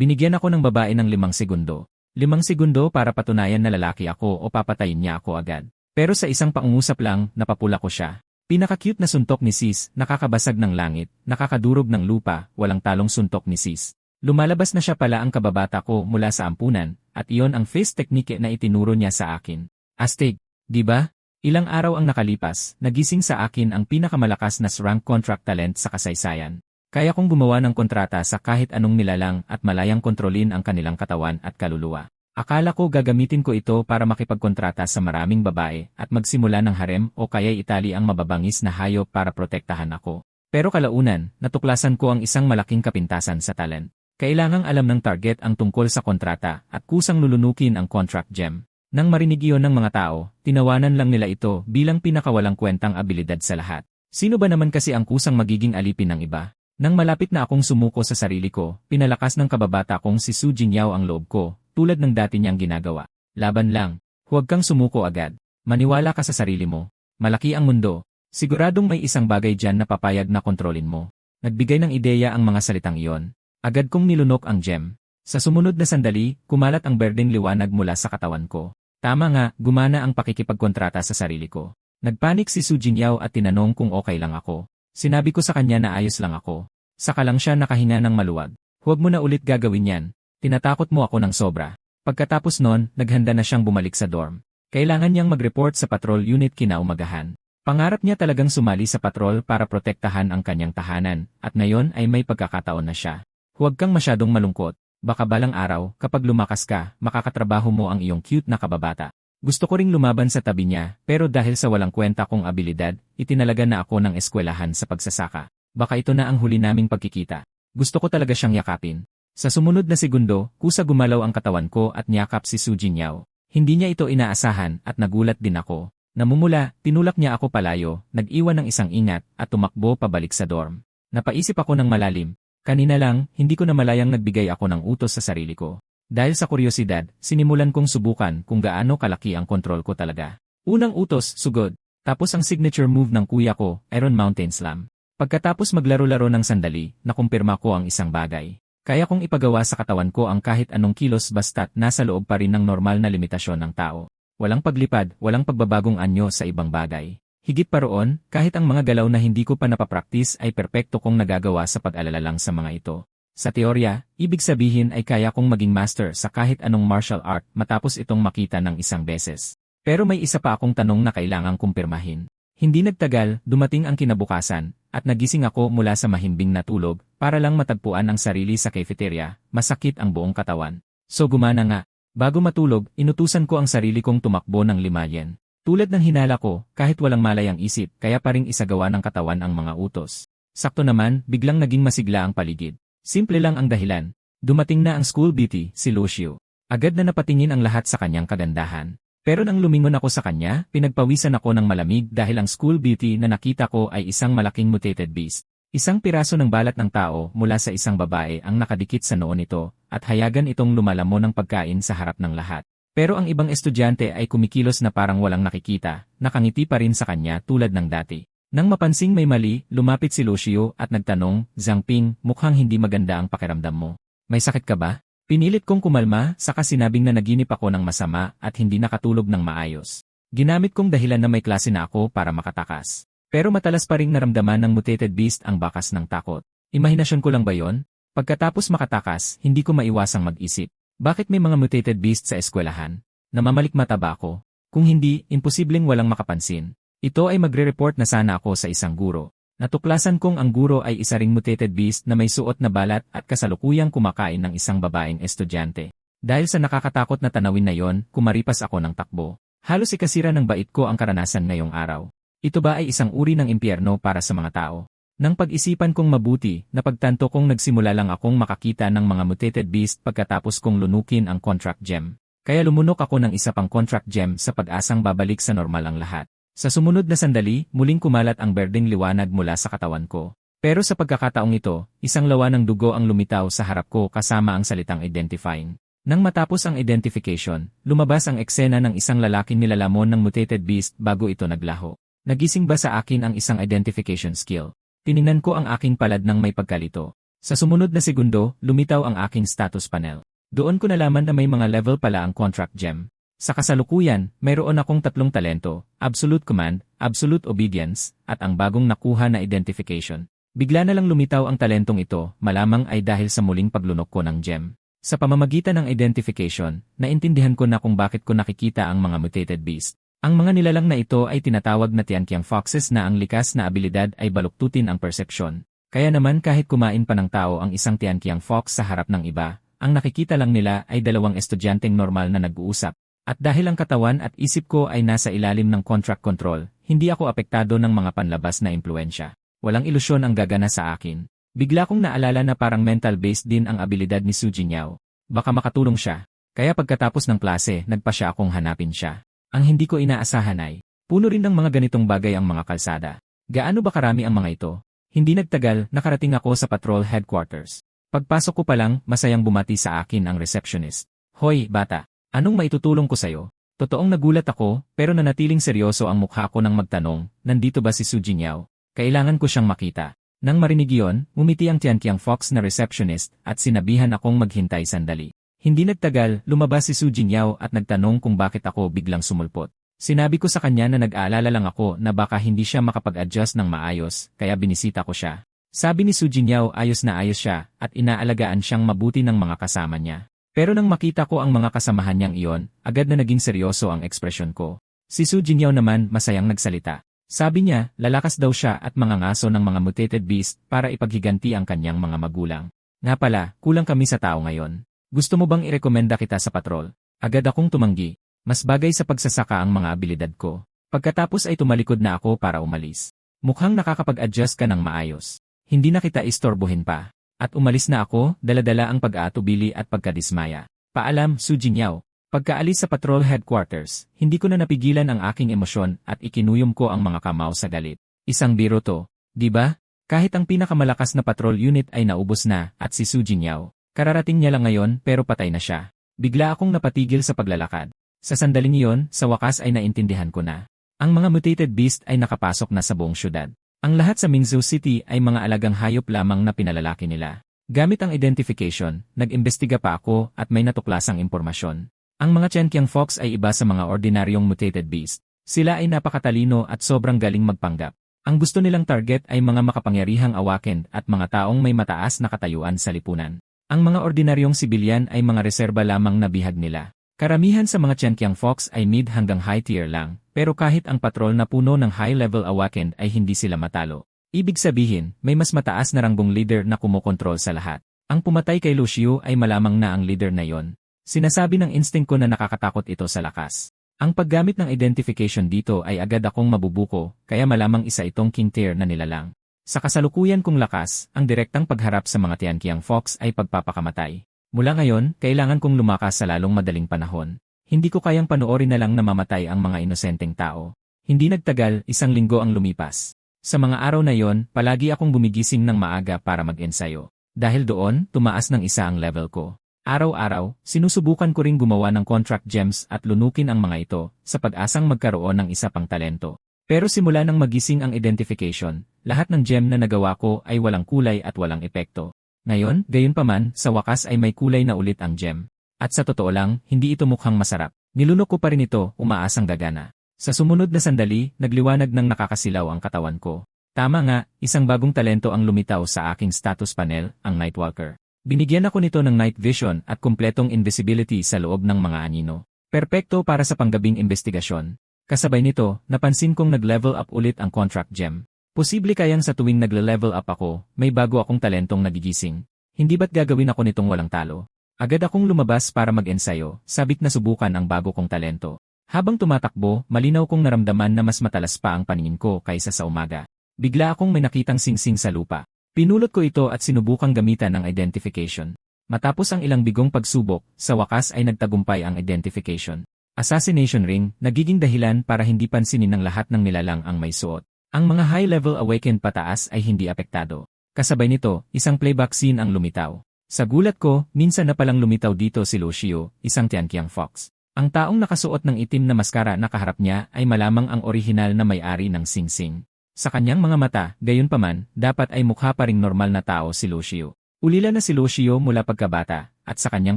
Binigyan ako ng babae ng 5 segundo. 5 segundo para patunayan na lalaki ako o papatayin niya ako agad. Pero sa isang pangungusap lang, napapula ko siya. Pinaka-cute na suntok ni sis, nakakabasag ng langit, nakakadurog ng lupa, walang talong suntok ni sis. Lumalabas na siya pala ang kababata ko mula sa ampunan, at iyon ang face technique na itinuro niya sa akin. Astig, di ba? Ilang araw ang nakalipas, nagising sa akin ang pinakamalakas na rank contract talent sa kasaysayan. Kaya kong gumawa ng kontrata sa kahit anong nilalang at malayang kontrolin ang kanilang katawan at kaluluwa. Akala ko gagamitin ko ito para makipagkontrata sa maraming babae at magsimula ng harem o kaya itali ang mababangis na hayop para protektahan ako. Pero kalaunan, natuklasan ko ang isang malaking kapintasan sa talent. Kailangang alam ng target ang tungkol sa kontrata at kusang lulunukin ang contract gem. Nang marinig iyon ng mga tao, tinawanan lang nila ito bilang pinakawalang kwentang abilidad sa lahat. Sino ba naman kasi ang kusang magiging alipin ng iba? Nang malapit na akong sumuko sa sarili ko, pinalakas ng kababata kong si Su Jingyao ang loob ko, tulad ng dati niyang ginagawa. Laban lang. Huwag kang sumuko agad. Maniwala ka sa sarili mo. Malaki ang mundo. Siguradong may isang bagay dyan na papayag na kontrolin mo. Nagbigay ng ideya ang mga salitang iyon. Agad kong nilunok ang gem. Sa sumunod na sandali, kumalat ang berdeng liwanag mula sa katawan ko. Tama nga, gumana ang pakikipagkontrata sa sarili ko. Nagpanik si Su Jingyao at tinanong kung okay lang ako. Sinabi ko sa kanya na ayos lang ako. Saka lang siya nakahinga ng maluwag. Huwag mo na ulit gagawin yan. Tinatakot mo ako ng sobra. Pagkatapos nun, naghanda na siyang bumalik sa dorm. Kailangan niyang mag-report sa patrol unit kinaumagahan. Pangarap niya talagang sumali sa patrol para protektahan ang kanyang tahanan, at ngayon ay may pagkakataon na siya. Huwag kang masyadong malungkot. Baka balang araw, kapag lumakas ka, makakatrabaho mo ang iyong cute na kababata. Gusto ko ring lumaban sa tabi niya, pero dahil sa walang kwenta kong abilidad, itinalaga na ako ng eskwelahan sa pagsasaka. Baka ito na ang huli naming pagkikita. Gusto ko talaga siyang yakapin. Sa sumunod na segundo, kusa gumalaw ang katawan ko at niyakap si Su Jingyao. Hindi niya ito inaasahan at nagulat din ako. Namumula, tinulak niya ako palayo, nag-iwan ng isang ingat at tumakbo pabalik sa dorm. Napaisip ako ng malalim. Kanina lang, hindi ko na malayang nagbigay ako ng utos sa sarili ko. Dahil sa kuryosidad, sinimulan kong subukan kung gaano kalaki ang kontrol ko talaga. Unang utos, sugod. Tapos ang signature move ng kuya ko, Iron Mountain Slam. Pagkatapos maglaro-laro ng sandali, nakumpirma ko ang isang bagay. Kaya kong ipagawa sa katawan ko ang kahit anong kilos basta't nasa loob pa rin ng normal na limitasyon ng tao. Walang paglipad, walang pagbabagong anyo sa ibang bagay. Higit pa roon, kahit ang mga galaw na hindi ko pa napapraktis ay perpekto kong nagagawa sa pag-alala lang sa mga ito. Sa teorya, ibig sabihin ay kaya kong maging master sa kahit anong martial art matapos itong makita ng isang beses. Pero may isa pa akong tanong na kailangang kumpirmahin. Hindi nagtagal, dumating ang kinabukasan, at nagising ako mula sa mahimbing na tulog, para lang matagpuan ang sarili sa cafeteria, masakit ang buong katawan. So gumana nga. Bago matulog, inutusan ko ang sarili kong tumakbo ng 5 yen. Tulad ng hinala ko, kahit walang malay ang isip, kaya pa ring isagawa ng katawan ang mga utos. Sakto naman, biglang naging masigla ang paligid. Simple lang ang dahilan. Dumating na ang school beauty, si Lucio. Agad na napatingin ang lahat sa kanyang kagandahan. Pero nang lumingon ako sa kanya, pinagpawisan ako ng malamig dahil ang school beauty na nakita ko ay isang malaking mutated beast. Isang piraso ng balat ng tao mula sa isang babae ang nakadikit sa noo nito, at hayagan itong lumalamon ng pagkain sa harap ng lahat. Pero ang ibang estudyante ay kumikilos na parang walang nakikita, nakangiti pa rin sa kanya tulad ng dati. Nang mapansing may mali, lumapit si Lucio at nagtanong, Zhangping, mukhang hindi maganda ang pakiramdam mo. May sakit ka ba? Pinilit kong kumalma, saka sinabing na naginip ako ng masama at hindi nakatulog ng maayos. Ginamit kong dahilan na may klase na ako para makatakas. Pero matalas pa ring naramdaman ng mutated beast ang bakas ng takot. Imahinasyon ko lang ba yon? Pagkatapos makatakas, hindi ko maiwasang mag-isip. Bakit may mga mutated beast sa eskwelahan? Namamalikmata ba ako? Kung hindi, imposibleng walang makapansin. Ito ay magre-report na sana ako sa isang guro. Natuklasan kong ang guro ay isa ring mutated beast na may suot na balat at kasalukuyang kumakain ng isang babaeng estudyante. Dahil sa nakakatakot na tanawin na yon, kumaripas ako ng takbo. Halos ikasira ng bait ko ang karanasan ngayong araw. Ito ba ay isang uri ng impyerno para sa mga tao? Nang pag-isipan kong mabuti, napagtanto kong nagsimula lang akong makakita ng mga mutated beast pagkatapos kong lunukin ang contract gem. Kaya lumunok ako ng isa pang contract gem sa pag-asang babalik sa normal ang lahat. Sa sumunod na sandali, muling kumalat ang berdeng liwanag mula sa katawan ko. Pero sa pagkakataong ito, isang lawa ng dugo ang lumitaw sa harap ko kasama ang salitang identifying. Nang matapos ang identification, lumabas ang eksena ng isang lalaking nilalamon ng mutated beast bago ito naglaho. Nagising ba sa akin ang isang identification skill? Tiningnan ko ang aking palad ng may pagkalito. Sa sumunod na segundo, lumitaw ang aking status panel. Doon ko nalaman na may mga level pala ang contract gem. Sa kasalukuyan, mayroon akong 3 talento, Absolute Command, Absolute Obedience, at ang bagong nakuha na Identification. Bigla na lang lumitaw ang talentong ito, malamang ay dahil sa muling paglunok ko ng gem. Sa pamamagitan ng Identification, naintindihan ko na kung bakit ko nakikita ang mga mutated beast. Ang mga nilalang na ito ay tinatawag na Tianqiang Foxes na ang likas na abilidad ay baluktutin ang perception. Kaya naman kahit kumain pa ng tao ang isang Tianqiang Fox sa harap ng iba, ang nakikita lang nila ay 2 estudyanteng normal na nag-uusap. At dahil ang katawan at isip ko ay nasa ilalim ng contract control, hindi ako apektado ng mga panlabas na impluensya. Walang ilusyon ang gagana sa akin. Bigla kong naalala na parang mental-based din ang abilidad ni Su Jingyao. Baka makatulong siya. Kaya pagkatapos ng klase, nagpa siya akong hanapin siya. Ang hindi ko inaasahan ay, puno rin ng mga ganitong bagay ang mga kalsada. Gaano ba karami ang mga ito? Hindi nagtagal, nakarating ako sa patrol headquarters. Pagpasok ko pa lang, masayang bumati sa akin ang receptionist. Hoy, bata, anong maitutulong ko sa'yo? Totoong nagulat ako, pero nanatiling seryoso ang mukha ko nang magtanong, nandito ba si Su Jingyao? Kailangan ko siyang makita. Nang marinig iyon, umiti ang Tianqiang Fox na receptionist at sinabihan akong maghintay sandali. Hindi nagtagal, lumabas si Su Jingyao at nagtanong kung bakit ako biglang sumulpot. Sinabi ko sa kanya na nag-aalala lang ako na baka hindi siya makapag-adjust ng maayos, kaya binisita ko siya. Sabi ni Su Jingyao ayos na ayos siya at inaalagaan siyang mabuti ng mga kasama niya. Pero nang makita ko ang mga kasamahan niyang iyon, agad na naging seryoso ang ekspresyon ko. Si Su Jingyao naman masayang nagsalita. Sabi niya, lalakas daw siya at mga ngaso ng mga mutated beast para ipaghiganti ang kanyang mga magulang. Nga pala, kulang kami sa tao ngayon. Gusto mo bang irekomenda kita sa patrol? Agad akong tumanggi. Mas bagay sa pagsasaka ang mga abilidad ko. Pagkatapos ay tumalikod na ako para umalis. Mukhang nakakapag-adjust ka ng maayos. Hindi na kita istorbohin pa. At umalis na ako, dala-dala ang pag-aatubili at pagkadismaya. Paalam, Su Jingyao. Pagkaalis sa patrol headquarters, hindi ko na napigilan ang aking emosyon at ikinuyom ko ang mga kamao sa galit. Isang biro to, di ba? Kahit ang pinakamalakas na patrol unit ay naubos na at si Su Jingyao. Kararating niya lang ngayon pero patay na siya. Bigla akong napatigil sa paglalakad. Sa sandaling iyon, sa wakas ay naintindihan ko na. Ang mga mutated beast ay nakapasok na sa buong syudad. Ang lahat sa Minzu City ay mga alagang hayop lamang na pinalalaki nila. Gamit ang identification, nag-imbestiga pa ako at may natuklasang impormasyon. Ang mga Tianqiang Fox ay iba sa mga ordinaryong mutated beast. Sila ay napakatalino at sobrang galing magpanggap. Ang gusto nilang target ay mga makapangyarihang awaken at mga taong may mataas na katayuan sa lipunan. Ang mga ordinaryong sibilyan ay mga reserba lamang na bihag nila. Karamihan sa mga Tianqiang Fox ay mid hanggang high tier lang, pero kahit ang patrol na puno ng high-level awakened ay hindi sila matalo. Ibig sabihin, may mas mataas na rangbong leader na kumokontrol sa lahat. Ang pumatay kay Lu Xiu ay malamang na ang leader na yon. Sinasabi ng instinct ko na nakakatakot ito sa lakas. Ang paggamit ng identification dito ay agad akong mabubuko, kaya malamang isa itong king tier na nilalang. Sa kasalukuyan kong lakas, ang direktang pagharap sa mga Tianqiang Fox ay pagpapakamatay. Mula ngayon, kailangan kong lumakas sa lalong madaling panahon. Hindi ko kayang panoorin na lang na mamatay ang mga inosenteng tao. Hindi nagtagal, 1 linggo ang lumipas. Sa mga araw na yon, palagi akong gumigising ng maaga para mag-ensayo. Dahil doon, tumaas ng 1 ang level ko. Araw-araw, sinusubukan ko ring gumawa ng contract gems at lunukin ang mga ito sa pag-asang magkaroon ng isa pang talento. Pero simula nang magising ang identification, lahat ng gem na nagawa ko ay walang kulay at walang epekto. Ngayon, gayunpaman, sa wakas ay may kulay na ulit ang gem. At sa totoo lang, hindi ito mukhang masarap. Nilunok ko pa rin ito, umaasang gagana. Sa sumunod na sandali, nagliwanag ng nakakasilaw ang katawan ko. Tama nga, isang bagong talento ang lumitaw sa aking status panel, ang Nightwalker. Binigyan ako nito ng night vision at kumpletong invisibility sa loob ng mga anino. Perpekto para sa panggabing investigasyon. Kasabay nito, napansin kong nag-level up ulit ang contract gem. Posible kayang sa tuwing nagle-level up ako, may bago akong talentong nagigising. Hindi ba't gagawin ako nitong walang talo? Agad akong lumabas para mag-ensayo, sabik na subukan ang bago kong talento. Habang tumatakbo, malinaw kong naramdaman na mas matalas pa ang paningin ko kaysa sa umaga. Bigla akong may nakitang singsing sa lupa. Pinulot ko ito at sinubukang gamitan ng identification. Matapos ang ilang bigong pagsubok, sa wakas ay nagtagumpay ang identification. Assassination ring, nagiging dahilan para hindi pansinin ng lahat ng nilalang ang may suot. Ang mga high-level awakened pataas ay hindi apektado. Kasabay nito, isang playback scene ang lumitaw. Sa gulat ko, minsan na palang lumitaw dito si Lu Xiu, isang Tianqiang Fox. Ang taong nakasuot ng itim na maskara na kaharap niya ay malamang ang orihinal na may-ari ng singsing. Sa kanyang mga mata, gayunpaman, dapat ay mukha pa ring normal na tao si Lu Xiu. Ulila na si Lucio mula pagkabata, at sa kanyang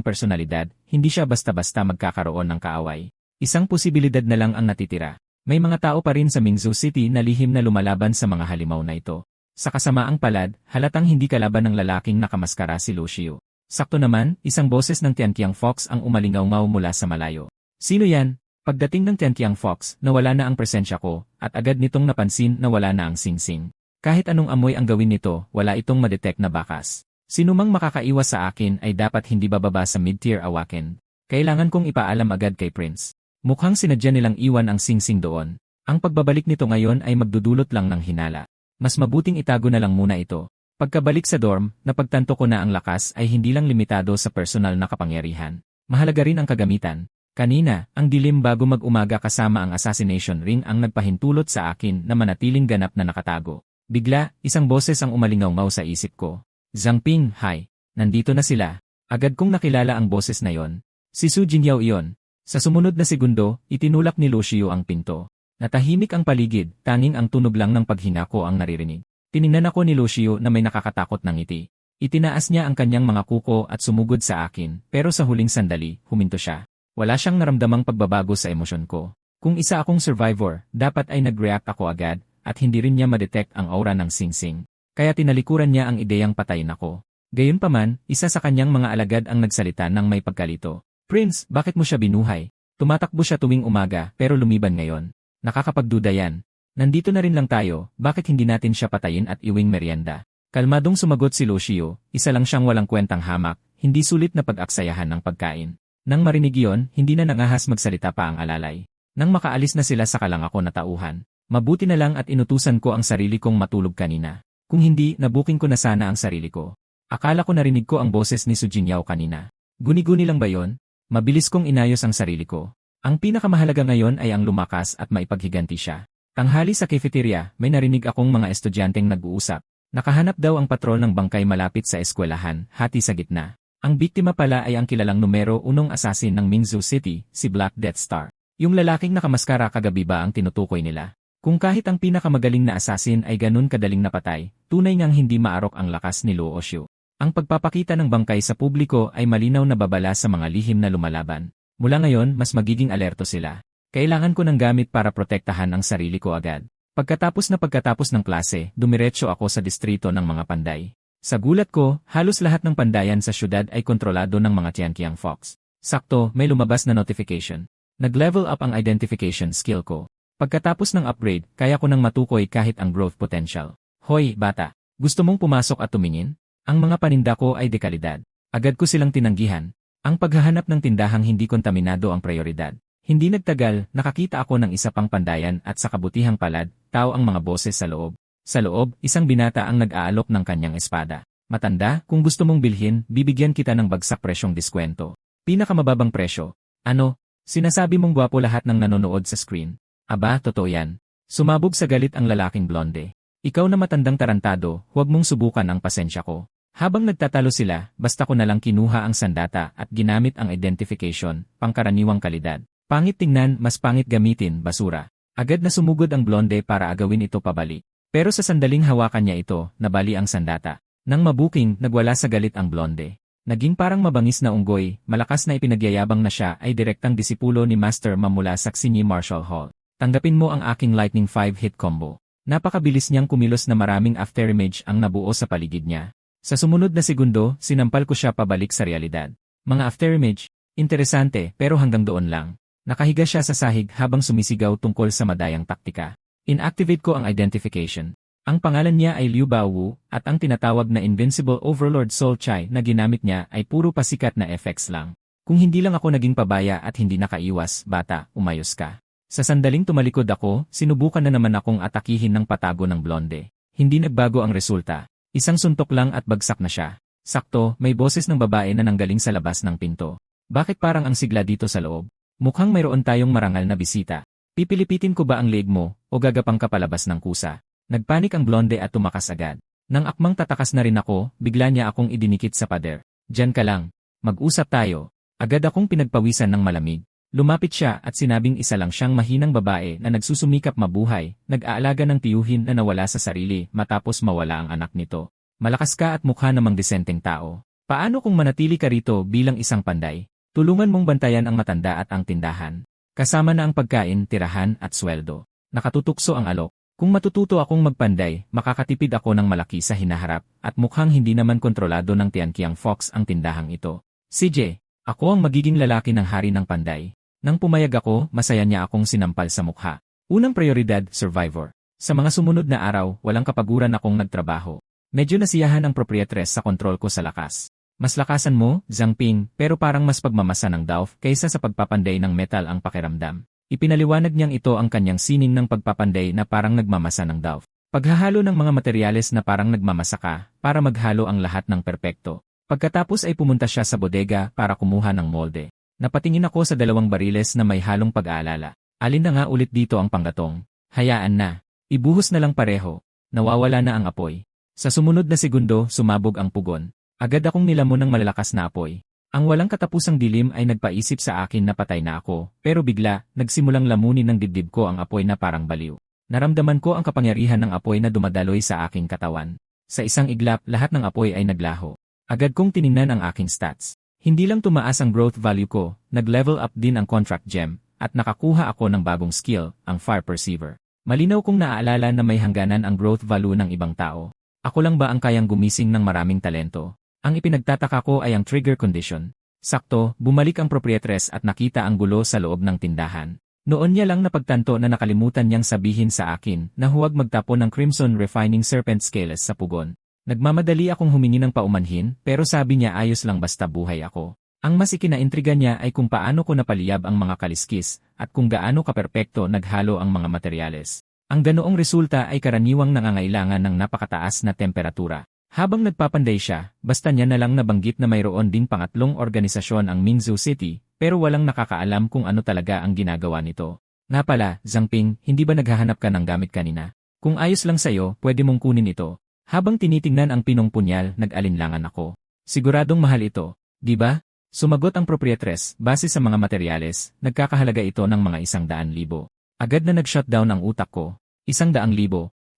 personalidad, hindi siya basta-basta magkakaroon ng kaaway. Isang posibilidad na lang ang natitira. May mga tao pa rin sa Mingzu City na lihim na lumalaban sa mga halimaw na ito. Sa kasamaang palad, halatang hindi kalaban ng lalaking nakamaskara si Lucio. Sakto naman, isang boses ng Tianqiang Fox ang umalingaw-ngaw mula sa malayo. Sino yan? Pagdating ng Tianqiang Fox, nawala na ang presensya ko, at agad nitong napansin na wala na ang singsing. Kahit anong amoy ang gawin nito, wala itong madetect na bakas. Sinumang makakaiwas sa akin ay dapat hindi bababa sa mid-tier awaken. Kailangan kong ipaalam agad kay Prince. Mukhang sinadya nilang iwan ang singsing doon. Ang pagbabalik nito ngayon ay magdudulot lang ng hinala. Mas mabuting itago na lang muna ito. Pagkabalik sa dorm, napagtanto ko na ang lakas ay hindi lang limitado sa personal na kapangyarihan. Mahalaga rin ang kagamitan. Kanina, ang dilim bago mag-umaga kasama ang assassination ring ang nagpahintulot sa akin na manatiling ganap na nakatago. Bigla, isang boses ang umalingaw-ngaw sa isip ko. Zhang Ping, hi. Nandito na sila. Agad kong nakilala ang boses na yon. Si Su Jinyao iyon. Sa sumunod na segundo, itinulak ni Lucio ang pinto. Natahimik ang paligid, tanging ang tunog lang ng paghina ko ang naririnig. Tiningnan ako ni Lucio na may nakakatakot ng ngiti. Itinaas niya ang kanyang mga kuko at sumugod sa akin, pero sa huling sandali, huminto siya. Wala siyang naramdamang pagbabago sa emosyon ko. Kung isa akong survivor, dapat ay nag-react ako agad, at hindi rin niya madetect ang aura ng singsing. Kaya tinalikuran niya ang ideyang patayin ako. Gayunpaman, isa sa kanyang mga alagad ang nagsalita ng may pagkalito. Prince, bakit mo siya binuhay? Tumatakbo siya tuwing umaga pero lumiban ngayon. Nakakapagduda yan. Nandito na rin lang tayo, bakit hindi natin siya patayin at iwing merienda? Kalmadong sumagot si Lucio, isa lang siyang walang kwentang hamak, hindi sulit na pag-aksayahan ng pagkain. Nang marinig iyon, hindi na nangahas magsalita pa ang alalay. Nang makaalis na sila saka lang ako natauhan. Mabuti na lang at inutusan ko ang sarili kong matulog kanina. Kung hindi, nabuking ko na sana ang sarili ko. Akala ko narinig ko ang boses ni Su Jinyao kanina. Guni-guni lang ba yon? Mabilis kong inayos ang sarili ko. Ang pinakamahalaga ngayon ay ang lumakas at maipaghiganti siya. Tanghali sa cafeteria, may narinig akong mga estudyanteng nag-uusap. Nakahanap daw ang patrol ng bangkay malapit sa eskwelahan, hati sa gitna. Ang biktima pala ay ang kilalang numero 1 assassin ng Mingzu City, si Black Death Star. Yung lalaking nakamaskara kagabi ba ang tinutukoy nila? Kung kahit ang pinakamagaling na assassin ay ganun kadaling napatay, tunay ngang hindi maarok ang lakas ni Luo Xiu. Ang pagpapakita ng bangkay sa publiko ay malinaw na babala sa mga lihim na lumalaban. Mula ngayon, mas magiging alerto sila. Kailangan ko ng gamit para protektahan ang sarili ko agad. Pagkatapos ng klase, dumiretso ako sa distrito ng mga panday. Sa gulat ko, halos lahat ng pandayan sa syudad ay kontrolado ng mga Tianqiang Fox. Sakto, may lumabas na notification. Nag-level up ang identification skill ko. Pagkatapos ng upgrade, kaya ko nang matukoy kahit ang growth potential. Hoy, bata! Gusto mong pumasok at tumingin? Ang mga paninda ko ay dekalidad. Agad ko silang tinanggihan. Ang paghahanap ng tindahang hindi kontaminado ang prioridad. Hindi nagtagal, nakakita ako ng isa pang pandayan at sa kabutihang palad, tao ang mga boses sa loob. Sa loob, isang binata ang nag-aalok ng kanyang espada. Matanda, kung gusto mong bilhin, bibigyan kita ng bagsak presyong diskwento. Pinakamababang presyo. Ano? Sinasabi mong gwapo lahat ng nanonood sa screen. Aba, totoo yan. Sumabog sa galit ang lalaking blonde. Ikaw na matandang tarantado, huwag mong subukan ang pasensya ko. Habang nagtatalo sila, basta ko nalang kinuha ang sandata at ginamit ang identification, pangkaraniwang kalidad. Pangit tingnan, mas pangit gamitin, basura. Agad na sumugod ang blonde para agawin ito pabalik. Pero sa sandaling hawakan niya ito, nabali ang sandata. Nang mabuking, nagwala sa galit ang blonde. Naging parang mabangis na unggoy, malakas na ipinagyayabang na siya ay direktang disipulo ni Master mula sa Xinyi Martial Hall. Tanggapin mo ang aking Lightning 5-hit combo. Napakabilis niyang kumilos na maraming afterimage ang nabuo sa paligid niya. Sa sumunod na segundo, sinampal ko siya pabalik sa realidad. Mga afterimage, interesante pero hanggang doon lang. Nakahiga siya sa sahig habang sumisigaw tungkol sa madayang taktika. Inactivate ko ang identification. Ang pangalan niya ay Liu Baowu at ang tinatawag na Invincible Overlord Soul Chai na ginamit niya ay puro pasikat na effects lang. Kung hindi lang ako naging pabaya at hindi nakaiwas, bata, umayos ka. Sa sandaling tumalikod ako, sinubukan na naman akong atakihin ng patago ng blonde. Hindi nagbago ang resulta. Isang suntok lang at bagsak na siya. Sakto, may boses ng babae na nanggaling sa labas ng pinto. Bakit parang ang sigla dito sa loob? Mukhang mayroon tayong marangal na bisita. Pipilipitin ko ba ang leg mo o gagapang ka palabas ng kusa? Nagpanik ang blonde at tumakas agad. Nang akmang tatakas na rin ako, bigla niya akong idinikit sa pader. Diyan ka lang. Mag-usap tayo. Agad akong pinagpawisan ng malamig. Lumapit siya at sinabing isa lang siyang mahinang babae na nagsusumikap mabuhay, nag-aalaga ng tiyuhin na nawala sa sarili matapos mawala ang anak nito. Malakas ka at mukha namang disenteng tao. Paano kung manatili ka rito bilang isang panday? Tulungan mong bantayan ang matanda at ang tindahan. Kasama na ang pagkain, tirahan at sweldo. Nakatutukso ang alok. Kung matututo akong magpanday, makakatipid ako ng malaki sa hinaharap at mukhang hindi naman kontrolado ng Tianqiang Fox ang tindahang ito. CJ, ako ang magiging lalaki ng hari ng panday. Nang pumayag ako, masaya niya akong sinampal sa mukha. Unang prioridad, survivor. Sa mga sumunod na araw, walang kapaguran akong nagtrabaho. Medyo nasiyahan ang proprietress sa kontrol ko sa lakas. Mas lakasan mo, Zhang Ping, pero parang mas pagmamasa ng Dauf kaysa sa pagpapanday ng metal ang pakiramdam. Ipinaliwanag niyang ito ang kanyang sining ng pagpapanday na parang nagmamasa ng Dauf. Paghahalo ng mga materyales na parang nagmamasa ka, para maghalo ang lahat ng perpekto. Pagkatapos ay pumunta siya sa bodega para kumuha ng molde. Napatingin ako sa 2 bariles na may halong pag-aalala. Alin na nga ulit dito ang panggatong? Hayaan na. Ibuhos na lang pareho. Nawawala na ang apoy. Sa sumunod na segundo, sumabog ang pugon. Agad akong nilamon ng malalakas na apoy. Ang walang katapusang dilim ay nagpaisip sa akin na patay na ako, pero bigla, nagsimulang lamunin ng dibdib ko ang apoy na parang baliw. Naramdaman ko ang kapangyarihan ng apoy na dumadaloy sa aking katawan. Sa isang iglap, lahat ng apoy ay naglaho. Agad kong tiningnan ang aking stats. Hindi lang tumaas ang growth value ko, nag-level up din ang contract gem, at nakakuha ako ng bagong skill, ang Fire Perceiver. Malinaw kong naaalala na may hangganan ang growth value ng ibang tao. Ako lang ba ang kayang gumising ng maraming talento? Ang ipinagtataka ko ay ang trigger condition. Sakto, bumalik ang proprietress at nakita ang gulo sa loob ng tindahan. Noon niya lang napagtanto na nakalimutan niyang sabihin sa akin na huwag magtapon ng Crimson Refining Serpent Scales sa pugon. Nagmamadali akong humingi ng paumanhin pero sabi niya ayos lang basta buhay ako. Ang mas ikinaintriga niya ay kung paano ko napaliyab ang mga kaliskis at kung gaano kaperpekto naghalo ang mga materyales. Ang ganoong resulta ay karaniwang nangangailangan ng napakataas na temperatura. Habang nagpapanday siya, basta niya na lang nabanggit na mayroon ding pangatlong organisasyon ang Minzu City, pero walang nakakaalam kung ano talaga ang ginagawa nito. Nga pala, Zhang Ping, hindi ba naghahanap ka ng gamit kanina? Kung ayos lang sa'yo, pwede mong kunin ito. Habang tinitingnan ang pinong punyal, nag-alinlangan ako. Siguradong mahal ito, di ba? Sumagot ang proprietress, base sa mga materyales, nagkakahalaga ito ng mga 100,000. Agad na nag-shutdown ang utak ko. 100,000.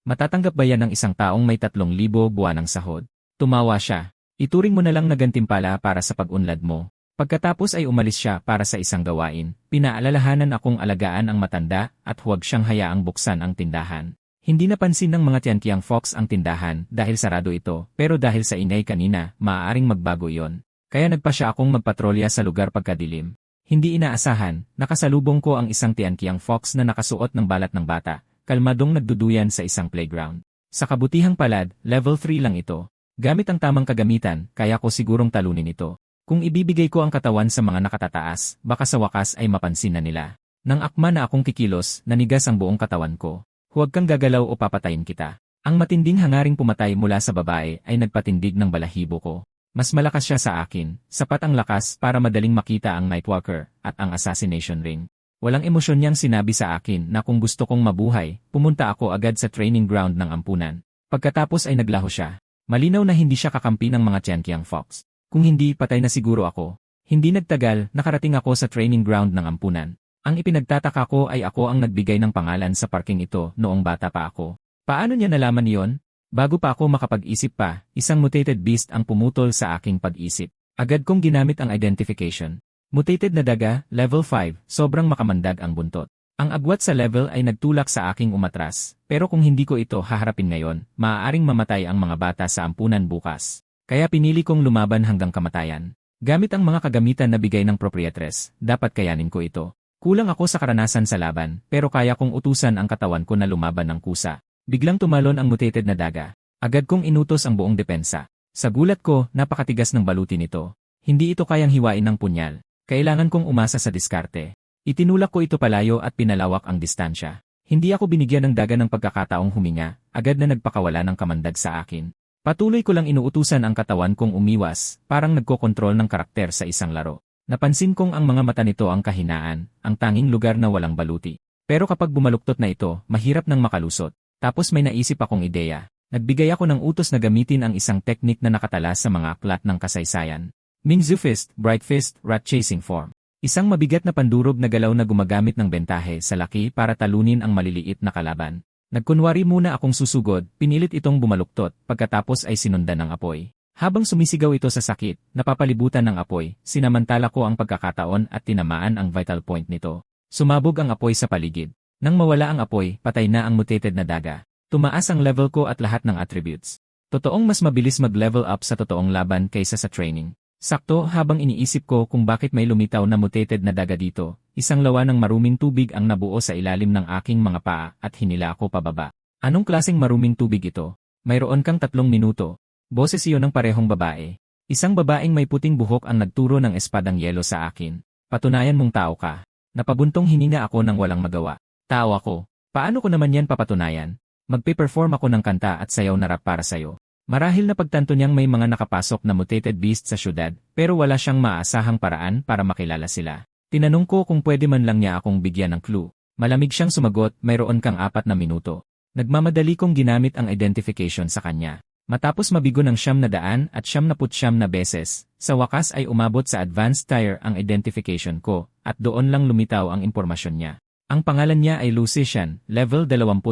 Matatanggap ba yan ng isang taong may 3,000 buwanang sahod? Tumawa siya. Ituring mo na lang na gantimpala para sa pag-unlad mo. Pagkatapos ay umalis siya para sa isang gawain. Pinaalalahanan akong alagaan ang matanda at huwag siyang hayaang buksan ang tindahan. Hindi napansin ng mga Tianqiang Fox ang tindahan dahil sarado ito, pero dahil sa ingay kanina, maaaring magbago yon. Kaya nagpa siya akong magpatrolya sa lugar pagkadilim. Hindi inaasahan, nakasalubong ko ang isang Tianqiang Fox na nakasuot ng balat ng bata. Kalmadong nagduduyan sa isang playground. Sa kabutihang palad, level 3 lang ito. Gamit ang tamang kagamitan, kaya ko sigurong talunin ito. Kung ibibigay ko ang katawan sa mga nakatataas, baka sa wakas ay mapansin na nila. Nang akma na akong kikilos, nanigas ang buong katawan ko. Huwag kang gagalaw o papatayin kita. Ang matinding hangaring pumatay mula sa babae ay nagpatindig ng balahibo ko. Mas malakas siya sa akin, sapat ang lakas para madaling makita ang Nightwalker at ang assassination ring. Walang emosyon niyang sinabi sa akin na kung gusto kong mabuhay, pumunta ako agad sa training ground ng ampunan. Pagkatapos ay naglaho siya. Malinaw na hindi siya kakampi ng mga Tianqiang Fox. Kung hindi, patay na siguro ako. Hindi nagtagal, nakarating ako sa training ground ng ampunan. Ang ipinagtataka ko ay ako ang nagbigay ng pangalan sa parking ito noong bata pa ako. Paano niya nalaman iyon? Bago pa ako makapag-isip pa, isang mutated beast ang pumutol sa aking pag-isip. Agad kong ginamit ang identification. Mutated na daga, level 5, sobrang makamandag ang buntot. Ang agwat sa level ay nagtulak sa aking umatras, pero kung hindi ko ito haharapin ngayon, maaaring mamatay ang mga bata sa ampunan bukas. Kaya pinili kong lumaban hanggang kamatayan. Gamit ang mga kagamitan na bigay ng proprietress, dapat kayanin ko ito. Kulang ako sa karanasan sa laban, pero kaya kong utusan ang katawan ko na lumaban ng kusa. Biglang tumalon ang mutated na daga. Agad kong inutos ang buong depensa. Sa gulat ko, napakatigas ng baluti nito. Hindi ito kayang hiwain ng punyal. Kailangan kong umasa sa diskarte. Itinulak ko ito palayo at pinalawak ang distansya. Hindi ako binigyan ng daga ng pagkakataong huminga, agad na nagpakawala ng kamandag sa akin. Patuloy ko lang inuutusan ang katawan kong umiwas, parang nagkokontrol ng karakter sa isang laro. Napansin kong ang mga mata nito ang kahinaan, ang tanging lugar na walang baluti. Pero kapag bumaluktot na ito, mahirap nang makalusot. Tapos may naisip akong ideya. Nagbigay ako ng utos na gamitin ang isang teknik na nakatala sa mga aklat ng kasaysayan. Minzu Fist, Bright Fist, Rat Chasing Form. Isang mabigat na pandurog na galaw na gumagamit ng bentahe sa laki para talunin ang maliliit na kalaban. Nagkunwari muna akong susugod, pinilit itong bumaluktot, pagkatapos ay sinundan ng apoy. Habang sumisigaw ito sa sakit, napapalibutan ng apoy, sinamantala ko ang pagkakataon at tinamaan ang vital point nito. Sumabog ang apoy sa paligid. Nang mawala ang apoy, patay na ang mutated na daga. Tumaas ang level ko at lahat ng attributes. Totoong mas mabilis mag-level up sa totoong laban kaysa sa training. Sakto habang iniisip ko kung bakit may lumitaw na mutated na daga dito, isang lawa ng maruming tubig ang nabuo sa ilalim ng aking mga paa at hinila ako pababa. Anong klaseng maruming tubig ito? Mayroon kang 3 minuto. Boses iyon ng parehong babae. Isang babaeng may puting buhok ang nagturo ng espadang yelo sa akin. Patunayan mong tao ka. Napabuntong hininga ako nang walang magawa. Tao ako. Paano ko naman yan papatunayan? Magpe-perform ako ng kanta at sayaw na rap para sayo. Marahil na pagtanto niyang may mga nakapasok na mutated beast sa syudad, pero wala siyang maasahang paraan para makilala sila. Tinanong ko kung pwede man lang niya akong bigyan ng clue. Malamig siyang sumagot, mayroon kang 4 na minuto. Nagmamadali kong ginamit ang identification sa kanya. Matapos mabigo ng 900 at 99 na beses, sa wakas ay umabot sa advanced tier ang identification ko, at doon lang lumitaw ang impormasyon niya. Ang pangalan niya ay Lucician, level 28.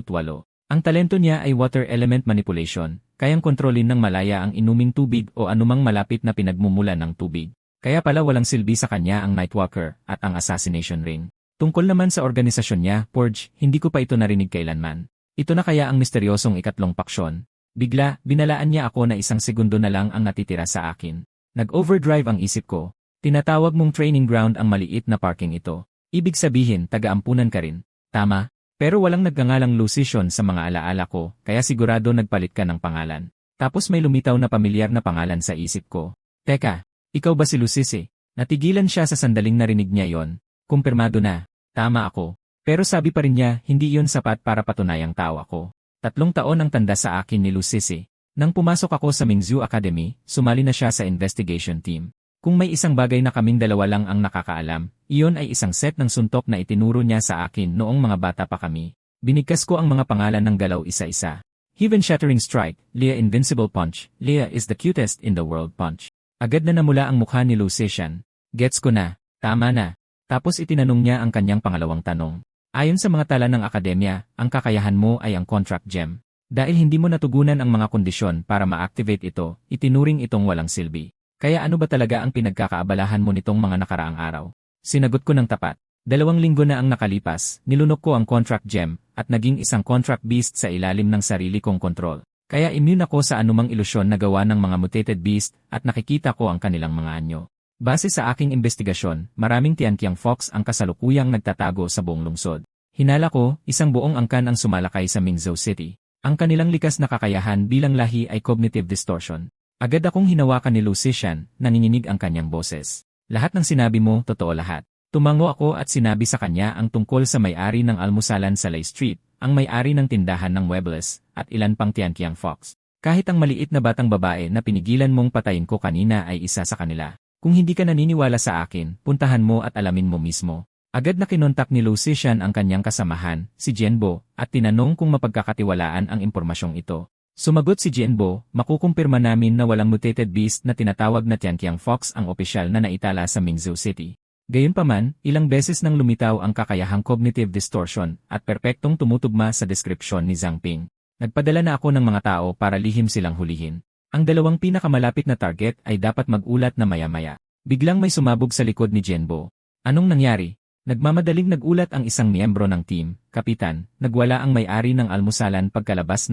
Ang talento niya ay water element manipulation, kayang kontrolin ng malaya ang inuming tubig o anumang malapit na pinagmumulan ng tubig. Kaya pala walang silbi sa kanya ang Nightwalker at ang Assassination Ring. Tungkol naman sa organisasyon niya, Forge, hindi ko pa ito narinig kailanman. Ito na kaya ang misteryosong ikatlong paksyon. Bigla, binalaan niya ako na 1 segundo na lang ang natitira sa akin. Nag-overdrive ang isip ko. Tinatawag mong training ground ang maliit na parking ito. Ibig sabihin, taga-ampunan ka rin. Tama. Pero walang nagngangalang Lucician sa mga alaala ko, kaya sigurado nagpalit ka ng pangalan. Tapos may lumitaw na pamilyar na pangalan sa isip ko. Teka, ikaw ba si Lucice? Natigilan siya sa sandaling narinig niya yon. Kumpirmado na. Tama ako. Pero sabi pa rin niya, hindi yon sapat para patunayang tao ako. 3 taon ang tanda sa akin ni Lucice. Nang pumasok ako sa Mingzhu Academy, sumali na siya sa investigation team. Kung may isang bagay na kaming dalawa lang ang nakakaalam, iyon ay isang set ng suntok na itinuro niya sa akin noong mga bata pa kami. Binigkas ko ang mga pangalan ng galaw isa-isa. Heaven Shattering Strike, Leah Invincible Punch, Leah is the cutest in the world punch. Agad na namula ang mukha ni Lucician. Gets ko na, tama na. Tapos itinanong niya ang kanyang pangalawang tanong. Ayon sa mga tala ng akademya, ang kakayahan mo ay ang contract gem. Dahil hindi mo natugunan ang mga kondisyon para ma-activate ito, itinuring itong walang silbi. Kaya ano ba talaga ang pinagkakaabalahan mo nitong mga nakaraang araw? Sinagot ko ng tapat. 2 linggo na ang nakalipas, nilunok ko ang contract gem, at naging isang contract beast sa ilalim ng sarili kong kontrol. Kaya immune ako sa anumang ilusyon na gawa ng mga mutated beast, at nakikita ko ang kanilang mga anyo. Base sa aking investigasyon, maraming Tianqiang Fox ang kasalukuyang nagtatago sa buong lungsod. Hinala ko, isang buong angkan ang sumalakay sa Mingzhou City. Ang kanilang likas na kakayahan bilang lahi ay cognitive distortion. Agad akong hinawakan ni Lucician, nanginginig ang kanyang boses. Lahat ng sinabi mo, totoo lahat. Tumango ako at sinabi sa kanya ang tungkol sa may-ari ng almusalan sa Lay Street, ang may-ari ng tindahan ng Webless, at ilan pang Tianqiang Fox. Kahit ang maliit na batang babae na pinigilan mong patayin ko kanina ay isa sa kanila. Kung hindi ka naniniwala sa akin, puntahan mo at alamin mo mismo. Agad na kinontak ni Lucician ang kanyang kasamahan, si Jianbo, at tinanong kung mapagkakatiwalaan ang impormasyong ito. Sumagot si Jianbo, makukumpirma namin na walang mutated beast na tinatawag na Tianqiang Fox ang opisyal na naitala sa Mingzhou City. Gayunpaman, ilang beses nang lumitaw ang kakayahang cognitive distortion at perpektong tumutugma sa deskripsyon ni Zhang Ping. Nagpadala na ako ng mga tao para lihim silang hulihin. Ang 2 pinakamalapit na target ay dapat mag-ulat na maya-maya. Biglang may sumabog sa likod ni Jianbo. Anong nangyari? Nagmamadaling nagulat ang isang miyembro ng team, Kapitan, nagwala ang may-ari ng almusalan pagkalabas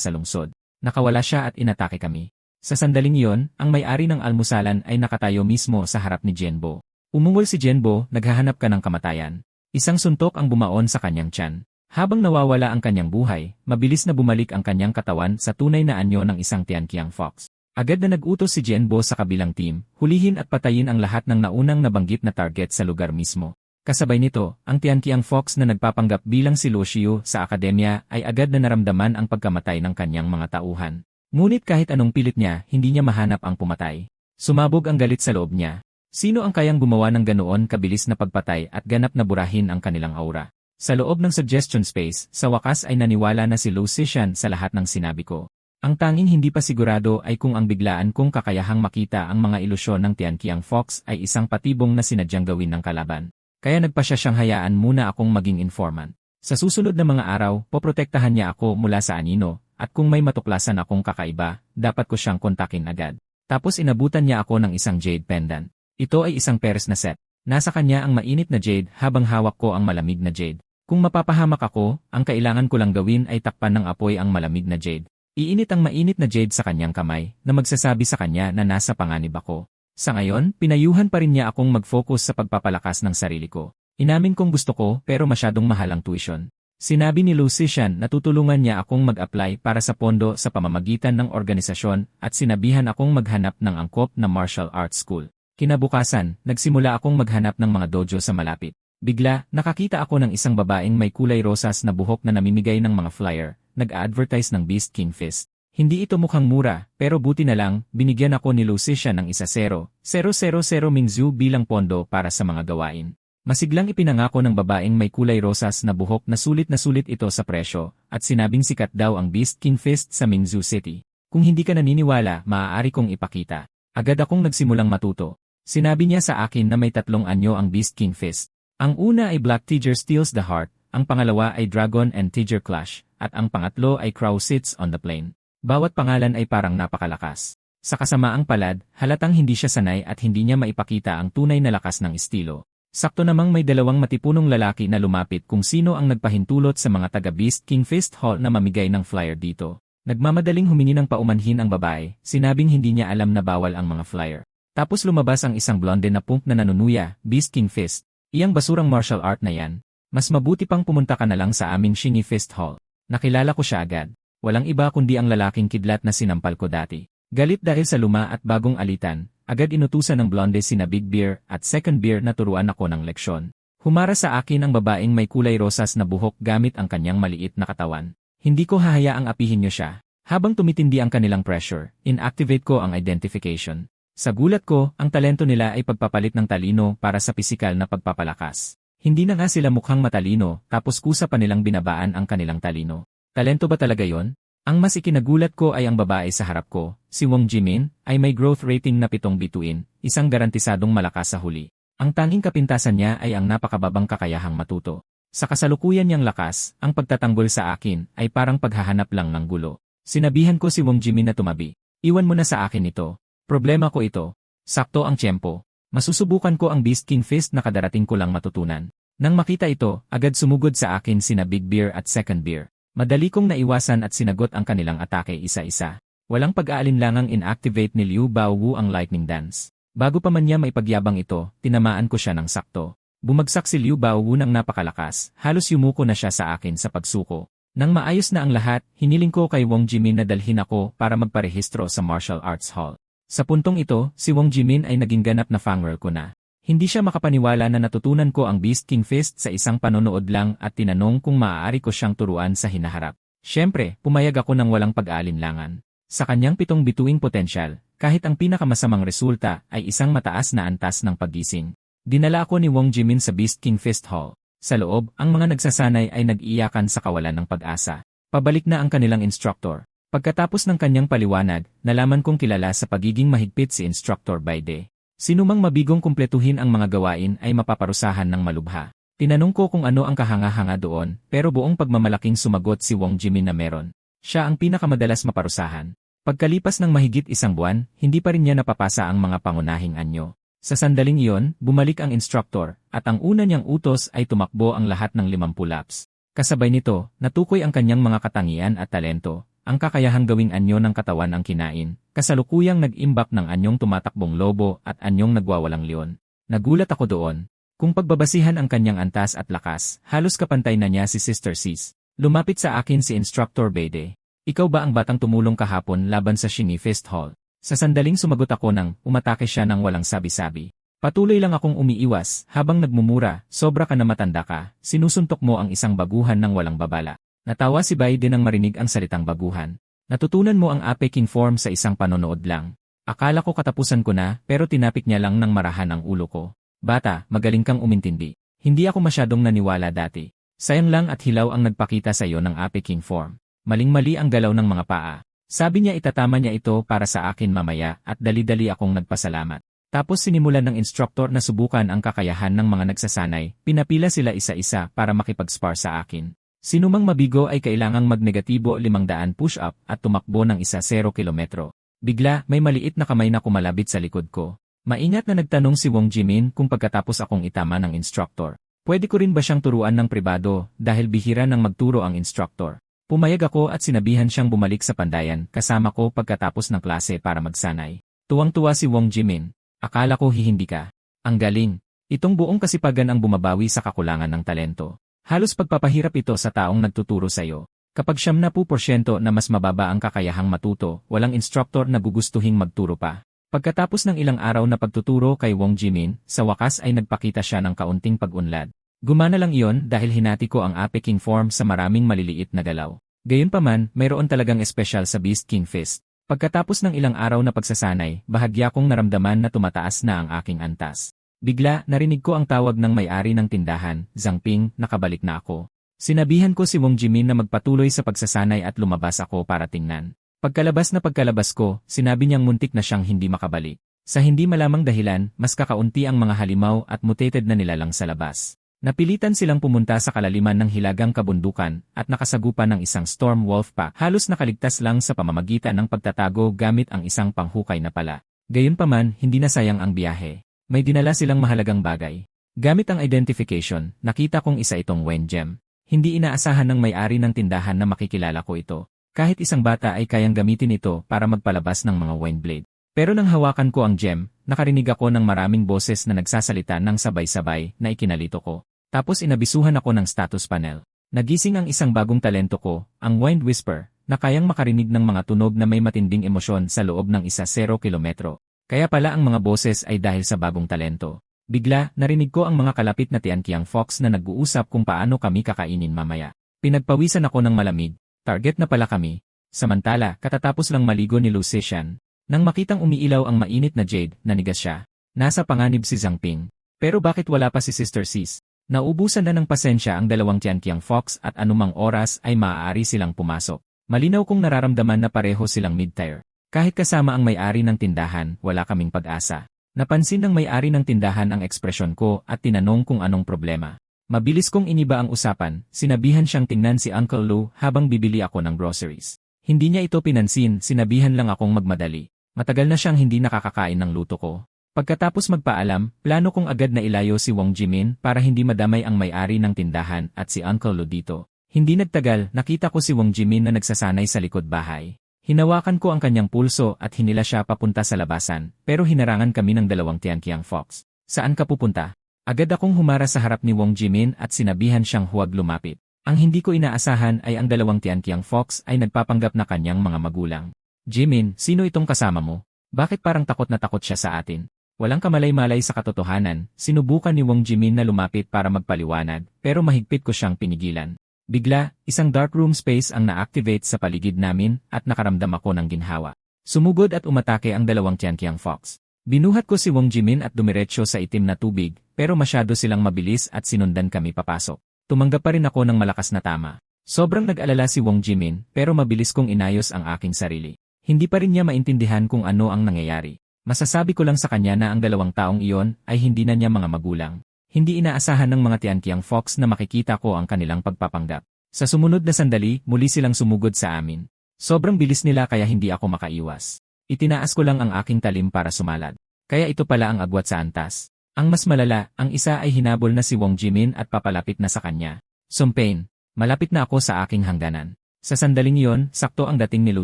sa lungsod. Nakawala siya at inatake kami. Sa sandaling iyon, ang may-ari ng almusalan ay nakatayo mismo sa harap ni Jianbo. Umungol si Jianbo, naghahanap ka ng kamatayan. Isang suntok ang bumaon sa kanyang tiyan. Habang nawawala ang kanyang buhay, mabilis na bumalik ang kanyang katawan sa tunay na anyo ng isang Tianqiang Fox. Agad na nag-utos si Jianbo sa kabilang team, hulihin at patayin ang lahat ng naunang nabanggit na target sa lugar mismo. Kasabay nito, ang Tianqiang Fox na nagpapanggap bilang si Luo Xiu sa akademya ay agad na naramdaman ang pagkamatay ng kanyang mga tauhan. Ngunit kahit anong pilit niya, hindi niya mahanap ang pumatay. Sumabog ang galit sa loob niya. Sino ang kayang gumawa ng ganoon kabilis na pagpatay at ganap na burahin ang kanilang aura? Sa loob ng suggestion space, sa wakas ay naniwala na si Lucician sa lahat ng sinabi ko. Ang tanging hindi pa sigurado ay kung ang biglaan kong kakayahang makita ang mga ilusyon ng Tianqiang Fox ay isang patibong na sinadyang gawin ng kalaban. Kaya nagpasya siyang hayaan muna akong maging informant. Sa susunod na mga araw, poprotektahan niya ako mula sa anino, at kung may matuklasan akong kakaiba, dapat ko siyang kontakin agad. Tapos inabutan niya ako ng isang jade pendant. Ito ay isang pairs na set. Nasa kanya ang mainit na jade habang hawak ko ang malamig na jade. Kung mapapahamak ako, ang kailangan ko lang gawin ay takpan ng apoy ang malamig na jade. Iinit ang mainit na jade sa kanyang kamay na magsasabi sa kanya na nasa panganib ako. Sa ngayon, pinayuhan pa rin niya akong mag-focus sa pagpapalakas ng sarili ko. Inamin kong gusto ko pero masyadong mahal ang tuition. Sinabi ni Lucician na tutulungan niya akong mag-apply para sa pondo sa pamamagitan ng organisasyon at sinabihan akong maghanap ng angkop na martial arts school. Kinabukasan, nagsimula akong maghanap ng mga dojo sa malapit. Bigla, nakakita ako ng isang babaeng may kulay rosas na buhok na namimigay ng mga flyer, nag-a-advertise ng Beast King Fist. Hindi ito mukhang mura, pero buti na lang, binigyan ako ni Lucician ng 1,000,000 Mingzu bilang pondo para sa mga gawain. Masiglang ipinangako ng babaeng may kulay rosas na buhok na sulit ito sa presyo, at sinabing sikat daw ang Beast King Fist sa Mingzu City. Kung hindi ka naniniwala, maaari kong ipakita. Agad akong nagsimulang matuto. Sinabi niya sa akin na may 3 anyo ang Beast King Fist. Ang una ay Black Tiger Steals the Heart, ang pangalawa ay Dragon and Tiger Clash, at ang pangatlo ay Crow Sits on the Plain. Bawat pangalan ay parang napakalakas. Sa kasamaang palad, halatang hindi siya sanay at hindi niya maipakita ang tunay na lakas ng estilo. Sakto namang may 2 matipunong lalaki na lumapit kung sino ang nagpahintulot sa mga taga Beast King Fist Hall na mamigay ng flyer dito. Nagmamadaling humingi ng paumanhin ang babae, sinabing hindi niya alam na bawal ang mga flyer. Tapos lumabas ang isang blonde na punk na nanunuya, Beast King Fist. Iyang basurang martial art na yan. Mas mabuti pang pumunta ka na lang sa aming Shinny Fist Hall. Nakilala ko siya agad. Walang iba kundi ang lalaking kidlat na sinampal ko dati. Galit dahil sa luma at bagong alitan, agad inutusan ng blonde sina Big Bear at Second Bear na turuan ako ng leksyon. Humara sa akin ang babaeng may kulay rosas na buhok gamit ang kanyang maliit na katawan. Hindi ko hahayaang apihin niyo siya. Habang tumitindi ang kanilang pressure, inactivate ko ang identification. Sa gulat ko, ang talento nila ay pagpapalit ng talino para sa pisikal na pagpapalakas. Hindi na nga sila mukhang matalino, tapos kusa pa nilang binabaan ang kanilang talino. Talento ba talaga yon? Ang mas ikinagulat ko ay ang babae sa harap ko, si Wong Jimin, ay may growth rating na 7 bituin, isang garantisadong malakas sa huli. Ang tanging kapintasan niya ay ang napakababang kakayahang matuto. Sa kasalukuyan niyang lakas, ang pagtatanggol sa akin ay parang paghahanap lang ng gulo. Sinabihan ko si Wong Jimin na tumabi. Iwan mo na sa akin ito. Problema ko ito. Sakto ang tiyempo. Masusubukan ko ang Beast King Fist na kadarating ko lang matutunan. Nang makita ito, agad sumugod sa akin sina Big Bear at Second Bear. Madali kong naiwasan at sinagot ang kanilang atake isa-isa. Walang pag-aalinlangang inactivate ni Liu Baowu ang Lightning Dance. Bago pa man niya maipagyabang ito, tinamaan ko siya ng sakto. Bumagsak si Liu Baowu ng napakalakas, halos yumuko na siya sa akin sa pagsuko. Nang maayos na ang lahat, hiniling ko kay Wong Jimin na dalhin ako para magparehistro sa Martial Arts Hall. Sa puntong ito, si Wong Jimin ay naging ganap na fangirl ko na. Hindi siya makapaniwala na natutunan ko ang Beast King Fist sa isang panonood lang at tinanong kung maaari ko siyang turuan sa hinaharap. Siyempre, pumayag ako ng walang pag-aalinlangan. Sa kanyang 7 bituing potensyal, kahit ang pinakamasamang resulta ay isang mataas na antas ng paggising. Dinala ako ni Wong Jimin sa Beast King Fist Hall. Sa loob, ang mga nagsasanay ay nag-iyakan sa kawalan ng pag-asa. Pabalik na ang kanilang instructor. Pagkatapos ng kanyang paliwanag, nalaman kong kilala sa pagiging mahigpit si Instructor Baide. Sinumang mabigong kumpletuhin ang mga gawain ay mapaparusahan ng malubha. Tinanong ko kung ano ang kahanga-hanga doon, pero buong pagmamalaking sumagot si Wong Jimin na meron. Siya ang pinakamadalas maparusahan. Pagkalipas ng mahigit 1 buwan, hindi pa rin niya napapasa ang mga pangunahing anyo. Sa sandaling iyon, bumalik ang instructor, at ang una niyang utos ay tumakbo ang lahat ng 50 laps. Kasabay nito, natukoy ang kanyang mga katangian at talento. Ang kakayahang gawing anyo ng katawan ang kinain, kasalukuyang nag-imbak ng anyong tumatakbong lobo at anyong nagwawalang leon. Nagulat ako doon. Kung pagbabasihan ang kanyang antas at lakas, halos kapantay na niya si Sister Sis. Lumapit sa akin si Instructor Baide. Ikaw ba ang batang tumulong kahapon laban sa Shinny Fist Hall? Sa sandaling sumagot ako nang umatake siya ng walang sabi-sabi. Patuloy lang akong umiiwas habang nagmumura, sobra ka na matanda ka, sinusuntok mo ang isang baguhan ng walang babala. Natawa si Baide nang marinig ang salitang baguhan. Natutunan mo ang Ape King form sa isang panonood lang. Akala ko katapusan ko na, pero tinapik niya lang ng marahan ang ulo ko. Bata, magaling kang umintindi. Hindi ako masyadong naniwala dati. Sayang lang at hilaw ang nagpakita sa iyo ng Ape King form. Maling-mali ang galaw ng mga paa. Sabi niya itatama niya ito para sa akin mamaya at dali-dali akong nagpasalamat. Tapos sinimulan ng instructor na subukan ang kakayahan ng mga nagsasanay, pinapila sila isa-isa para makipag-spar sa akin. Sinumang mabigo ay kailangang magnegatibo 500 push-up at tumakbo ng 10 kilometro. Bigla, may maliit na kamay na kumalabit sa likod ko. Maingat na nagtanong si Wong Jimin kung pagkatapos akong itama ng instructor. Pwede ko rin ba siyang turuan ng pribado dahil bihira nang magturo ang instructor. Pumayag ako at sinabihan siyang bumalik sa pandayan kasama ko pagkatapos ng klase para magsanay. Tuwang-tuwa si Wong Jimin. Akala ko hihindi ka. Ang galing. Itong buong kasipagan ang bumabawi sa kakulangan ng talento. Halos pagpapahirap ito sa taong nagtuturo sa'yo. Kapag 70% na mas mababa ang kakayahang matuto, walang instructor na gugustuhing magturo pa. Pagkatapos ng ilang araw na pagtuturo kay Wong Jimin, sa wakas ay nagpakita siya ng kaunting pag-unlad. Gumana lang iyon dahil hinati ko ang Ape King form sa maraming maliliit na galaw. Gayunpaman, mayroon talagang espesyal sa Beast King Fist. Pagkatapos ng ilang araw na pagsasanay, bahagya kong naramdaman na tumataas na ang aking antas. Bigla, narinig ko ang tawag ng may-ari ng tindahan, Zhang Ping, nakabalik na ako. Sinabihan ko si Wong Jimin na magpatuloy sa pagsasanay at lumabas ako para tingnan. Pagkalabas ko, sinabi niyang muntik na siyang hindi makabalik. Sa hindi malamang dahilan, mas kakaunti ang mga halimaw at mutated na nilalang sa labas. Napilitan silang pumunta sa kalaliman ng hilagang kabundukan at nakasagupan ng isang storm wolf pack. Halos nakaligtas lang sa pamamagitan ng pagtatago gamit ang isang panghukay na pala. Gayunpaman, hindi na sayang ang biyahe. May dinala silang mahalagang bagay. Gamit ang identification, nakita kong isa itong Wen Gem. Hindi inaasahan ng may-ari ng tindahan na makikilala ko ito. Kahit isang bata ay kayang gamitin ito para magpalabas ng mga Wen Blade. Pero nang hawakan ko ang gem, nakarinig ako ng maraming boses na nagsasalita ng sabay-sabay na ikinalito ko. Tapos inabisuhan ako ng status panel. Nagising ang isang bagong talento ko, ang Wind Whisper, na kayang makarinig ng mga tunog na may matinding emosyon sa loob ng 10 kilometro. Kaya pala ang mga boses ay dahil sa bagong talento. Bigla, narinig ko ang mga kalapit na Tianqiang Fox na nag-uusap kung paano kami kakainin mamaya. Pinagpawisan ako ng malamig. Target na pala kami. Samantala, katatapos lang maligo ni Lu Zishan. Nang makitang umiilaw ang mainit na jade, nanigas siya. Nasa panganib si Zhang Ping. Pero bakit wala pa si Sister Sis? Naubusan na ng pasensya ang dalawang Tianqiang Fox at anumang oras ay maaari silang pumasok. Malinaw kong nararamdaman na pareho silang mid-tier. Kahit kasama ang may-ari ng tindahan, wala kaming pag-asa. Napansin ng may-ari ng tindahan ang ekspresyon ko at tinanong kung anong problema. Mabilis kong iniba ang usapan, sinabihan siyang tingnan si Uncle Lu habang bibili ako ng groceries. Hindi niya ito pinansin, sinabihan lang akong magmadali. Matagal na siyang hindi nakakakain ng luto ko. Pagkatapos magpaalam, plano kong agad na ilayo si Wong Jimin para hindi madamay ang may-ari ng tindahan at si Uncle Lu dito. Hindi nagtagal, nakita ko si Wong Jimin na nagsasanay sa likod bahay. Hinawakan ko ang kanyang pulso at hinila siya papunta sa labasan, pero hinarangan kami ng dalawang Tianqiang Fox. Saan ka pupunta? Agad akong humara sa harap ni Wong Jimin at sinabihan siyang huwag lumapit. Ang hindi ko inaasahan ay ang dalawang Tianqiang Fox ay nagpapanggap na kanyang mga magulang. Jimin, sino itong kasama mo? Bakit parang takot na takot siya sa atin? Walang kamalay-malay sa katotohanan, sinubukan ni Wong Jimin na lumapit para magpaliwanag, pero mahigpit ko siyang pinigilan. Bigla, isang dark room space ang na-activate sa paligid namin at nakaramdam ako ng ginhawa. Sumugod at umatake ang dalawang Tianqiang Fox. Binuhat ko si Wong Jimin at dumiretso sa itim na tubig, pero masyado silang mabilis at sinundan kami papasok. Tumanggap pa rin ako ng malakas na tama. Sobrang nag-alala si Wong Jimin, pero mabilis kong inayos ang aking sarili. Hindi pa rin niya maintindihan kung ano ang nangyayari. Masasabi ko lang sa kanya na ang dalawang taong iyon ay hindi na niya mga magulang. Hindi inaasahan ng mga Tianqiang Fox na makikita ko ang kanilang pagpapanggap. Sa sumunod na sandali, muli silang sumugod sa amin. Sobrang bilis nila kaya hindi ako makaiwas. Itinaas ko lang ang aking talim para sumalad. Kaya ito pala ang agwat sa antas. Ang mas malala, ang isa ay hinabol na si Wong Jimin at papalapit na sa kanya. Sumpain, malapit na ako sa aking hangganan. Sa sandaling iyon, sakto ang dating ni Lu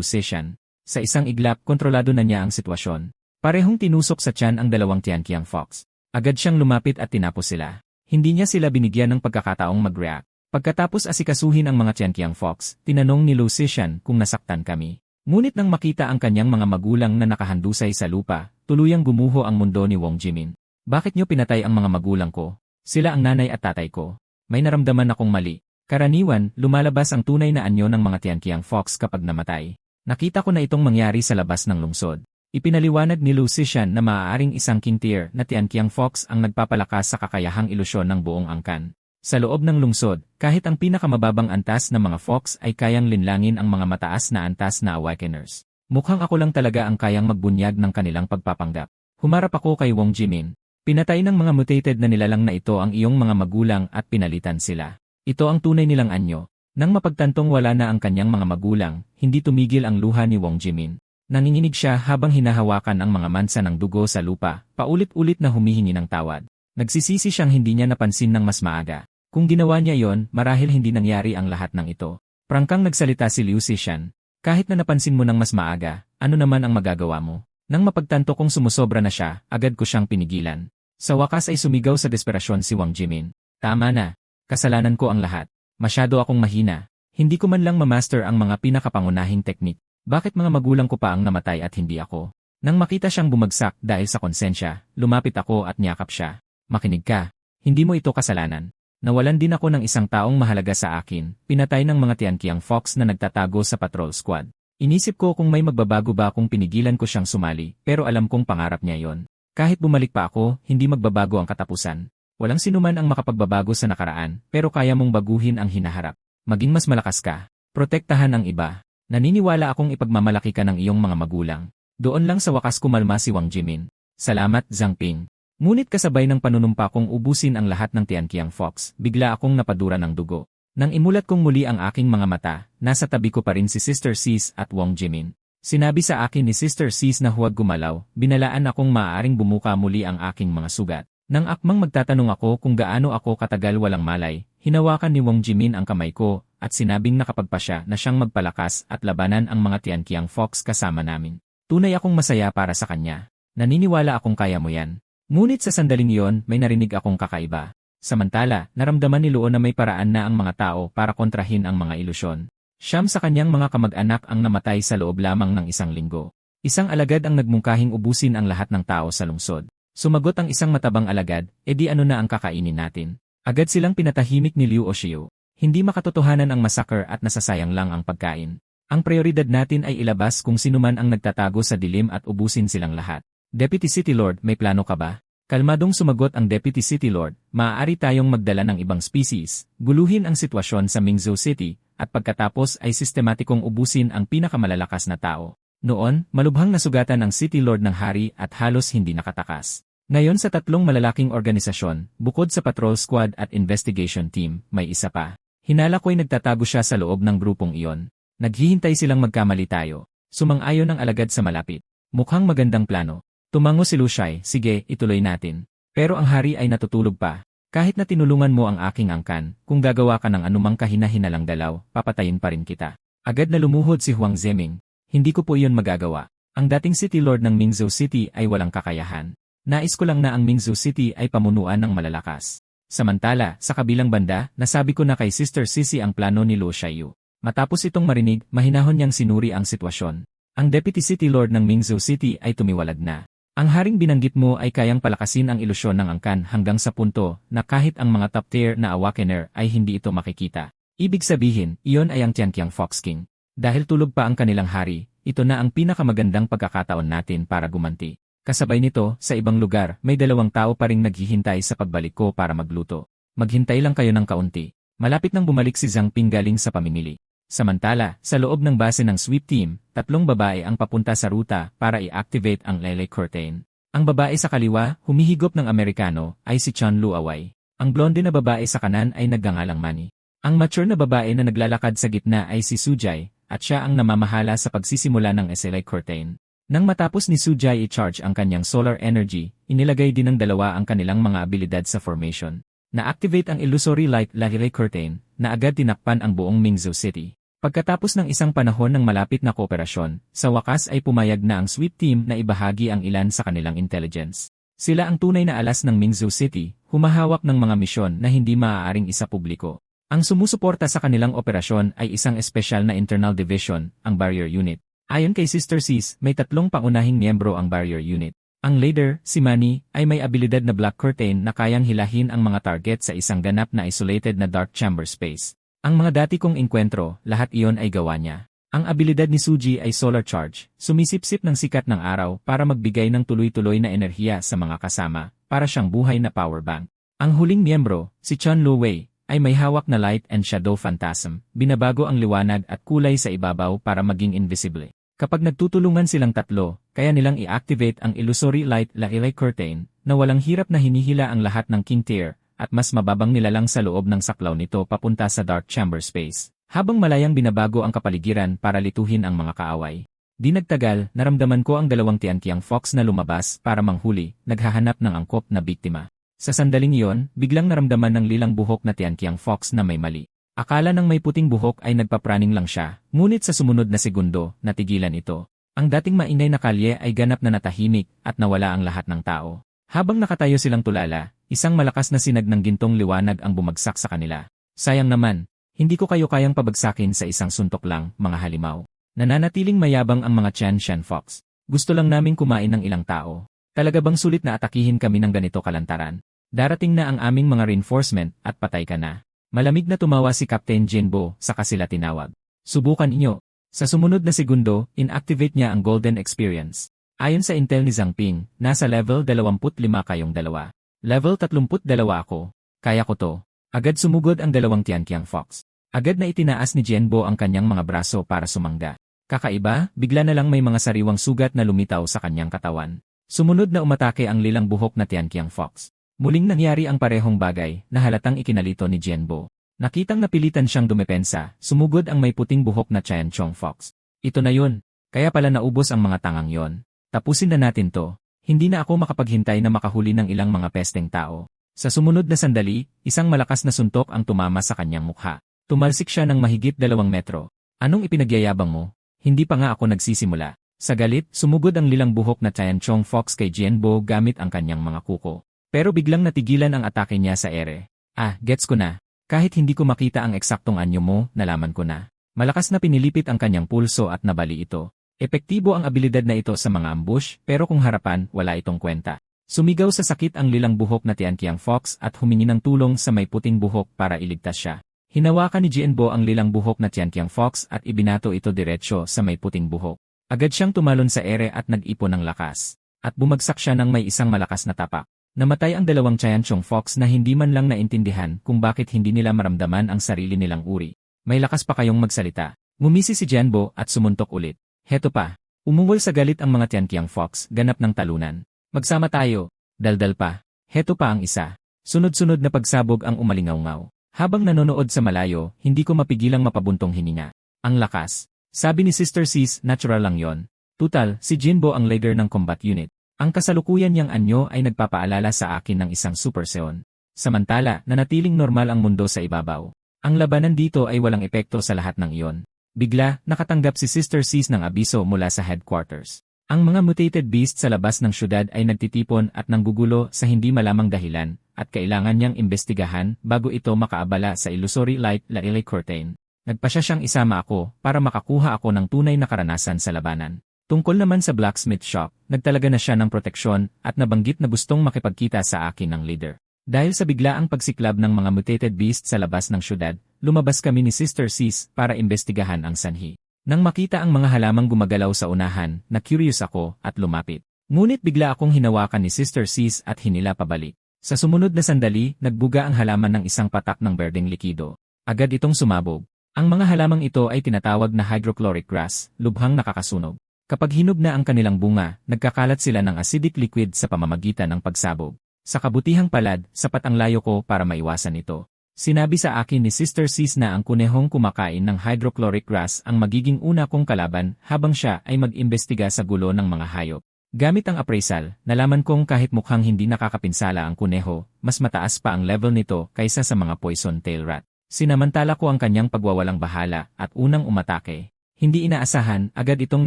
Zishan. Sa isang iglap, kontrolado na niya ang sitwasyon. Parehong tinusok sa tiyan ang dalawang Tianqiang Fox. Agad siyang lumapit at tinapos sila. Hindi niya sila binigyan ng pagkakataong mag-react. Pagkatapos asikasuhin ang mga Tianqiang Fox, tinanong ni Lu Zishan kung nasaktan kami. Ngunit nang makita ang kanyang mga magulang na nakahandusay sa lupa, tuluyang gumuho ang mundo ni Wong Jimin. Bakit niyo pinatay ang mga magulang ko? Sila ang nanay at tatay ko. May naramdaman akong mali. Karaniwan, lumalabas ang tunay na anyo ng mga Tianqiang Fox kapag namatay. Nakita ko na itong mangyari sa labas ng lungsod. Ipinaliwanag ni Lu Zishan na maaaring isang king tier na Tianqiang Fox ang nagpapalakas sa kakayahang ilusyon ng buong angkan. Sa loob ng lungsod, kahit ang pinakamababang antas ng mga Fox ay kayang linlangin ang mga mataas na antas na Awakeners. Mukhang ako lang talaga ang kayang magbunyag ng kanilang pagpapanggap. Humarap ako kay Wong Jimin. Pinatay ng mga mutated na nilalang na ito ang iyong mga magulang at pinalitan sila. Ito ang tunay nilang anyo. Nang mapagtantong wala na ang kanyang mga magulang, hindi tumigil ang luha ni Wong Jimin. Nanginginig siya habang hinahawakan ang mga mansa ng dugo sa lupa, paulit-ulit na humihingi ng tawad. Nagsisisi siyang hindi niya napansin ng mas maaga. Kung ginawa niya yon, marahil hindi nangyari ang lahat ng ito. Prangkang nagsalita si Liu Zishan. Kahit na napansin mo ng mas maaga, ano naman ang magagawa mo? Nang mapagtanto kong sumusobra na siya, agad ko siyang pinigilan. Sa wakas ay sumigaw sa desperasyon si Wang Jimin. Tama na. Kasalanan ko ang lahat. Masyado akong mahina. Hindi ko man lang mamaster ang mga pinakapangunahing teknik. Bakit mga magulang ko pa ang namatay at hindi ako? Nang makita siyang bumagsak dahil sa konsensya, lumapit ako at niyakap siya. Makinig ka. Hindi mo ito kasalanan. Nawalan din ako ng isang taong mahalaga sa akin, pinatay ng mga Tianqiang Fox na nagtatago sa patrol squad. Inisip ko kung may magbabago ba kung pinigilan ko siyang sumali, pero alam kong pangarap niya yon. Kahit bumalik pa ako, hindi magbabago ang katapusan. Walang sinuman ang makapagbabago sa nakaraan, pero kaya mong baguhin ang hinaharap. Maging mas malakas ka. Protektahan ang iba. Naniniwala akong ipagmamalaki ka ng iyong mga magulang. Doon lang sa wakas kumalma si Wang Jimin. Salamat, Zhang Ping. Ngunit kasabay ng panunumpa kong ubusin ang lahat ng Tianqiang Fox, bigla akong napadura ng dugo. Nang imulat kong muli ang aking mga mata, nasa tabi ko pa rin si Sister Sis at Wang Jimin. Sinabi sa akin ni Sister Sis na huwag gumalaw, binalaan akong maaaring bumuka muli ang aking mga sugat. Nang akmang magtatanong ako kung gaano ako katagal walang malay, hinawakan ni Wang Jimin ang kamay ko, at sinabing nakapagpa siya na siyang magpalakas at labanan ang mga Tianqiang Fox kasama namin. Tunay akong masaya para sa kanya. Naniniwala akong kaya mo yan. Ngunit sa sandaling iyon, may narinig akong kakaiba. Samantala, naramdaman ni Luo na may paraan na ang mga tao para kontrahin ang mga ilusyon. Siyam sa kanyang mga kamag-anak ang namatay sa loob lamang ng isang linggo. Isang alagad ang nagmungkahing ubusin ang lahat ng tao sa lungsod. Sumagot ang isang matabang alagad, edi ano na ang kakainin natin? Agad silang pinatahimik ni Liu Oshio. Hindi makatotohanan ang massacre at nasasayang lang ang pagkain. Ang prioridad natin ay ilabas kung sino man ang nagtatago sa dilim at ubusin silang lahat. Deputy City Lord, may plano ka ba? Kalmadong sumagot ang Deputy City Lord, maaari tayong magdala ng ibang species, guluhin ang sitwasyon sa Mingzhou City, at pagkatapos ay sistematikong ubusin ang pinakamalalakas na tao. Noon, malubhang nasugatan ang City Lord ng hari at halos hindi nakatakas. Ngayon sa tatlong malalaking organisasyon, bukod sa patrol squad at investigation team, may isa pa. Hinala ko'y nagtatago siya sa loob ng grupong iyon. Naghihintay silang magkamali tayo. Sumang-ayon ang alagad sa malapit. Mukhang magandang plano. Tumango si Lushai, sige, ituloy natin. Pero ang hari ay natutulog pa. Kahit na tinulungan mo ang aking angkan, kung gagawa ka ng anumang kahina-hinalang dalaw, papatayin pa rin kita. Agad na lumuhod si Huang Zeming. Hindi ko po iyon magagawa. Ang dating City Lord ng Mingzhou City ay walang kakayahan. Nais ko lang na ang Mingzhou City ay pamunuan ng malalakas. Samantala, sa kabilang banda, nasabi ko na kay Sister Sisi ang plano ni Luo Xiaoyu. Matapos itong marinig, mahinahon niyang sinuri ang sitwasyon. Ang Deputy City Lord ng Mingzhou City ay tumiwalag na. Ang haring binanggit mo ay kayang palakasin ang ilusyon ng angkan hanggang sa punto na kahit ang mga top tier na awakener ay hindi ito makikita. Ibig sabihin, iyon ay ang Tianqiang Fox King. Dahil tulog pa ang kanilang hari, ito na ang pinakamagandang pagkakataon natin para gumanti. Kasabay nito, sa ibang lugar, may 2 tao pa ring naghihintay sa pagbalik ko para magluto. Maghintay lang kayo ng kaunti. Malapit nang bumalik si Zhang Ping galing sa pamimili. Samantala, sa loob ng base ng sweep team, 3 babae ang papunta sa ruta para i-activate ang Lele Curtain. Ang babae sa kaliwa, humihigop ng Amerikano, ay si Chun Luaway. Ang blonde na babae sa kanan ay nagngangalang Manny. Ang mature na babae na naglalakad sa gitna ay si Sujai, at siya ang namamahala sa pagsisimula ng SLA Curtain. Nang matapos ni Sujai i-charge ang kanyang solar energy, inilagay din ng dalawa ang kanilang mga abilidad sa formation. Na-activate ang illusory light Lele Curtain, na agad tinakpan ang buong Mingzhou City. Pagkatapos ng isang panahon ng malapit na kooperasyon, sa wakas ay pumayag na ang sweep team na ibahagi ang ilan sa kanilang intelligence. Sila ang tunay na alas ng Mingzhou City, humahawak ng mga misyon na hindi maaaring isapubliko. Ang sumusuporta sa kanilang operasyon ay isang espesyal na internal division, ang Barrier Unit. Ayon kay Sister Sis, may 3 pangunahing miyembro ang Barrier Unit. Ang leader, si Manny, ay may abilidad na Black Curtain na kayang hilahin ang mga target sa isang ganap na isolated na dark chamber space. Ang mga dati kong inkwentro, lahat iyon ay gawa niya. Ang abilidad ni Suji ay Solar Charge, sumisipsip ng sikat ng araw para magbigay ng tuloy-tuloy na enerhiya sa mga kasama, para siyang buhay na power bank. Ang huling miyembro, si Chun Luwei, ay may hawak na Light and Shadow Phantasm, binabago ang liwanag at kulay sa ibabaw para maging invisible. Kapag nagtutulungan silang tatlo, kaya nilang i-activate ang illusory light Lailay curtain na walang hirap na hinihila ang lahat ng king tier at mas mababang nilalang sa loob ng saklaw nito papunta sa dark chamber space. Habang malayang binabago ang kapaligiran para lituhin ang mga kaaway. Di nagtagal, naramdaman ko ang dalawang Tianqiang Fox na lumabas para manghuli, naghahanap ng angkop na biktima. Sa sandaling iyon, biglang naramdaman ng lilang buhok na Tianqiang Fox na may mali. Akala ng may puting buhok ay nagpapraning lang siya, ngunit sa sumunod na segundo, natigilan ito. Ang dating maingay na kalye ay ganap na natahimik at nawala ang lahat ng tao. Habang nakatayo silang tulala, isang malakas na sinag ng gintong liwanag ang bumagsak sa kanila. Sayang naman, hindi ko kayo kayang pabagsakin sa isang suntok lang, mga halimaw. Nananatiling mayabang ang mga Tianqiang Fox. Gusto lang naming kumain ng ilang tao. Talaga bang sulit na atakihin kami ng ganito kalantaran? Darating na ang aming mga reinforcement at patay ka na. Malamig na tumawa si Captain Jinbo, saka sila tinawag. Subukan inyo. Sa sumunod na segundo, inactivate niya ang Golden Experience. Ayon sa intel ni Zhang Ping, nasa level 25 kayong dalawa. Level 32 ako. Kaya ko to. Agad sumugod ang dalawang Tianqiang Fox. Agad na itinaas ni Jinbo ang kanyang mga braso para sumangga. Kakaiba, bigla na lang may mga sariwang sugat na lumitaw sa kanyang katawan. Sumunod na umatake ang lilang buhok na Tianqiang Fox. Muling nangyari ang parehong bagay na halatang ikinalito ni Jinbo. Nakitang napilitan siyang dumepensa, sumugod ang may puting buhok na Tianqiang Fox. Ito na yun. Kaya pala naubos ang mga tangang yon. Tapusin na natin to. Hindi na ako makapaghintay na makahuli ng ilang mga pesteng tao. Sa sumunod na sandali, isang malakas na suntok ang tumama sa kanyang mukha. Tumalsik siya ng mahigit 2 metro. Anong ipinagyayabang mo? Hindi pa nga ako nagsisimula. Sa galit, sumugod ang lilang buhok na Tianqiang Fox kay Jinbo gamit ang kanyang mga kuko. Pero biglang natigilan ang atake niya sa ere. Gets ko na. Kahit hindi ko makita ang eksaktong anyo mo, nalaman ko na. Malakas na pinilipit ang kanyang pulso at nabali ito. Epektibo ang abilidad na ito sa mga ambush, pero kung harapan, wala itong kwenta. Sumigaw sa sakit ang lilang buhok na Tianqiang Fox at humingi ng tulong sa may puting buhok para iligtas siya. Hinawakan ni Jinbo ang lilang buhok na Tianqiang Fox at ibinato ito diretsyo sa may puting buhok. Agad siyang tumalon sa ere at nag-ipon ng lakas. At bumagsak siya ng may isang malakas na tapak. Namatay ang dalawang Tianqiang Fox na hindi man lang naintindihan kung bakit hindi nila maramdaman ang sarili nilang uri. May lakas pa kayong magsalita. Ngumisi si Jinbo at sumuntok ulit. Heto pa. Umungol sa galit ang mga Tianqiang Fox, ganap ng talunan. Magsama tayo. Daldal pa. Heto pa ang isa. Sunod-sunod na pagsabog ang umalingaw-ngaw. Habang nanonood sa malayo, hindi ko mapigilang mapabuntong hininga. Ang lakas. Sabi ni Sister Sis, natural lang yon. Tutal, si Jinbo ang leader ng combat unit. Ang kasalukuyan niyang anyo ay nagpapaalala sa akin ng isang Super Seon. Samantala, nanatiling normal ang mundo sa ibabaw. Ang labanan dito ay walang epekto sa lahat ng iyon. Bigla, nakatanggap si Sister Sis ng abiso mula sa headquarters. Ang mga mutated beast sa labas ng syudad ay nagtitipon at nanggugulo sa hindi malamang dahilan, at kailangan niyang imbestigahan bago ito makaabala sa illusory light Lailay curtain. Nagpasya siyang isama ako para makakuha ako ng tunay na karanasan sa labanan. Tungkol naman sa blacksmith shop, nagtalaga na siya ng proteksyon at nabanggit na gustong makipagkita sa akin ng leader. Dahil sa biglaang pagsiklab ng mga mutated beast sa labas ng syudad, lumabas kami ni Sister Sis para imbestigahan ang sanhi. Nang makita ang mga halamang gumagalaw sa unahan, na-curious ako at lumapit. Ngunit bigla akong hinawakan ni Sister Sis at hinila pabalik. Sa sumunod na sandali, nagbuga ang halaman ng isang patak ng berdeng likido. Agad itong sumabog. Ang mga halamang ito ay tinatawag na hydrochloric grass, lubhang nakakasunog. Kapag hinog na ang kanilang bunga, nagkakalat sila ng acidic liquid sa pamamagitan ng pagsabog. Sa kabutihang palad, sapat ang layo ko para maiwasan ito. Sinabi sa akin ni Sister Sis na ang kunehong kumakain ng hydrochloric grass ang magiging una kong kalaban habang siya ay mag-imbestiga sa gulo ng mga hayop. Gamit ang appraisal, nalaman kong kahit mukhang hindi nakakapinsala ang kuneho, mas mataas pa ang level nito kaysa sa mga poison tail rat. Sinamantala ko ang kanyang pagwawalang bahala at unang umatake. Hindi inaasahan, agad itong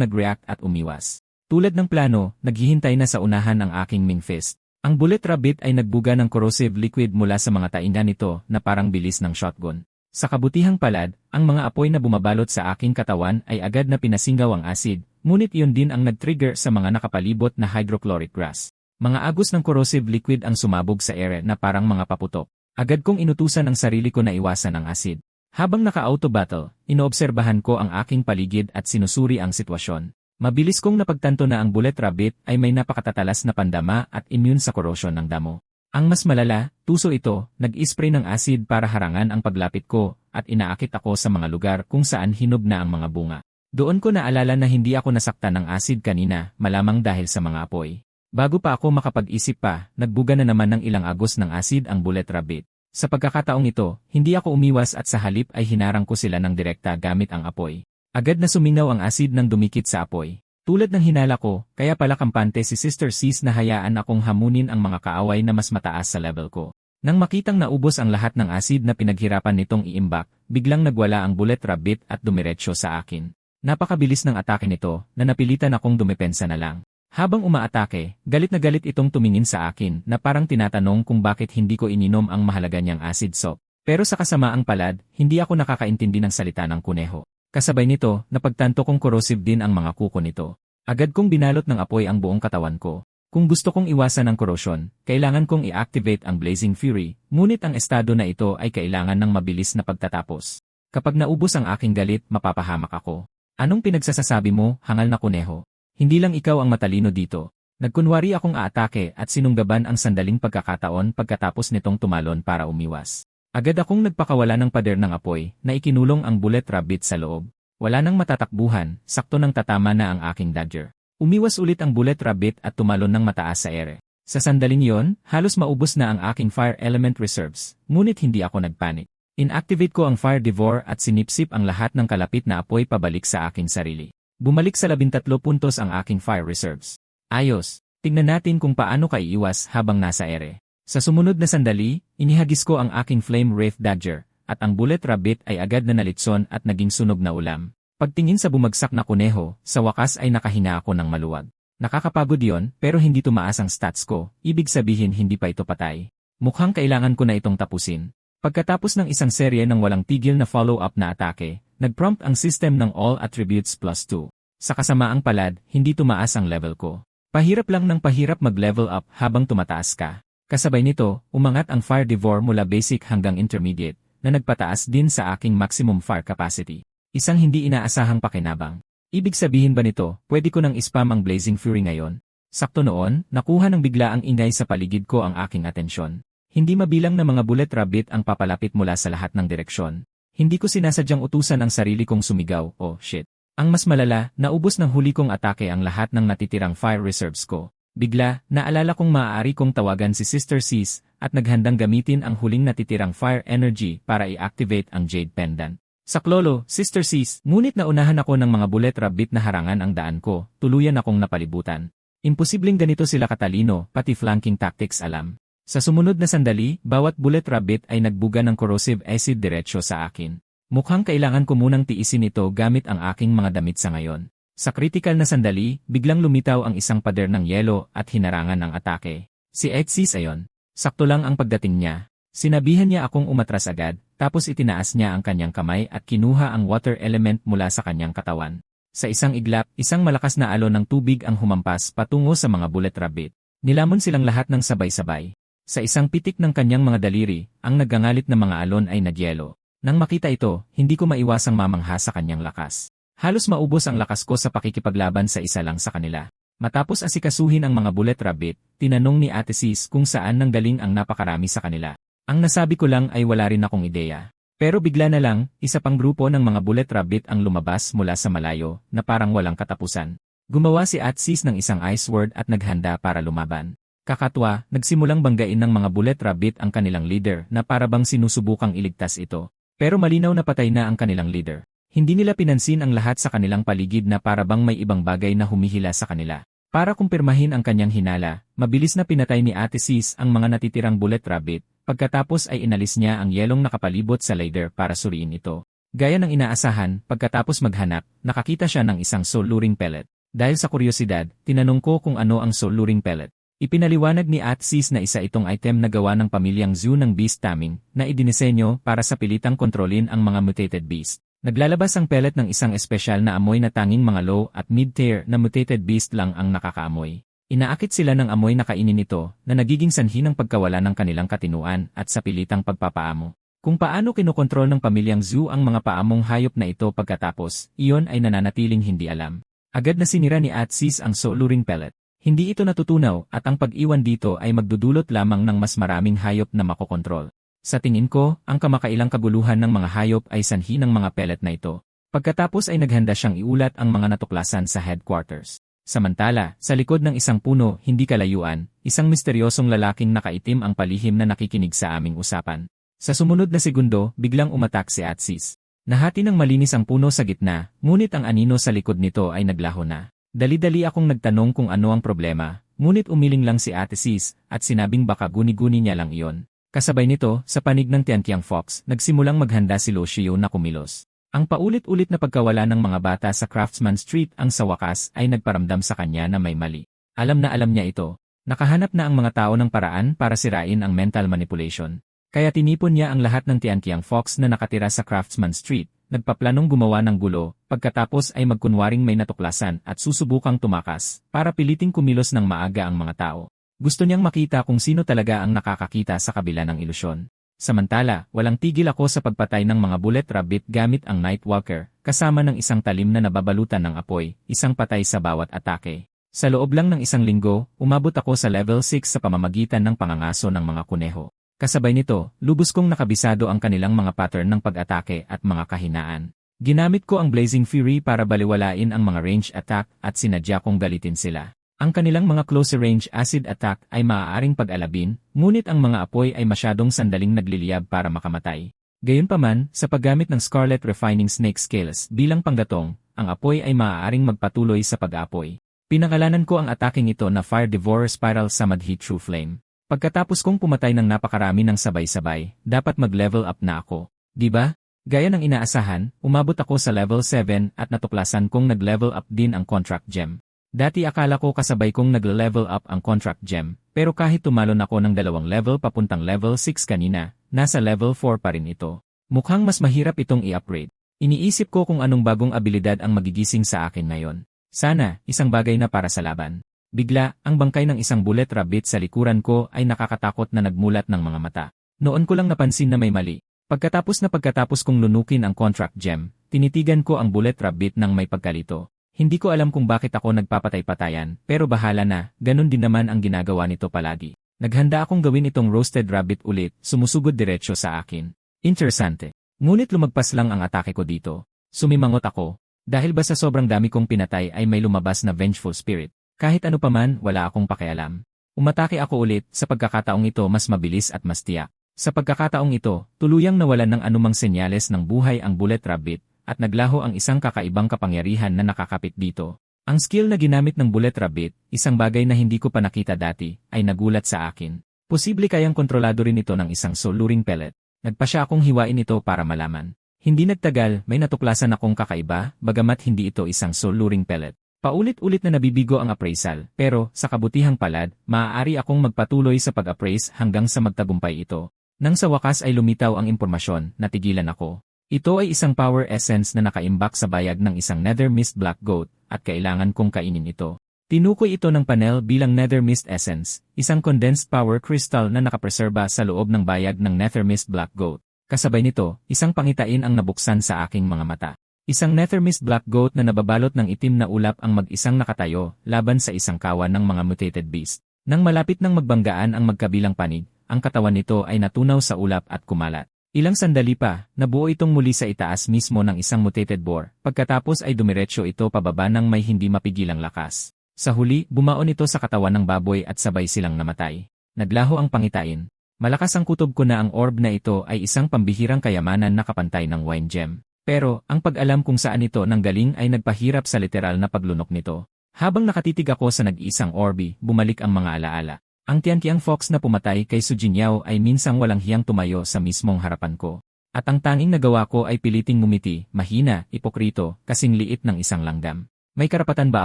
nag-react at umiwas. Tulad ng plano, naghihintay na sa unahan ang aking Ming Fist. Ang bullet rabbit ay nagbuga ng corrosive liquid mula sa mga tainga nito na parang bilis ng shotgun. Sa kabutihang palad, ang mga apoy na bumabalot sa aking katawan ay agad na pinasingaw ang acid, ngunit iyon din ang nag-trigger sa mga nakapalibot na hydrochloric grass. Mga agos ng corrosive liquid ang sumabog sa ere na parang mga paputok. Agad kong inutusan ang sarili ko na iwasan ang acid. Habang naka-auto battle, inoobserbahan ko ang aking paligid at sinusuri ang sitwasyon. Mabilis kong napagtanto na ang bullet rabbit ay may napakatatalas na pandama at immune sa corrosion ng damo. Ang mas malala, tuso ito, nag-spray ng acid para harangan ang paglapit ko at inaakit ako sa mga lugar kung saan hinog na ang mga bunga. Doon ko naalala na hindi ako nasaktan ng asid kanina, malamang dahil sa mga apoy. Bago pa ako makapag-isip pa, nagbuga na naman ng ilang agos ng asid ang bullet rabbit. Sa pagkakataong ito, hindi ako umiwas at sa halip ay hinarang ko sila ng direkta gamit ang apoy. Agad na suminaw ang asid nang dumikit sa apoy. Tulad ng hinala ko, kaya pala kampante si Sister Sis na hayaan akong hamunin ang mga kaaway na mas mataas sa level ko. Nang makitang naubos ang lahat ng asid na pinaghirapan nitong iimbak, biglang nagwala ang bullet rabbit at dumiretso sa akin. Napakabilis ng atake nito na napilitan akong dumepensa na lang. Habang umaatake, galit na galit itong tumingin sa akin na parang tinatanong kung bakit hindi ko ininom ang mahalaga niyang acid soap. Pero sa kasamaang palad, hindi ako nakakaintindi ng salita ng kuneho. Kasabay nito, napagtanto kong corrosive din ang mga kuko nito. Agad kong binalot ng apoy ang buong katawan ko. Kung gusto kong iwasan ang corrosion, kailangan kong i-activate ang Blazing Fury, ngunit ang estado na ito ay kailangan ng mabilis na pagtatapos. Kapag naubos ang aking galit, mapapahamak ako. Anong pinagsasasabi mo, hangal na kuneho? Hindi lang ikaw ang matalino dito. Nagkunwari akong aatake at sinunggaban ang sandaling pagkakataon pagkatapos nitong tumalon para umiwas. Agad akong nagpakawala ng pader ng apoy na ikinulong ang bullet rabbit sa loob. Wala nang matatakbuhan, sakto nang tatama na ang aking dagger. Umiwas ulit ang bullet rabbit at tumalon ng mataas sa ere. Sa sandaling yon, halos maubos na ang aking fire element reserves, ngunit hindi ako nagpanik. Inactivate ko ang fire devour at sinipsip ang lahat ng kalapit na apoy pabalik sa aking sarili. Bumalik sa 13 puntos ang aking fire reserves. Ayos, tingnan natin kung paano kaiiwas habang nasa ere. Sa sumunod na sandali, inihagis ko ang aking flame wraith dagger, at ang bullet rabbit ay agad na nalitson at naging sunog na ulam. Pagtingin sa bumagsak na kuneho, sa wakas ay nakahinga ako ng maluwag. Nakakapagod yon, pero hindi tumaas ang stats ko, ibig sabihin hindi pa ito patay. Mukhang kailangan ko na itong tapusin. Pagkatapos ng isang serye ng walang tigil na follow-up na atake, nag-prompt ang system ng All Attributes plus 2. Sa kasamaang palad, hindi tumaas ang level ko. Pahirap lang ng pahirap mag-level up habang tumataas ka. Kasabay nito, umangat ang fire devour mula basic hanggang intermediate, na nagpataas din sa aking maximum fire capacity. Isang hindi inaasahang pakinabang. Ibig sabihin ba nito, pwede ko nang ispam ang Blazing Fury ngayon? Sakto noon, nakuha ng bigla ang ingay sa paligid ko ang aking atensyon. Hindi mabilang na mga bullet rabbit ang papalapit mula sa lahat ng direksyon. Hindi ko sinasadyang utusan ang sarili kong sumigaw, oh shit. Ang mas malala, naubos ng huli kong atake ang lahat ng natitirang fire reserves ko. Bigla, naalala kong maaari kong tawagan si Sister Sis at naghandang gamitin ang huling natitirang fire energy para i-activate ang Jade Pendant. Saklolo, Sister Sis, ngunit naunahan ako ng mga bullet rabbit na harangan ang daan ko, tuluyan akong napalibutan. Imposibleng ganito sila katalino, pati flanking tactics alam. Sa sumunod na sandali, bawat bullet rabbit ay nagbuga ng corrosive acid diretsyo sa akin. Mukhang kailangan ko munang tiisin ito gamit ang aking mga damit sa ngayon. Sa kritikal na sandali, biglang lumitaw ang isang pader ng yelo at hinarangan ang atake. Si Exis ayon. Sakto lang ang pagdating niya. Sinabihan niya akong umatras agad, tapos itinaas niya ang kanyang kamay at kinuha ang water element mula sa kanyang katawan. Sa isang iglap, isang malakas na alon ng tubig ang humampas patungo sa mga bullet rabbit. Nilamon silang lahat ng sabay-sabay. Sa isang pitik ng kanyang mga daliri, ang naggangalit na mga alon ay nagyelo. Nang makita ito, hindi ko maiwasang mamangha sa kanyang lakas. Halos maubos ang lakas ko sa pakikipaglaban sa isa lang sa kanila. Matapos asikasuhin ang mga bullet rabbit, tinanong ni Ate Sis kung saan nanggaling ang napakarami sa kanila. Ang nasabi ko lang ay wala rin akong ideya. Pero bigla na lang, isa pang grupo ng mga bullet rabbit ang lumabas mula sa malayo na parang walang katapusan. Gumawa si Ate Sis ng isang ice sword at naghanda para lumaban. Kakatwa, nagsimulang banggain ng mga bullet rabbit ang kanilang leader na parabang sinusubukang iligtas ito. Pero malinaw na patay na ang kanilang leader. Hindi nila pinansin ang lahat sa kanilang paligid na parabang may ibang bagay na humihila sa kanila. Para kumpirmahin ang kanyang hinala, mabilis na pinatay ni Ate Sis ang mga natitirang bullet rabbit, pagkatapos ay inalis niya ang yelong nakapalibot sa leader para suriin ito. Gaya ng inaasahan, pagkatapos maghanap, nakakita siya ng isang soul luring pellet. Dahil sa kuryosidad, tinanong ko kung ano ang soul luring pellet. Ipinaliwanag ni Ate Sis na isa itong item na gawa ng pamilyang zoo ng beast taming na idinisenyo para sa pilitang kontrolin ang mga mutated beast. Naglalabas ang pellet ng isang espesyal na amoy na tanging mga low at mid-tier na mutated beast lang ang nakakaamoy. Inaakit sila ng amoy na kainin ito na nagiging sanhi ng pagkawala ng kanilang katinuan at sa pilitang pagpapaamo. Kung paano kinokontrol ng pamilyang zoo ang mga paamong hayop na ito pagkatapos, iyon ay nananatiling hindi alam. Agad na sinira ni Ate Sis ang soul luring pellet. Hindi ito natutunaw at ang pag-iwan dito ay magdudulot lamang ng mas maraming hayop na makokontrol. Sa tingin ko, ang kamakailang kaguluhan ng mga hayop ay sanhi ng mga pellet na ito. Pagkatapos ay naghanda siyang iulat ang mga natuklasan sa headquarters. Samantala, sa likod ng isang puno, hindi kalayuan, isang misteryosong lalaking nakaitim ang palihim na nakikinig sa aming usapan. Sa sumunod na segundo, biglang umatak si Atsis. Nahati ng malinis ang puno sa gitna, ngunit ang anino sa likod nito ay naglaho na. Dali-dali akong nagtanong kung ano ang problema, ngunit umiling lang si Atsis at sinabing baka guni-guni niya lang iyon. Kasabay nito, sa panig ng Tianqiang Fox, nagsimulang maghanda si Lo Shio na kumilos. Ang paulit-ulit na pagkawala ng mga bata sa Craftsman Street ang sa wakas ay nagparamdam sa kanya na may mali. Alam na alam niya ito. Nakahanap na ang mga tao ng paraan para sirain ang mental manipulation. Kaya tinipon niya ang lahat ng Tianqiang Fox na nakatira sa Craftsman Street, nagpaplanong gumawa ng gulo, pagkatapos ay magkunwaring may natuklasan at susubukang tumakas para piliting kumilos ng maaga ang mga tao. Gusto niyang makita kung sino talaga ang nakakakita sa kabila ng ilusyon. Samantala, walang tigil ako sa pagpatay ng mga bullet rabbit gamit ang Nightwalker, kasama ng isang talim na nababalutan ng apoy, isang patay sa bawat atake. Sa loob lang ng isang linggo, umabot ako sa level 6 sa pamamagitan ng pangangaso ng mga kuneho. Kasabay nito, lubos kong nakabisado ang kanilang mga pattern ng pag-atake at mga kahinaan. Ginamit ko ang Blazing Fury para baliwalain ang mga range attack at sinadya kong galitin sila. Ang kanilang mga close-range acid attack ay maaaring pag-alabin, ngunit ang mga apoy ay masyadong sandaling nagliliyab para makamatay. Gayunpaman, sa paggamit ng Scarlet Refining Snake Scales bilang panggatong, ang apoy ay maaaring magpatuloy sa pag-apoy. Pinangalanan ko ang ataking ito na Fire Devourer Spiral Samadhi True Flame. Pagkatapos kong pumatay ng napakarami ng sabay-sabay, dapat mag-level up na ako. Diba? Gaya ng inaasahan, umabot ako sa level 7 at natuklasan kong nag-level up din ang Contract Gem. Dati akala ko kasabay kong nag-level up ang Contract Gem, pero kahit tumalon ako ng 2 level papuntang level 6 kanina, nasa level 4 pa rin ito. Mukhang mas mahirap itong i-upgrade. Iniisip ko kung anong bagong abilidad ang magigising sa akin ngayon. Sana, isang bagay na para sa laban. Bigla, ang bangkay ng isang bullet rabbit sa likuran ko ay nakakatakot na nagmulat ng mga mata. Noon ko lang napansin na may mali. Pagkatapos kong lunukin ang Contract Gem, tinitigan ko ang bullet rabbit ng may pagkalito. Hindi ko alam kung bakit ako nagpapatay-patayan, pero bahala na, ganun din naman ang ginagawa nito palagi. Naghanda akong gawin itong roasted rabbit ulit, sumusugod diretsyo sa akin. Interesante. Ngunit lumagpas lang ang atake ko dito. Sumimangot ako. Dahil ba sa sobrang dami kong pinatay ay may lumabas na vengeful spirit. Kahit ano paman, wala akong pakialam. Umatake ako ulit, sa pagkakataong ito mas mabilis at mas tiyak. Sa pagkakataong ito, tuluyang nawalan ng anumang senyales ng buhay ang bullet rabbit, at naglaho ang isang kakaibang kapangyarihan na nakakapit dito. Ang skill na ginamit ng bullet rabbit, isang bagay na hindi ko pa nakita dati, ay nagulat sa akin. Posible kayang kontrolado rin ito ng isang soul luring pellet. Nagpa siya akong hiwain ito para malaman. Hindi nagtagal, may natuklasan akong kakaiba, bagamat hindi ito isang soul luring pellet. Paulit-ulit na nabibigo ang appraisal, pero sa kabutihang palad, maaari akong magpatuloy sa pag-appraise hanggang sa magtagumpay ito. Nang sa wakas ay lumitaw ang impormasyon, natigilan ako. Ito ay isang power essence na nakaimbak sa bayag ng isang Nether Mist Black Goat, at kailangan kong kainin ito. Tinukoy ito ng panel bilang Nether Mist Essence, isang condensed power crystal na nakapreserba sa loob ng bayag ng Nether Mist Black Goat. Kasabay nito, isang pangitain ang nabuksan sa aking mga mata. Isang Nether Mist Black Goat na nababalot ng itim na ulap ang mag-isang nakatayo, laban sa isang kawan ng mga mutated beast. Nang malapit ng magbanggaan ang magkabilang panig, ang katawan nito ay natunaw sa ulap at kumalat. Ilang sandali pa, nabuo itong muli sa itaas mismo ng isang mutated boar, pagkatapos ay dumiretso ito pababa ng may hindi mapigilang lakas. Sa huli, bumaon ito sa katawan ng baboy at sabay silang namatay. Naglaho ang pangitain. Malakas ang kutob ko na ang orb na ito ay isang pambihirang kayamanan na kapantay ng wine gem. Pero, ang pag-alam kung saan ito nanggaling ay nagpahirap sa literal na paglunok nito. Habang nakatitig ako sa nag-iisang orbi, bumalik ang mga alaala. Ang Tianqiang Fox na pumatay kay Su Jingyao ay minsang walang hiyang tumayo sa mismong harapan ko. At ang tanging nagawa ko ay piliting ngumiti, mahina, ipokrito, kasing liit ng isang langgam. May karapatan ba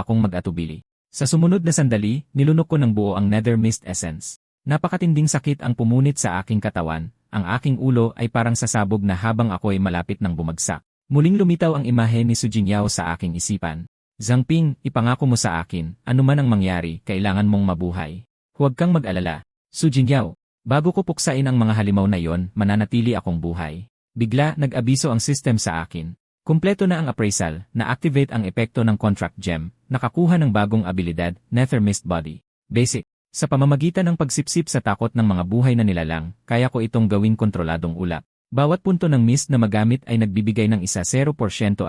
akong mag-atubili? Sa sumunod na sandali, nilunok ko ng buo ang Nether Mist Essence. Napakatinding sakit ang pumunit sa aking katawan, ang aking ulo ay parang sasabog na habang ako'y malapit ng bumagsak. Muling lumitaw ang imahe ni Su Jingyao sa aking isipan. Zhang Ping, ipangako mo sa akin, anuman ang mangyari, kailangan mong mabuhay. Huwag kang mag-alala. Su Jingyao, bago ko puksain ang mga halimaw na yon, mananatili akong buhay. Bigla, nag-abiso ang system sa akin. Kumpleto na ang appraisal, na-activate ang epekto ng Contract Gem, nakakuha ng bagong abilidad, Nether Mist Body. Basic. Sa pamamagitan ng pagsipsip sa takot ng mga buhay na nilalang, kaya ko itong gawing kontroladong ulap. Bawat punto ng mist na magamit ay nagbibigay ng isa 0%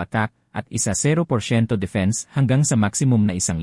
attack at isa 0% defense hanggang sa maximum na 1,000%.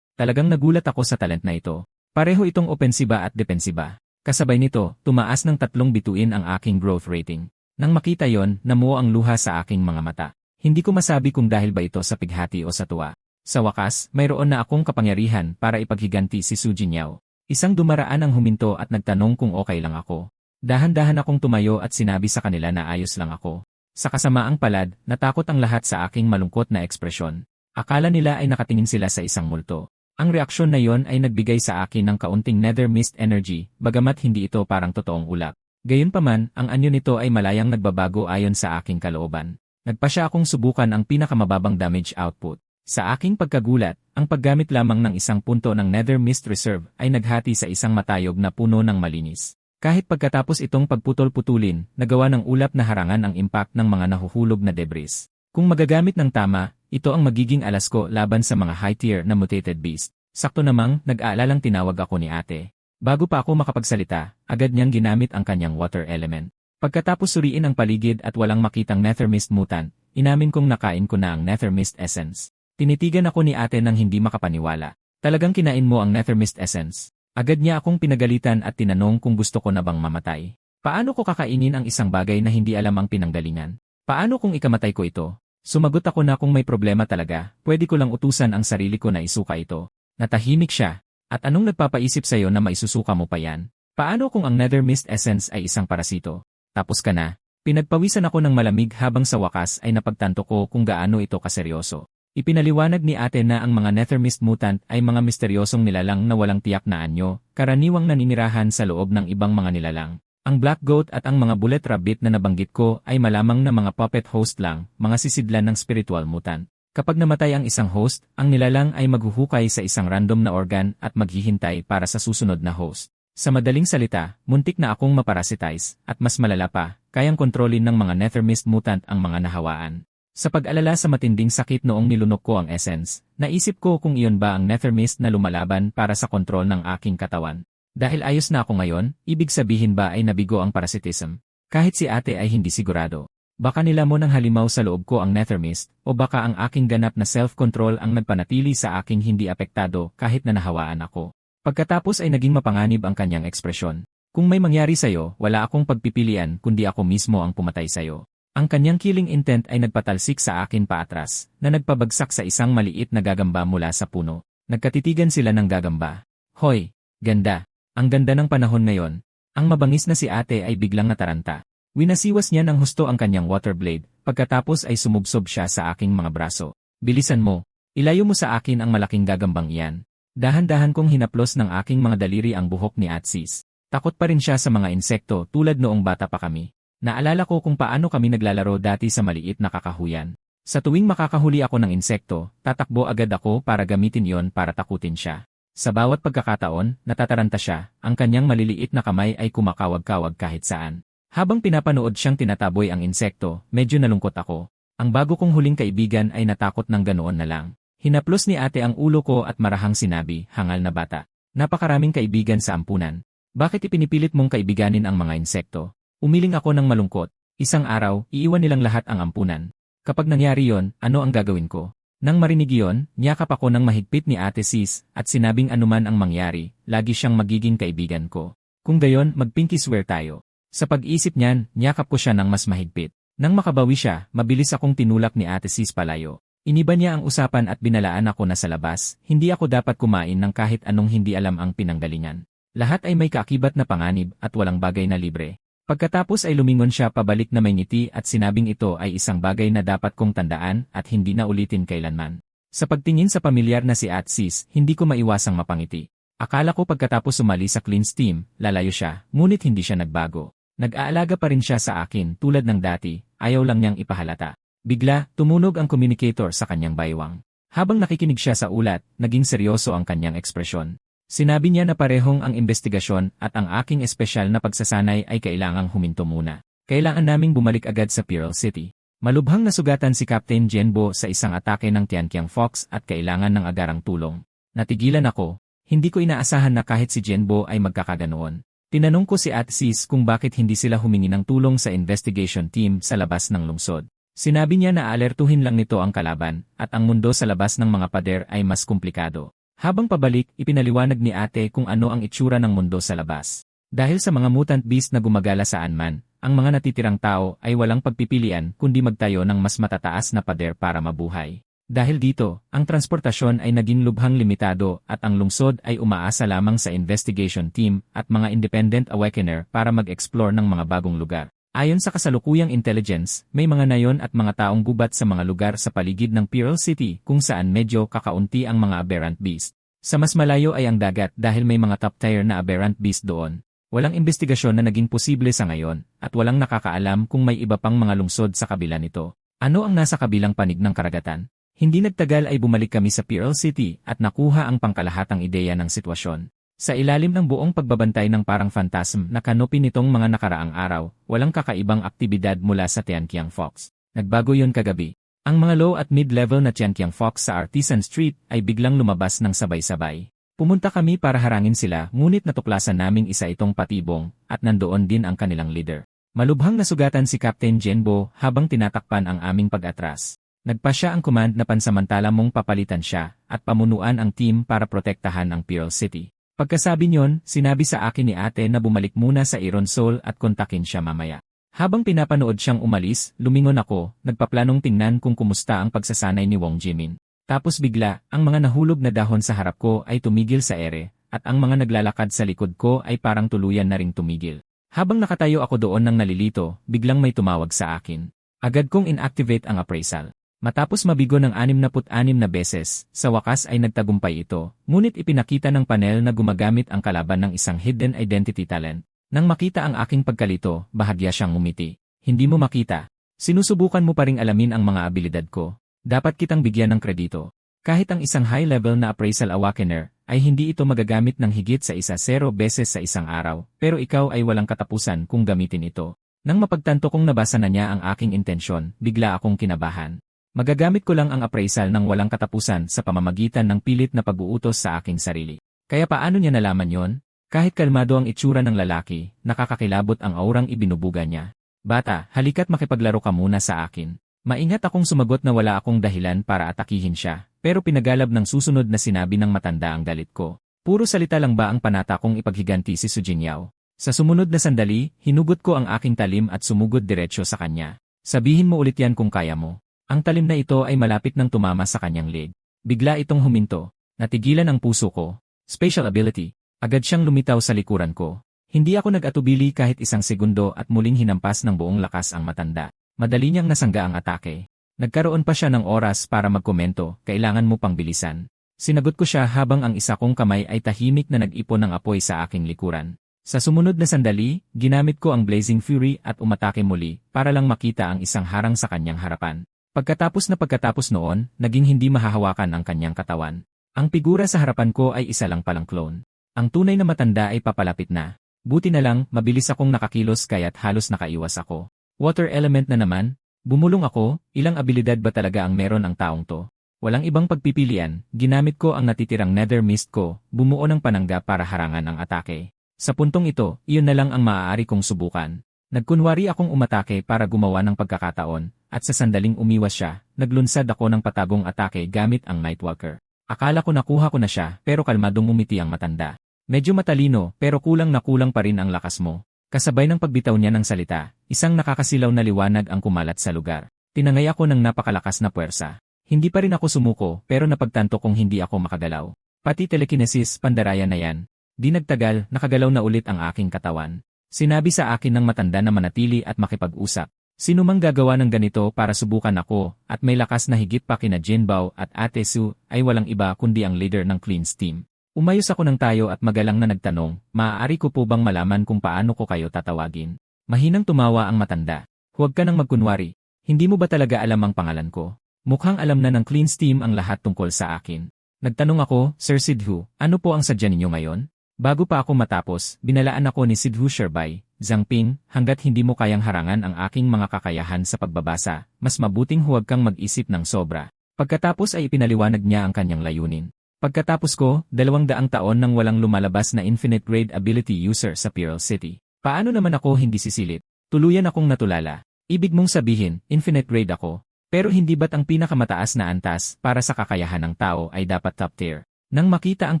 Talagang nagulat ako sa talent na ito. Pareho itong opensiba at depensiba. Kasabay nito, tumaas ng 3 bituin ang aking growth rating. Nang makita yon, namuo ang luha sa aking mga mata. Hindi ko masabi kung dahil ba ito sa pighati o sa tuwa. Sa wakas, mayroon na akong kapangyarihan para ipaghiganti si Su Jinyao. Isang dumaraan ang huminto at nagtanong kung okay lang ako. Dahan-dahan akong tumayo at sinabi sa kanila na ayos lang ako. Sa kasamaang palad, natakot ang lahat sa aking malungkot na ekspresyon. Akala nila ay nakatingin sila sa isang multo. Ang reaksyon na yon ay nagbigay sa akin ng kaunting nether mist energy, bagamat hindi ito parang totoong ulap. Gayunpaman, ang anyo nito ay malayang nagbabago ayon sa aking kalooban. Nagpasya akong subukan ang pinakamababang damage output. Sa aking pagkagulat, ang paggamit lamang ng isang punto ng nether mist reserve ay naghati sa isang matayog na puno ng malinis. Kahit pagkatapos itong pagputol-putulin, nagawa ng ulap na harangan ang impact ng mga nahuhulog na debris. Kung magagamit ng tama, ito ang magiging alas ko laban sa mga high-tier na mutated beast. Sakto namang, nag-aalalang tinawag ako ni ate. Bago pa ako makapagsalita, agad niyang ginamit ang kanyang water element. Pagkatapos suriin ang paligid at walang makitang nether mist mutant, inamin kong nakain ko na ang nether mist essence. Tinitigan ako ni ate nang hindi makapaniwala. Talagang kinain mo ang nether mist essence. Agad niya akong pinagalitan at tinanong kung gusto ko na bang mamatay. Paano ko kakainin ang isang bagay na hindi alam ang pinanggalingan? Paano kung ikamatay ko ito? Sumagot ako na kung may problema talaga, pwede ko lang utusan ang sarili ko na isuka ito. Natahimik siya. At anong nagpapaisip sa'yo na maisusuka mo pa yan? Paano kung ang nether mist essence ay isang parasito? Tapos ka na. Pinagpawisan ako ng malamig habang sa wakas ay napagtanto ko kung gaano ito kaseryoso. Ipinaliwanag ni ate na ang mga nether mist mutant ay mga misteryosong nilalang na walang tiyak na anyo, karaniwang naninirahan sa loob ng ibang mga nilalang. Ang black goat at ang mga bullet rabbit na nabanggit ko ay malamang na mga puppet host lang, mga sisidlan ng spiritual mutant. Kapag namatay ang isang host, ang nilalang ay maghuhukay sa isang random na organ at maghihintay para sa susunod na host. Sa madaling salita, muntik na akong maparasitize, at mas malala pa, kayang kontrolin ng mga nether mist mutant ang mga nahawaan. Sa pag-alala sa matinding sakit noong nilunok ko ang essence, naisip ko kung iyon ba ang nether mist na lumalaban para sa kontrol ng aking katawan. Dahil ayos na ako ngayon, ibig sabihin ba ay nabigo ang parasitism? Kahit si ate ay hindi sigurado. Baka nilamon ng halimaw sa loob ko ang nether mist, o baka ang aking ganap na self-control ang nagpanatili sa aking hindi apektado kahit na nahawaan ako. Pagkatapos ay naging mapanganib ang kanyang ekspresyon. Kung may mangyari sa'yo, wala akong pagpipilian kundi ako mismo ang pumatay sa'yo. Ang kanyang killing intent ay nagpatalsik sa akin paatras, na nagpabagsak sa isang maliit na gagamba mula sa puno. Nagkatitigan sila ng gagamba. Hoy, ganda. Ang ganda ng panahon ngayon. Ang mabangis na si ate ay biglang nataranta. Winasiwas niya ng husto ang kanyang water blade, pagkatapos ay sumubsob siya sa aking mga braso. Bilisan mo. Ilayo mo sa akin ang malaking gagambang iyan. Dahan-dahan kong hinaplos ng aking mga daliri ang buhok ni Atsis. Takot pa rin siya sa mga insekto tulad noong bata pa kami. Naalala ko kung paano kami naglalaro dati sa maliit na kakahuyan. Sa tuwing makakahuli ako ng insekto, tatakbo agad ako para gamitin yon para takutin siya. Sa bawat pagkakataon, natataranta siya, ang kanyang maliliit na kamay ay kumakawag-kawag kahit saan. Habang pinapanood siyang tinataboy ang insekto, medyo nalungkot ako. Ang bago kong huling kaibigan ay natakot ng ganoon na lang. Hinaplos ni ate ang ulo ko at marahang sinabi, hangal na bata. Napakaraming kaibigan sa ampunan. Bakit ipinipilit mong kaibiganin ang mga insekto? Umiling ako ng malungkot. Isang araw, iiwan nilang lahat ang ampunan. Kapag nangyari yon, ano ang gagawin ko? Nang marinig yon, niyakap ako ng mahigpit ni Ate Sis at sinabing anuman ang mangyari, lagi siyang magiging kaibigan ko. Kung gayon, mag-pinky swear tayo. Sa pag-isip niyan, niyakap ko siya ng mas mahigpit. Nang makabawi siya, mabilis akong tinulak ni Ate Sis palayo. Iniba niya ang usapan at binalaan ako na sa labas, hindi ako dapat kumain ng kahit anong hindi alam ang pinanggalingan. Lahat ay may kaakibat na panganib at walang bagay na libre. Pagkatapos ay lumingon siya pabalik na may ngiti at sinabing ito ay isang bagay na dapat kong tandaan at hindi na ulitin kailanman. Sa pagtingin sa pamilyar na si Atsis, hindi ko maiwasang mapangiti. Akala ko pagkatapos sumali sa cleanse team, lalayo siya, ngunit hindi siya nagbago. Nag-aalaga pa rin siya sa akin tulad ng dati, ayaw lang niyang ipahalata. Bigla, tumunog ang communicator sa kanyang baywang. Habang nakikinig siya sa ulat, naging seryoso ang kanyang ekspresyon. Sinabi niya na parehong ang investigasyon at ang aking espesyal na pagsasanay ay kailangang huminto muna. Kailangan naming bumalik agad sa Pearl City. Malubhang nasugatan si Captain Genbo sa isang atake ng Tianqiang Fox at kailangan ng agarang tulong. Natigilan ako. Hindi ko inaasahan na kahit si Genbo ay magkakaganoon. Tinanong ko si Ate Sis kung bakit hindi sila humingi ng tulong sa investigation team sa labas ng lungsod. Sinabi niya na alertuhin lang nito ang kalaban, at ang mundo sa labas ng mga pader ay mas komplikado. Habang pabalik, ipinaliwanag ni Ate kung ano ang itsura ng mundo sa labas. Dahil sa mga mutant beast na gumagala saan man, ang mga natitirang tao ay walang pagpipilian kundi magtayo ng mas matataas na pader para mabuhay. Dahil dito, ang transportasyon ay naging lubhang limitado at ang lungsod ay umaasa lamang sa investigation team at mga independent awakener para mag-explore ng mga bagong lugar. Ayon sa kasalukuyang intelligence, may mga nayon at mga taong gubat sa mga lugar sa paligid ng Pearl City kung saan medyo kakaunti ang mga aberrant beast. Sa mas malayo ay ang dagat dahil may mga top-tier na aberrant beast doon. Walang investigasyon na naging posible sa ngayon at walang nakakaalam kung may iba pang mga lungsod sa kabila nito. Ano ang nasa kabilang panig ng karagatan? Hindi nagtagal ay bumalik kami sa Pearl City at nakuha ang pangkalahatang ideya ng sitwasyon. Sa ilalim ng buong pagbabantay ng parang phantasm na kanopi nitong mga nakaraang araw, walang kakaibang aktibidad mula sa Tianqiang Fox. Nagbago yun kagabi. Ang mga low at mid-level na Tianqiang Fox sa Artisan Street ay biglang lumabas ng sabay-sabay. Pumunta kami para harangin sila ngunit natuklasan naming isa itong patibong at nandoon din ang kanilang leader. Malubhang nasugatan si Captain Genbo habang tinatakpan ang aming pag-atras. Nagpa siya ang command na pansamantala mong papalitan siya at pamunuan ang team para protektahan ang Pearl City. Pagkasabi niyon, sinabi sa akin ni Ate na bumalik muna sa Iron Soul at kontakin siya mamaya. Habang pinapanood siyang umalis, lumingon ako, nagpaplanong tingnan kung kumusta ang pagsasanay ni Wong Jimin. Tapos bigla, ang mga nahulog na dahon sa harap ko ay tumigil sa ere, at ang mga naglalakad sa likod ko ay parang tuluyan na ring tumigil. Habang nakatayo ako doon ng nalilito, biglang may tumawag sa akin. Agad kong inactivate ang appraisal. Matapos mabigo ng 66 na beses, sa wakas ay nagtagumpay ito, ngunit ipinakita ng panel na gumagamit ang kalaban ng isang hidden identity talent. Nang makita ang aking pagkalito, bahagya siyang ngumiti. Hindi mo makita. Sinusubukan mo pa ring alamin ang mga abilidad ko. Dapat kitang bigyan ng kredito. Kahit ang isang high-level na appraisal awakener, ay hindi ito magagamit ng higit sa 0 beses sa isang araw, pero ikaw ay walang katapusan kung gamitin ito. Nang mapagtanto kong nabasa na niya ang aking intensyon, bigla akong kinabahan. Magagamit ko lang ang appraisal ng walang katapusan sa pamamagitan ng pilit na pag-uutos sa aking sarili. Kaya paano niya nalaman yon? Kahit kalmado ang itsura ng lalaki, nakakakilabot ang aurang ibinubuga niya. Bata, halika't makipaglaro ka muna sa akin. Maingat akong sumagot na wala akong dahilan para atakihin siya, pero pinagalab ng susunod na sinabi ng matanda ang galit ko. Puro salita lang ba ang panata kong ipaghiganti si Su Jingyao? Sa sumunod na sandali, hinugot ko ang aking talim at sumugod diretsyo sa kanya. Sabihin mo ulit yan kung kaya mo. Ang talim na ito ay malapit nang tumama sa kanyang leg. Bigla itong huminto. Natigilan ang puso ko. Special ability. Agad siyang lumitaw sa likuran ko. Hindi ako nag-atubili kahit isang segundo at muling hinampas ng buong lakas ang matanda. Madali niyang nasangga ang atake. Nagkaroon pa siya ng oras para magkomento, kailangan mo pang bilisan. Sinagot ko siya habang ang isa kong kamay ay tahimik na nag-ipon ng apoy sa aking likuran. Sa sumunod na sandali, ginamit ko ang Blazing Fury at umatake muli para lang makita ang isang harang sa kanyang harapan. Pagkatapos noon, naging hindi mahahawakan ang kanyang katawan. Ang figura sa harapan ko ay isa lang palang clone. Ang tunay na matanda ay papalapit na. Buti na lang, mabilis akong nakakilos kaya't halos nakaiwas ako. Water element na naman? Bumulong ako, ilang abilidad ba talaga ang meron ang taong to? Walang ibang pagpipilian, ginamit ko ang natitirang nether mist ko, bumuo ng panangga para harangan ang atake. Sa puntong ito, iyon na lang ang maaari kong subukan. Nagkunwari akong umatake para gumawa ng pagkakataon, at sa sandaling umiwas siya, naglunsad ako ng patagong atake gamit ang Nightwalker. Akala ko nakuha ko na siya, pero kalmadong umiti ang matanda. Medyo matalino, pero kulang na kulang pa rin ang lakas mo. Kasabay ng pagbitaw niya ng salita, isang nakakasilaw na liwanag ang kumalat sa lugar. Tinangay ako ng napakalakas na puwersa. Hindi pa rin ako sumuko, pero napagtanto kong hindi ako makagalaw. Pati telekinesis, pandaraya na yan. Di nagtagal, nakagalaw na ulit ang aking katawan. Sinabi sa akin ng matanda na manatili at makipag-usap. Sino mang gagawa ng ganito para subukan ako, at may lakas na higit pa kina Jinbao at Ate Su, ay walang iba kundi ang leader ng Clean's team. Umayos ako ng tayo at magalang na nagtanong, maaari ko po bang malaman kung paano ko kayo tatawagin? Mahinang tumawa ang matanda. Huwag ka nang magkunwari. Hindi mo ba talaga alam ang pangalan ko? Mukhang alam na ng Clean's team ang lahat tungkol sa akin. Nagtanong ako, Sir Sidhu, ano po ang sadya ninyo ngayon? Bago pa ako matapos, binalaan ako ni Sidhu Sherbay, Zhang Ping, hanggat hindi mo kayang harangan ang aking mga kakayahan sa pagbabasa, mas mabuting huwag kang mag-isip ng sobra. Pagkatapos ay ipinaliwanag niya ang kanyang layunin. Pagkatapos ko, 200 taon nang walang lumalabas na infinite grade ability user sa Pearl City. Paano naman ako hindi sisilit? Tuluyan akong natulala. Ibig mong sabihin, infinite grade ako. Pero hindi ba't ang pinakamataas na antas para sa kakayahan ng tao ay dapat top tier? Nang makita ang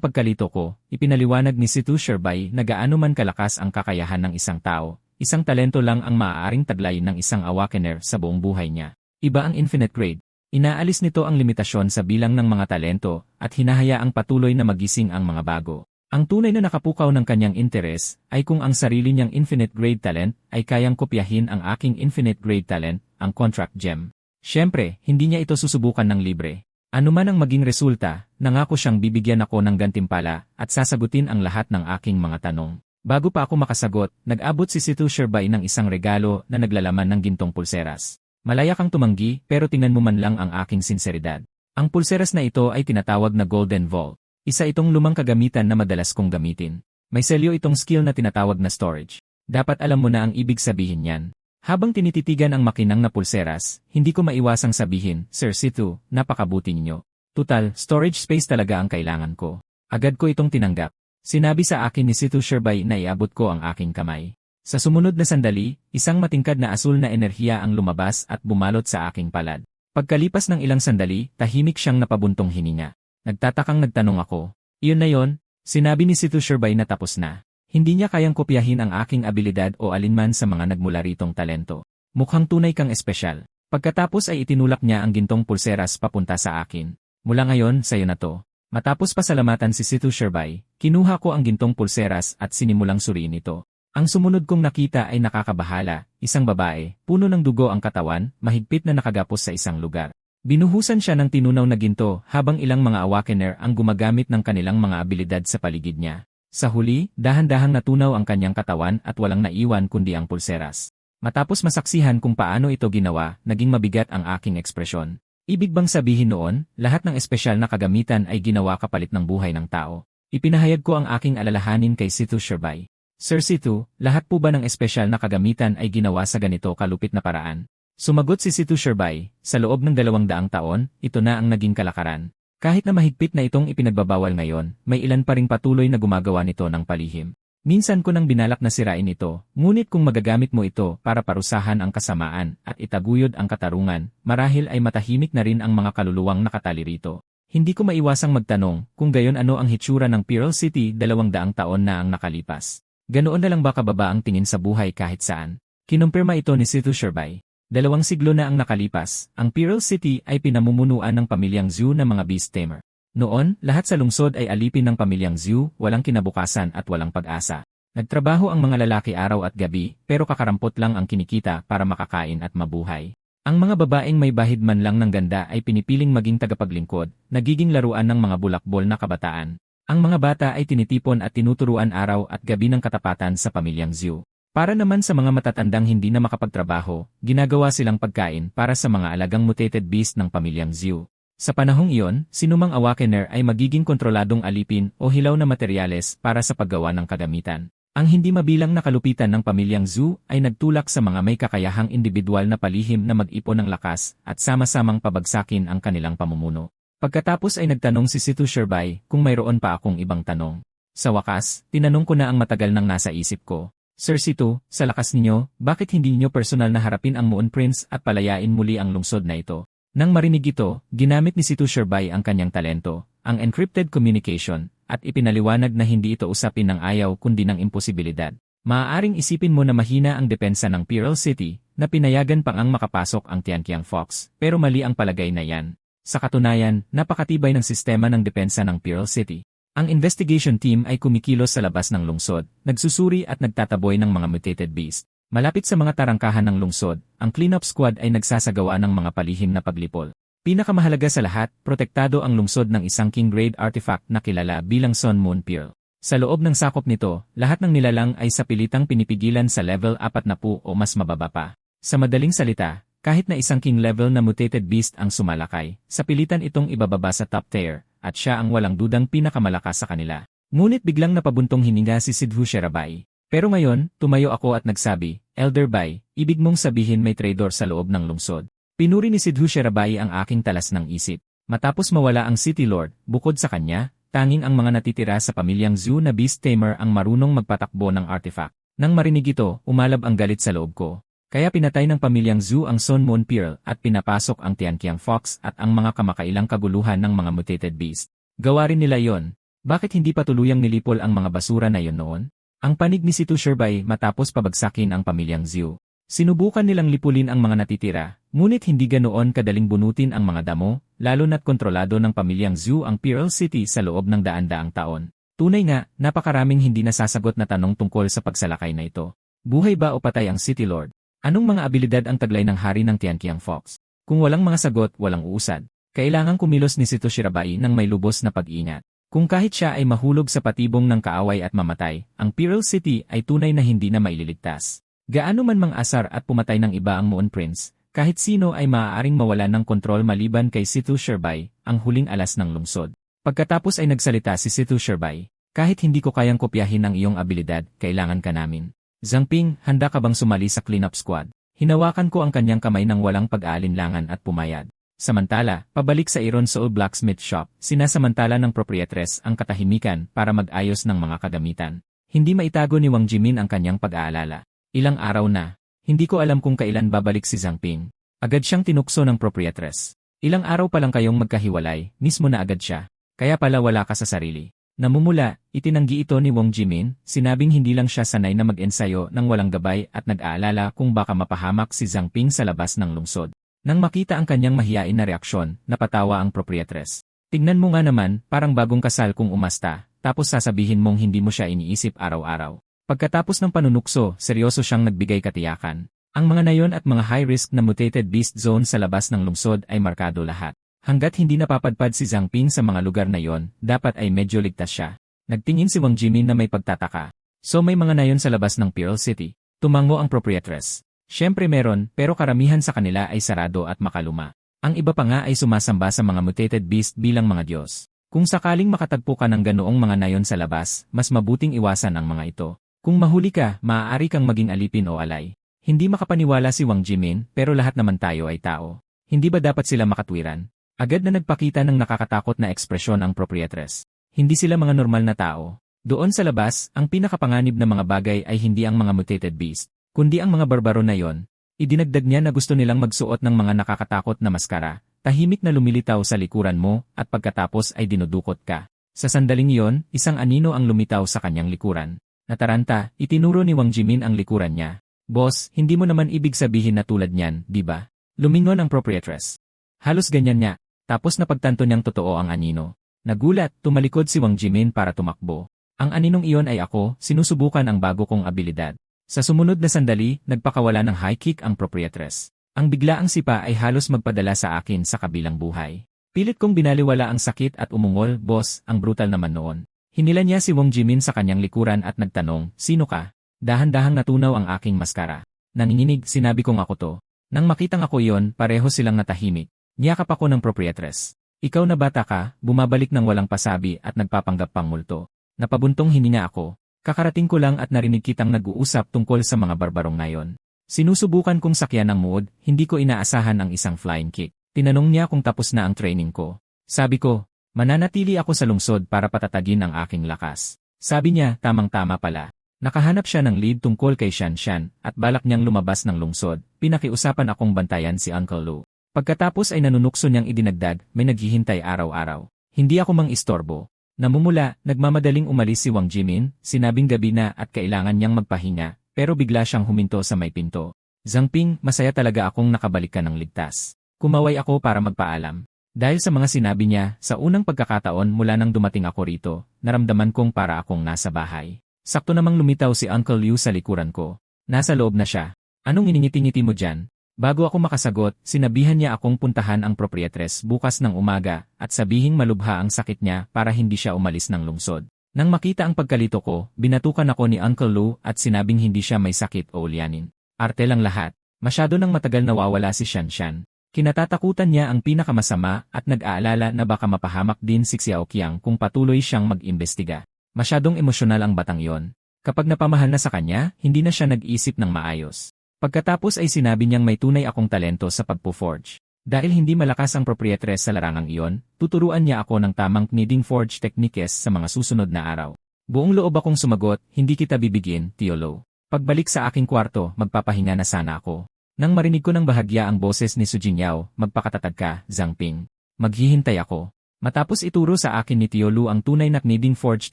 pagkalito ko, ipinaliwanag ni Situ Sherbay na gaano man kalakas ang kakayahan ng isang tao, isang talento lang ang maaaring taglayin ng isang awakener sa buong buhay niya. Iba ang infinite grade. Inaalis nito ang limitasyon sa bilang ng mga talento at hinahayaang patuloy na magising ang mga bago. Ang tunay na nakapukaw ng kanyang interes ay kung ang sarili niyang infinite grade talent ay kayang kopyahin ang aking infinite grade talent, ang contract gem. Siyempre, hindi niya ito susubukan ng libre. Ano man ang maging resulta, nangako siyang bibigyan ako ng gantimpala at sasagutin ang lahat ng aking mga tanong. Bago pa ako makasagot, nag-abot si Situ Sherbay ng isang regalo na naglalaman ng gintong pulseras. Malaya kang tumanggi pero tingnan mo man lang ang aking sinseridad. Ang pulseras na ito ay tinatawag na Golden Vault. Isa itong lumang kagamitan na madalas kong gamitin. May selyo itong skill na tinatawag na storage. Dapat alam mo na ang ibig sabihin niyan. Habang tinititigan ang makinang na pulseras, hindi ko maiwasang sabihin, Sir Situ, napakabuti ninyo. Tutal, storage space talaga ang kailangan ko. Agad ko itong tinanggap. Sinabi sa akin ni Situ Sherbay na iabot ko ang aking kamay. Sa sumunod na sandali, isang matingkad na asul na enerhiya ang lumabas at bumalot sa aking palad. Pagkalipas ng ilang sandali, tahimik siyang napabuntong hininga. Nagtatakang nagtanong ako. Iyon na yon, sinabi ni Situ Sherbay na tapos na. Hindi niya kayang kopyahin ang aking abilidad o alinman sa mga nagmula ritong talento. Mukhang tunay kang espesyal. Pagkatapos ay itinulak niya ang gintong pulseras papunta sa akin. Mula ngayon, sayo na to. Matapos pasalamatan si Situ Sherbay, kinuha ko ang gintong pulseras at sinimulang suriin ito. Ang sumunod kong nakita ay nakakabahala, isang babae, puno ng dugo ang katawan, mahigpit na nakagapos sa isang lugar. Binuhusan siya ng tinunaw na ginto habang ilang mga awakener ang gumagamit ng kanilang mga abilidad sa paligid niya. Sa huli, dahan-dahang natunaw ang kanyang katawan at walang naiwan kundi ang pulseras. Matapos masaksihan kung paano ito ginawa, naging mabigat ang aking ekspresyon. Ibig bang sabihin noon, lahat ng espesyal na kagamitan ay ginawa kapalit ng buhay ng tao? Ipinahayag ko ang aking alalahanin kay Situ Sherbay. Sir Situ, lahat po ba ng espesyal na kagamitan ay ginawa sa ganito kalupit na paraan? Sumagot si Situ Sherbay, sa loob ng 200 taon, ito na ang naging kalakaran. Kahit na mahigpit na itong ipinagbabawal ngayon, may ilan pa ring patuloy na gumagawa nito ng palihim. Minsan ko nang binalak na sirain ito, ngunit kung magagamit mo ito para parusahan ang kasamaan at itaguyod ang katarungan, marahil ay matahimik na rin ang mga kaluluwang nakatali rito. Hindi ko maiwasang magtanong kung gayon ano ang hitsura ng Pearl City 200 taon na ang nakalipas. Ganoon na lang ba kababa ang tingin sa buhay kahit saan? Kinumpirma ito ni Situ Sherbay. 2 siglo na ang nakalipas, ang Pearl City ay pinamumunuan ng pamilyang Zhu na mga beast tamer. Noon, lahat sa lungsod ay alipin ng pamilyang Zhu, walang kinabukasan at walang pag-asa. Nagtrabaho ang mga lalaki araw at gabi, pero kakarampot lang ang kinikita para makakain at mabuhay. Ang mga babaeng may bahid man lang ng ganda ay pinipiling maging tagapaglingkod, nagiging laruan ng mga bulakbol na kabataan. Ang mga bata ay tinitipon at tinuturuan araw at gabi ng katapatan sa pamilyang Zhu. Para naman sa mga matatandang hindi na makapagtrabaho, ginagawa silang pagkain para sa mga alagang mutated beast ng pamilyang Zhu. Sa panahong iyon, sinumang awakener ay magiging kontroladong alipin o hilaw na materyales para sa paggawa ng kagamitan. Ang hindi mabilang na kalupitan ng pamilyang Zhu ay nagtulak sa mga may kakayahang individual na palihim na mag-ipon ng lakas at sama-samang pabagsakin ang kanilang pamumuno. Pagkatapos ay nagtanong si Situ Sherbay kung mayroon pa akong ibang tanong. Sa wakas, tinanong ko na ang matagal nang nasa isip ko. Sir Situ, sa lakas ninyo, bakit hindi ninyo personal na harapin ang Moon Prince at palayain muli ang lungsod na ito? Nang marinig ito, ginamit ni Situ Sherbay ang kanyang talento, ang encrypted communication, at ipinaliwanag na hindi ito usapin ng ayaw kundi ng imposibilidad. Maaaring isipin mo na mahina ang depensa ng Pearl City, na pinayagan pang ang makapasok ang Tianqiang Fox, pero mali ang palagay na yan. Sa katunayan, napakatibay ng sistema ng depensa ng Pearl City. Ang investigation team ay kumikilos sa labas ng lungsod, nagsusuri at nagtataboy ng mga mutated beast. Malapit sa mga tarangkahan ng lungsod, ang cleanup squad ay nagsasagawa ng mga palihim na paglipol. Pinakamahalaga sa lahat, protektado ang lungsod ng isang king-grade artifact na kilala bilang Sun Moon Pearl. Sa loob ng sakop nito, lahat ng nilalang ay sa pilitang pinipigilan sa level 40 o mas mababa pa. Sa madaling salita, kahit na isang king-level na mutated beast ang sumalakay, sa pilitan itong ibababa sa top tier, at siya ang walang dudang pinakamalakas sa kanila. Ngunit biglang napabuntong hininga si Situ Sherbay. Pero ngayon, tumayo ako at nagsabi, Elder Bai, ibig mong sabihin may traitor sa loob ng lungsod. Pinuri ni Situ Sherbay ang aking talas ng isip. Matapos mawala ang City Lord, bukod sa kanya, tanging ang mga natitira sa pamilyang Zhu na Beast Tamer ang marunong magpatakbo ng artifact. Nang marinig ito, umalab ang galit sa loob ko. Kaya pinatay ng pamilyang Zhu ang Sun Moon Pearl at pinapasok ang Tianqiang Fox at ang mga kamakailang kaguluhan ng mga mutated beast. Gawa rin nila yon. Bakit hindi pa tuluyang nilipol ang mga basura na yon noon? Ang panig ni Situ Sherbay matapos pabagsakin ang pamilyang Zhu. Sinubukan nilang lipulin ang mga natitira, ngunit hindi ganoon kadaling bunutin ang mga damo, lalo na't kontrolado ng pamilyang Zhu ang Pearl City sa loob ng daan-daang taon. Tunay nga, napakaraming hindi nasasagot na tanong tungkol sa pagsalakay na ito. Buhay ba o patay ang City Lord? Anong mga abilidad ang taglay ng hari ng Tianqiang Fox? Kung walang mga sagot, walang uusad. Kailangang kumilos ni Situ Sherbay ng may lubos na pag-ingat. Kung kahit siya ay mahulog sa patibong ng kaaway at mamatay, ang Pearl City ay tunay na hindi na maililigtas. Gaano man mang-asar at pumatay ng iba ang Moon Prince, kahit sino ay maaaring mawala ng kontrol maliban kay Situ Sherbay, ang huling alas ng lungsod. Pagkatapos ay nagsalita si Situ Sherbay, kahit hindi ko kayang kopyahin ang iyong abilidad, kailangan ka namin. Zhang Ping, handa ka bang sumali sa cleanup squad? Hinawakan ko ang kanyang kamay ng walang pag-aalinlangan at pumayag. Samantala, pabalik sa Iron Soul Blacksmith Shop, sinasamantala ng proprietress ang katahimikan para mag-ayos ng mga kagamitan. Hindi maitago ni Wang Jimin ang kanyang pag-aalala. Ilang araw na. Hindi ko alam kung kailan babalik si Zhang Ping. Agad siyang tinukso ng proprietress. Ilang araw pa lang kayong magkahiwalay, mismo na agad siya. Kaya pala wala ka sa sarili. Namumula, itinanggi ito ni Wang Jimin, sinabing hindi lang siya sanay na mag-ensayo ng walang gabay at nag-aalala kung baka mapahamak si Zhang Ping sa labas ng lungsod. Nang makita ang kanyang mahiyain na reaksyon, napatawa ang proprietress. Tignan mo nga naman, parang bagong kasal kung umasta, tapos sasabihin mong hindi mo siya iniisip araw-araw. Pagkatapos ng panunukso, seryoso siyang nagbigay katiyakan. Ang mga nayon at mga high-risk na mutated beast zone sa labas ng lungsod ay markado lahat. Hanggat hindi napapadpad si Zhang Ping sa mga lugar na yon, dapat ay medyo ligtas siya. Nagtingin si Wang Jimin na may pagtataka. So may mga nayon sa labas ng Pearl City? Tumango ang proprietress. Siyempre meron, pero karamihan sa kanila ay sarado at makaluma. Ang iba pa nga ay sumasamba sa mga mutated beast bilang mga Diyos. Kung sakaling makatagpo ka ng ganoong mga nayon sa labas, mas mabuting iwasan ang mga ito. Kung mahuli ka, maaari kang maging alipin o alay. Hindi makapaniwala si Wang Jimin, pero lahat naman tayo ay tao. Hindi ba dapat sila makatwiran? Agad na nagpakita ng nakakatakot na ekspresyon ang proprietress. Hindi sila mga normal na tao. Doon sa labas, ang pinakapanganib na mga bagay ay hindi ang mga mutated beast, kundi ang mga barbaro na yon. Idinagdag niya na gusto nilang magsuot ng mga nakakatakot na maskara, tahimik na lumilitaw sa likuran mo, at pagkatapos ay dinudukot ka. Sa sandaling iyon, isang anino ang lumitaw sa kanyang likuran. Nataranta, itinuro ni Wang Jimin ang likuran niya. Boss, hindi mo naman ibig sabihin na tulad niyan, di ba? Lumingon ang proprietress. Halos ganyan niya, tapos napagtanto niyang totoo ang anino. Nagulat, tumalikod si Wang Jimin para tumakbo. Ang aninong iyon ay ako, sinusubukan ang bago kong abilidad. Sa sumunod na sandali, nagpakawala ng high kick ang proprietress. Ang biglaang sipa ay halos magpadala sa akin sa kabilang buhay. Pilit kong binaliwala ang sakit at umungol, boss, ang brutal naman noon. Hinila niya si Wang Jimin sa kanyang likuran at nagtanong, sino ka? Dahan-dahang natunaw ang aking maskara. Nanginginig, sinabi kong ako to. Nang makitang ako yon, pareho silang natahimik. Niyakap ako ng proprietress. Ikaw na bata ka, bumabalik ng walang pasabi at nagpapanggap pang multo. Napabuntong hininga ako. Kakarating ko lang at narinig kitang nag-uusap tungkol sa mga barbarong nayon. Sinusubukan kong sakyan ng mood, hindi ko inaasahan ang isang flying kick. Tinanong niya kung tapos na ang training ko. Sabi ko, mananatili ako sa lungsod para patatagin ang aking lakas. Sabi niya, tamang-tama pala. Nakahanap siya ng lead tungkol kay Shanshan at balak niyang lumabas ng lungsod. Pinakiusapan akong bantayan si Uncle Lu. Pagkatapos ay nanunukso niyang idinagdag, may naghihintay araw-araw. Hindi ako mang-istorbo. Namumula, nagmamadaling umalis si Wang Jimin, sinabing gabi na at kailangan niyang magpahinga, pero bigla siyang huminto sa may pinto. Zhang Ping, masaya talaga akong nakabalik ka ng ligtas. Kumaway ako para magpaalam. Dahil sa mga sinabi niya, sa unang pagkakataon mula nang dumating ako rito, naramdaman kong para akong nasa bahay. Sakto namang lumitaw si Uncle Liu sa likuran ko. Nasa loob na siya. Anong iningiti-ngiti mo dyan? Bago ako makasagot, sinabihan niya akong puntahan ang proprietress bukas ng umaga at sabihing malubha ang sakit niya para hindi siya umalis ng lungsod. Nang makita ang pagkalito ko, binatukan ako ni Uncle Liu at sinabing hindi siya may sakit o ulyanin. Arte lang lahat. Masyado nang matagal nawawala si Shanshan. Kinatatakutan niya ang pinakamasama at nag-aalala na baka mapahamak din si Xiaoqiang kung patuloy siyang mag-imbestiga. Masyadong emosyonal ang batang yon. Kapag napamahal na sa kanya, hindi na siya nag-isip ng maayos. Pagkatapos ay sinabi niyang may tunay akong talento sa pagpo-forge. Dahil hindi malakas ang proprietress sa larangang iyon, tuturuan niya ako ng tamang kneading forge techniques sa mga susunod na araw. Buong loob akong sumagot, hindi kita bibigyan, Tio Lo. Pagbalik sa aking kwarto, magpapahinga na sana ako. Nang marinig ko ng bahagya ang boses ni Su Jingyao, magpakatatag ka, Zhang Ping. Maghihintay ako. Matapos ituro sa akin ni Tio Lu ang tunay na kneading forge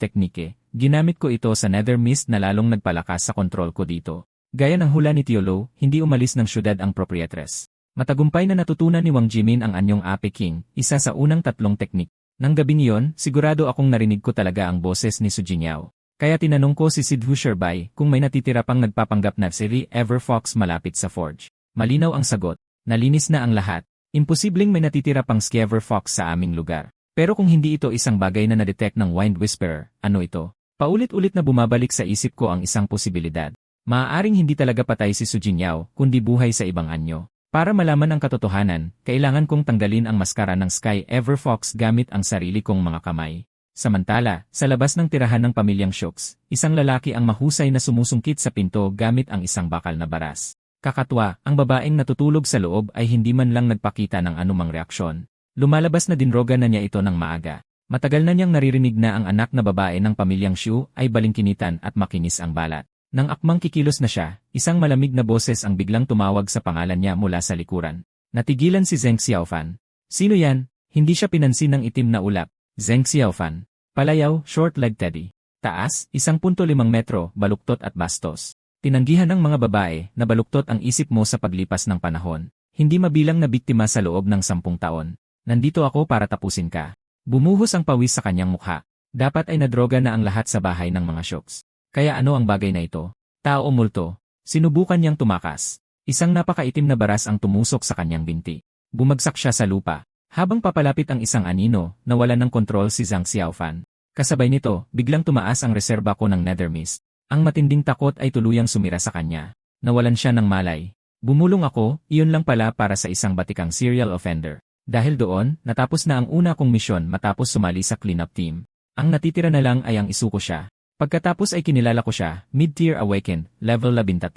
technique, ginamit ko ito sa nether mist na lalong nagpalakas sa kontrol ko dito. Gaya ng hula ni Tio Lu, hindi umalis ng syudad ang proprietress. Matagumpay na natutunan ni Wang Jimin ang anyong Ape King, isa sa unang 3 teknik. Nang gabing iyon, sigurado akong narinig ko talaga ang boses ni Su Jingyao. Kaya tinanong ko si Sidhu Sherbay kung may natitira pang nagpapanggap na si Ever Fox malapit sa forge. Malinaw ang sagot. Nalinis na ang lahat. Imposibleng may natitira pang Skever Fox sa aming lugar. Pero kung hindi ito isang bagay na na-detect ng Wind Whisperer, ano ito? Paulit-ulit na bumabalik sa isip ko ang isang posibilidad. Maaaring hindi talaga patay si Su Jingyao, kundi buhay sa ibang anyo. Para malaman ang katotohanan, kailangan kong tanggalin ang maskara ng Sky Ever Fox gamit ang sarili kong mga kamay. Samantala, sa labas ng tirahan ng pamilyang Shooks, isang lalaki ang mahusay na sumusungkit sa pinto gamit ang isang bakal na baras. Kakatwa, ang babaeng natutulog sa loob ay hindi man lang nagpakita ng anumang reaksyon. Lumalabas na dinroga na niya ito ng maaga. Matagal na niyang naririnig na ang anak na babae ng pamilyang Shu ay balingkinitan at makinis ang balat. Nang akmang kikilos na siya, isang malamig na boses ang biglang tumawag sa pangalan niya mula sa likuran. Natigilan si Zheng Xiaofan. Sino yan? Hindi siya pinansin ng itim na ulap. Zheng Xiaofan. Palayaw, short-leg teddy. Taas, 1.5 metro, baluktot at bastos. Tinanggihan ng mga babae na baluktot ang isip mo sa paglipas ng panahon. Hindi mabilang na biktima sa loob ng 10 taon. Nandito ako para tapusin ka. Bumuhos ang pawis sa kanyang mukha. Dapat ay nadroga na ang lahat sa bahay ng mga Shooks. Kaya ano ang bagay na ito? Tao o multo? Sinubukan niyang tumakas. Isang napakaitim na baras ang tumusok sa kanyang binti. Bumagsak siya sa lupa. Habang papalapit ang isang anino, nawalan ng kontrol si Zhang Xiaofan. Kasabay nito, biglang tumaas ang reserba ko ng nether mist. Ang matinding takot ay tuluyang sumira sa kanya. Nawalan siya ng malay. Bumulong ako, iyon lang pala para sa isang batikang serial offender. Dahil doon, natapos na ang una kong misyon matapos sumali sa cleanup team. Ang natitira na lang ay ang isuko siya. Pagkatapos ay kinilala ko siya, Mid-Tier Awakened, Level 13.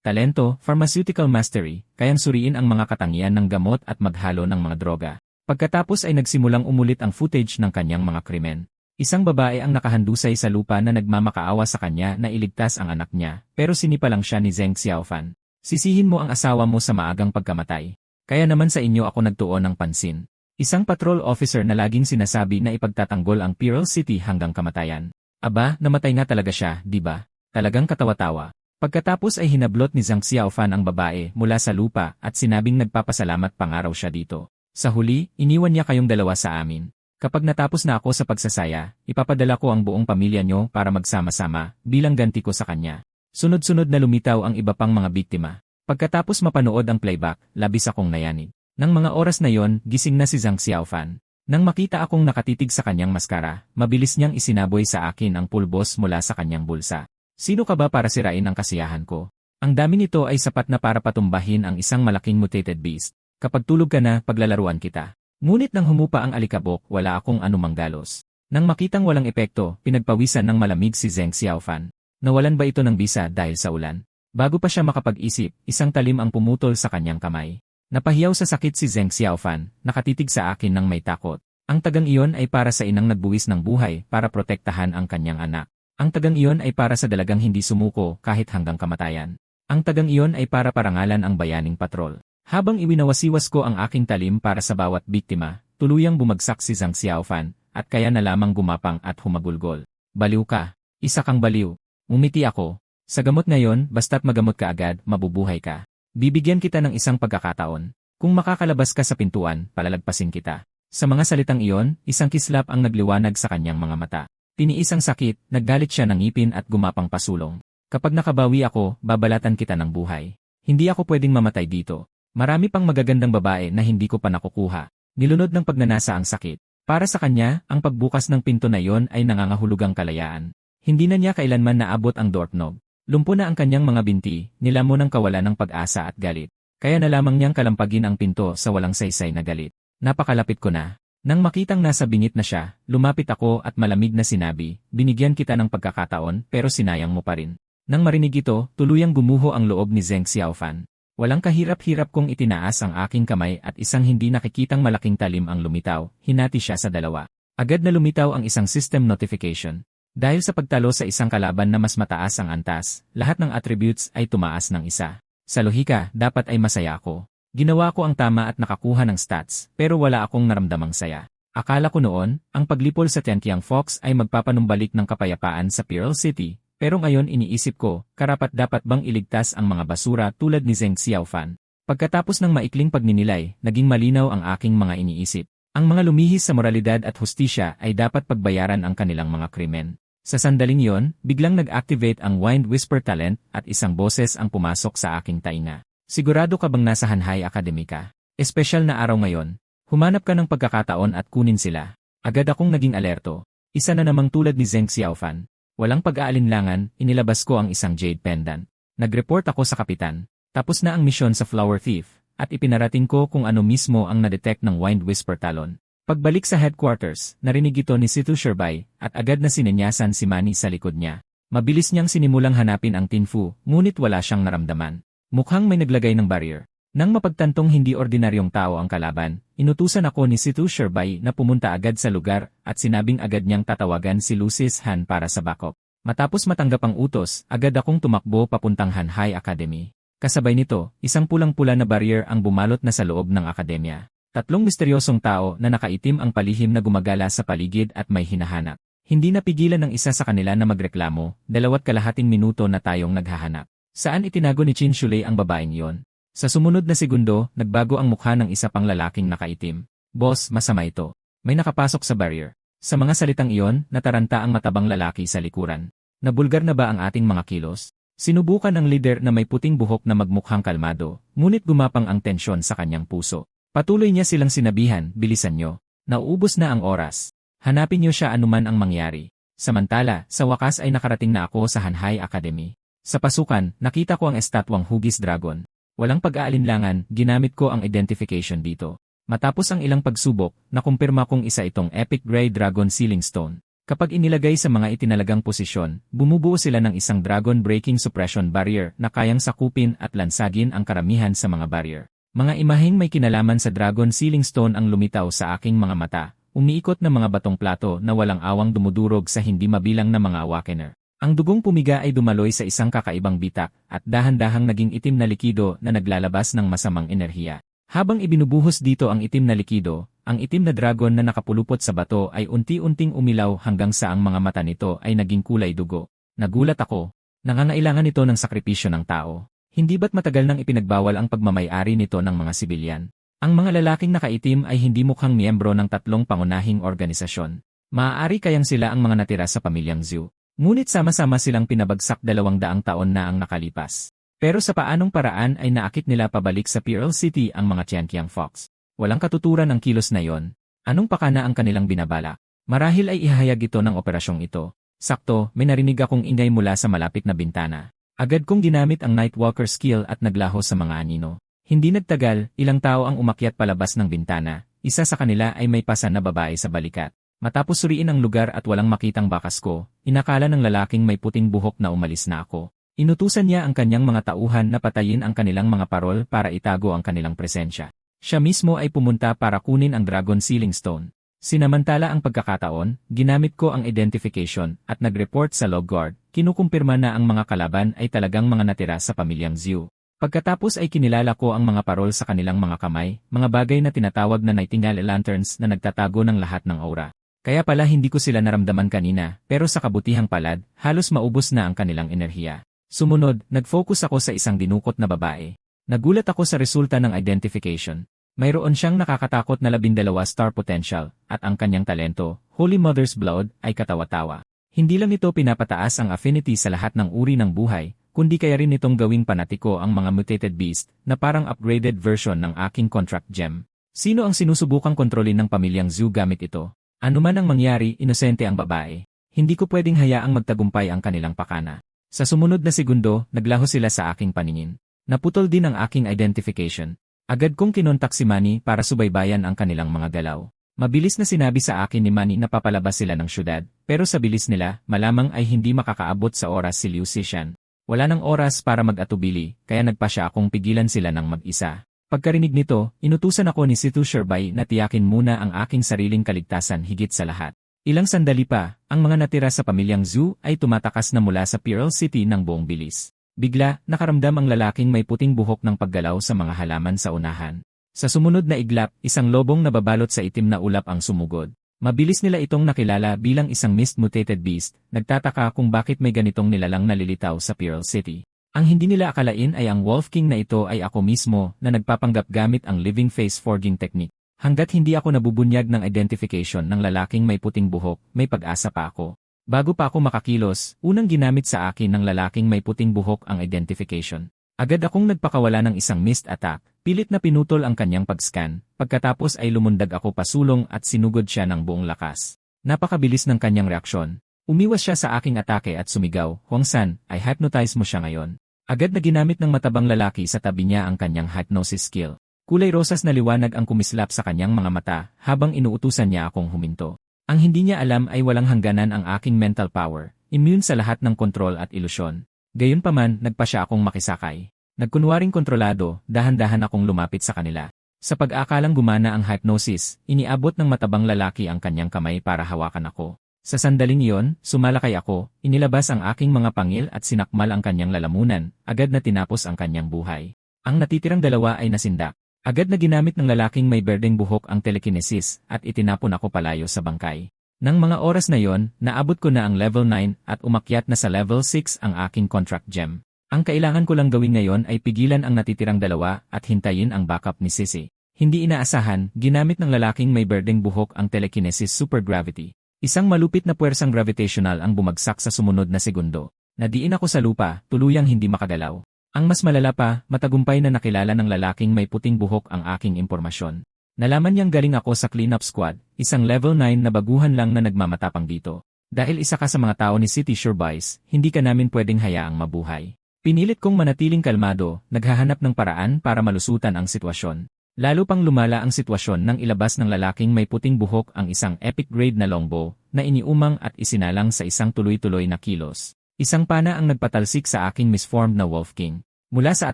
Talento, Pharmaceutical Mastery, kayang suriin ang mga katangian ng gamot at maghalo ng mga droga. Pagkatapos ay nagsimulang umulit ang footage ng kanyang mga krimen. Isang babae ang nakahandusay sa lupa na nagmamakaawa sa kanya na iligtas ang anak niya, pero sinipa lang siya ni Zheng Xiaofan. Sisihin mo ang asawa mo sa maagang pagkamatay. Kaya naman sa inyo ako nagtuon ng pansin. Isang patrol officer na laging sinasabi na ipagtatanggol ang Pearl City hanggang kamatayan. Aba, namatay nga talaga siya, di ba? Talagang katawa-tawa. Pagkatapos ay hinablot ni Zhang Xiaofan ang babae mula sa lupa at sinabing nagpapasalamat pangaraw siya dito. Sa huli, iniwan niya kayong dalawa sa amin. Kapag natapos na ako sa pagsasaya, ipapadala ko ang buong pamilya niyo para magsama-sama bilang ganti ko sa kanya. Sunod-sunod na lumitaw ang iba pang mga biktima. Pagkatapos mapanood ang playback, labis akong nayanig. Nang mga oras na yon, gising na si Zhang Xiaofan. Nang makita akong nakatitig sa kanyang maskara, mabilis niyang isinaboy sa akin ang pulbos mula sa kanyang bulsa. Sino ka ba para sirain ang kasiyahan ko? Ang dami nito ay sapat na para patumbahin ang isang malaking mutated beast. Kapag tulog ka na, paglalaruan kita. Ngunit nang humupa ang alikabok, wala akong anumang galos. Nang makitang walang epekto, pinagpawisan ng malamig si Zheng Xiaofan. Nawalan ba ito ng bisa dahil sa ulan? Bago pa siya makapag-isip, isang talim ang pumutol sa kanyang kamay. Napahiyaw sa sakit si Zheng Xiaofan, nakatitig sa akin ng may takot. Ang tagang iyon ay para sa inang nagbuwis ng buhay para protektahan ang kanyang anak. Ang tagang iyon ay para sa dalagang hindi sumuko kahit hanggang kamatayan. Ang tagang iyon ay para parangalan ang bayaning patrol. Habang iwinawasiwas ko ang aking talim para sa bawat biktima, tuluyang bumagsak si Zhang Xiaofan, at kaya na lamang gumapang at humagulgol. Baliw ka. Isa kang baliw. Umiti ako. Sa gamot ngayon, basta't magamot ka agad, mabubuhay ka. Bibigyan kita ng isang pagkakataon. Kung makakalabas ka sa pintuan, palalagpasin kita. Sa mga salitang iyon, isang kislap ang nagliwanag sa kanyang mga mata. Tiniis ang sakit, naggalit siya ng ngipin at gumapang pasulong. Kapag nakabawi ako, babalatan kita ng buhay. Hindi ako pwedeng mamatay dito. Marami pang magagandang babae na hindi ko pa nakukuha. Nilunod ng pagnanasa ang sakit. Para sa kanya, ang pagbukas ng pinto na iyon ay nangangahulugang kalayaan. Hindi na niya kailanman naabot ang doorknob. Lumpo na ang kanyang mga binti, nilamon ng kawalan ng pag-asa at galit. Kaya na lamang niyang kalampagin ang pinto sa walang saysay na galit. Napakalapit ko na. Nang makitang nasa bingit na siya, lumapit ako at malamig na sinabi, binigyan kita ng pagkakataon pero sinayang mo pa rin. Nang marinig ito, tuluyang gumuho ang loob ni Zheng Xiaofan. Walang kahirap-hirap kong itinaas ang aking kamay at isang hindi nakikitang malaking talim ang lumitaw, hinati siya sa dalawa. Agad na lumitaw ang isang system notification. Dahil sa pagtalo sa isang kalaban na mas mataas ang antas, lahat ng attributes ay tumaas ng isa. Sa lohika, dapat ay masaya ako. Ginawa ko ang tama at nakakuha ng stats, pero wala akong naramdamang saya. Akala ko noon, ang paglipol sa Tianqiang Fox ay magpapanumbalik ng kapayapaan sa Pearl City, pero ngayon iniisip ko, karapat-dapat bang iligtas ang mga basura tulad ni Zheng Xiaofan? Pagkatapos ng maikling pagninilay, naging malinaw ang aking mga iniisip. Ang mga lumihis sa moralidad at hustisya ay dapat pagbayaran ang kanilang mga krimen. Sa sandaling yon, biglang nag-activate ang Wind Whisper talent at isang boses ang pumasok sa aking tainga. Sigurado ka bang nasa Hanhai Academy ka? Espesyal na araw ngayon. Humanap ka ng pagkakataon at kunin sila. Agad akong naging alerto. Isa na namang tulad ni Zheng Xiaofan. Walang pag-aalinlangan, inilabas ko ang isang jade pendant. Nag-report ako sa kapitan. Tapos na ang misyon sa Flower Thief, at ipinarating ko kung ano mismo ang na-detect ng Wind Whisper talon. Pagbalik sa headquarters, narinig ito ni Situ Sherbay, at agad na sinenyasan si Manny sa likod niya. Mabilis niyang sinimulang hanapin ang Tinfu, ngunit wala siyang naramdaman. Mukhang may naglagay ng barrier. Nang mapagtantong hindi ordinaryong tao ang kalaban, inutusan ako ni Situ Sherbay na pumunta agad sa lugar at sinabing agad niyang tatawagan si Lucis Han para sa backup. Matapos matanggap ang utos, agad akong tumakbo papuntang Hanhai Academy. Kasabay nito, isang pulang-pula na barrier ang bumalot na sa loob ng akademya. 3 misteryosong tao na nakaitim ang palihim na gumagala sa paligid at may hinahanap. Hindi napigilan ng isa sa kanila na magreklamo, 2.5 minuto na tayong naghahanap. Saan itinago ni Qin Shulei ang babaeng iyon? Sa sumunod na segundo, nagbago ang mukha ng isa pang lalaking nakaitim. Boss, masama ito. May nakapasok sa barrier. Sa mga salitang iyon, nataranta ang matabang lalaki sa likuran. Nabulgar na ba ang ating mga kilos? Sinubukan ng leader na may puting buhok na magmukhang kalmado, ngunit gumapang ang tensyon sa kanyang puso. Patuloy niya silang sinabihan, bilisan nyo. Nauubos na ang oras. Hanapin niyo siya anuman ang mangyari. Samantala, sa wakas ay nakarating na ako sa Hanhai Academy. Sa pasukan, nakita ko ang estatwang Hugis Dragon. Walang pag-aalinlangan, ginamit ko ang identification dito. Matapos ang ilang pagsubok, nakumpirma kong isa itong Epic Grey Dragon Sealing Stone. Kapag inilagay sa mga itinalagang posisyon, bumubuo sila ng isang Dragon Breaking Suppression Barrier na kayang sakupin at lansagin ang karamihan sa mga barrier. Mga imaheng may kinalaman sa Dragon Sealing Stone ang lumitaw sa aking mga mata, umiikot na mga batong plato na walang awang dumudurog sa hindi mabilang na mga awakener. Ang dugong pumiga ay dumaloy sa isang kakaibang bitak at dahan-dahang naging itim na likido na naglalabas ng masamang enerhiya. Habang ibinubuhos dito ang itim na likido, ang itim na dragon na nakapulupot sa bato ay unti-unting umilaw hanggang sa ang mga mata nito ay naging kulay dugo. Nagulat ako. Nangangailangan ito ng sakripisyo ng tao. Hindi ba't matagal nang ipinagbawal ang pagmamay-ari nito ng mga sibilyan? Ang mga lalaking nakaitim ay hindi mukhang miyembro ng 3 pangunahing organisasyon. Maaari kayang sila ang mga natira sa pamilyang Zhu. Ngunit sama-sama silang pinabagsak 200 taon na ang nakalipas. Pero sa paanong paraan ay naakit nila pabalik sa Pearl City ang mga Tianqiang Fox? Walang katuturan ang kilos na yon. Anong pakana ang kanilang binabala? Marahil ay ihahayag ito ng operasyong ito. Sakto, may narinig akong ingay mula sa malapit na bintana. Agad kong ginamit ang Nightwalker skill at naglaho sa mga anino. Hindi nagtagal, ilang tao ang umakyat palabas ng bintana. Isa sa kanila ay may pasan na babae sa balikat. Matapos suriin ang lugar at walang makitang bakas ko, inakala ng lalaking may puting buhok na umalis na ako. Inutusan niya ang kanyang mga tauhan na patayin ang kanilang mga parol para itago ang kanilang presensya. Siya mismo ay pumunta para kunin ang Dragon Sealing Stone. Sinamantala ang pagkakataon, ginamit ko ang identification at nag-report sa log guard, kinukumpirma na ang mga kalaban ay talagang mga natira sa pamilyang Zhu. Pagkatapos ay kinilala ko ang mga parol sa kanilang mga kamay, mga bagay na tinatawag na Nightingale Lanterns na nagtatago ng lahat ng aura. Kaya pala hindi ko sila naramdaman kanina, pero sa kabutihang palad, halos maubos na ang kanilang enerhiya. Sumunod, nag-focus ako sa isang dinukot na babae. Nagulat ako sa resulta ng identification. Mayroon siyang nakakatakot na 12 star potential, at ang kanyang talento, Holy Mother's Blood, ay katawa-tawa. Hindi lang ito pinapataas ang affinity sa lahat ng uri ng buhay, kundi kaya rin itong gawing panatiko ang mga mutated beast, na parang upgraded version ng aking contract gem. Sino ang sinusubukang kontrolin ng pamilyang Zhu gamit ito? Ano man ang mangyari, inosente ang babae. Hindi ko pwedeng hayaang magtagumpay ang kanilang pakana. Sa sumunod na segundo, naglaho sila sa aking paningin. Naputol din ang aking identification. Agad kong kinontak si Manny para subaybayan ang kanilang mga galaw. Mabilis na sinabi sa akin ni Manny na papalabas sila ng syudad, pero sa bilis nila, malamang ay hindi makakaabot sa oras si Liu Zishan. Wala nang oras para mag-atubili, kaya nagpa siya akong pigilan sila ng mag-isa. Pagkarinig nito, inutusan ako ni Situ Sherbay na tiyakin muna ang aking sariling kaligtasan higit sa lahat. Ilang sandali pa, ang mga natira sa pamilyang Zhu ay tumatakas na mula sa Pearl City ng buong bilis. Bigla, nakaramdam ang lalaking may puting buhok ng paggalaw sa mga halaman sa unahan. Sa sumunod na iglap, isang lobong nababalot sa itim na ulap ang sumugod. Mabilis nila itong nakilala bilang isang mist-mutated beast, nagtataka kung bakit may ganitong nilalang nalilitaw sa Pearl City. Ang hindi nila akalain ay ang Wolf King na ito ay ako mismo na nagpapanggap gamit ang living face forging technique. Hanggat hindi ako nabubunyag ng identification ng lalaking may puting buhok, may pag-asa pa ako. Bago pa ako makakilos, unang ginamit sa akin ng lalaking may puting buhok ang identification. Agad akong nagpakawala ng isang mist attack, pilit na pinutol ang kanyang pag-scan, pagkatapos ay lumundag ako pasulong at sinugod siya ng buong lakas. Napakabilis ng kanyang reaksyon. Umiwas siya sa aking atake at sumigaw, "Huang-san, I hypnotize mo siya ngayon." Agad na ginamit ng matabang lalaki sa tabi niya ang kanyang hypnosis skill. Kulay rosas na liwanag ang kumislap sa kanyang mga mata habang inuutusan niya akong huminto. Ang hindi niya alam ay walang hangganan ang aking mental power, immune sa lahat ng kontrol at ilusyon. Gayunpaman, nagpa siya akong makisakay. Nagkunwaring kontrolado, dahan-dahan akong lumapit sa kanila. Sa pag-aakalang gumana ang hypnosis, iniabot ng matabang lalaki ang kanyang kamay para hawakan ako. Sa sandaling iyon, sumalakay ako, inilabas ang aking mga pangil at sinakmal ang kanyang lalamunan, agad na tinapos ang kanyang buhay. Ang natitirang dalawa ay nasindak. Agad na ginamit ng lalaking may berdeng buhok ang telekinesis at itinapon ako palayo sa bangkay. Nang mga oras na yon, naabot ko na ang level 9 at umakyat na sa level 6 ang aking contract gem. Ang kailangan ko lang gawin ngayon ay pigilan ang natitirang dalawa at hintayin ang backup ni Sisi. Hindi inaasahan, ginamit ng lalaking may berdeng buhok ang telekinesis supergravity. Isang malupit na puwersang gravitational ang bumagsak sa sumunod na segundo. Nadiin ako sa lupa, tuluyang hindi makagalaw. Ang mas malala pa, matagumpay na nakilala ng lalaking may puting buhok ang aking impormasyon. Nalaman niyang galing ako sa cleanup squad, isang level 9 na baguhan lang na nagmamatapang dito. Dahil isa ka sa mga tao ni City Sherbais, hindi ka namin pwedeng hayaang mabuhay. Pinilit kong manatiling kalmado, naghahanap ng paraan para malusutan ang sitwasyon. Lalo pang lumala ang sitwasyon nang ilabas ng lalaking may puting buhok ang isang epic grade na longbow na iniumang at isinalang sa isang tuloy-tuloy na kilos. Isang pana ang nagpatalsik sa aking misformed na Wolf King. Mula sa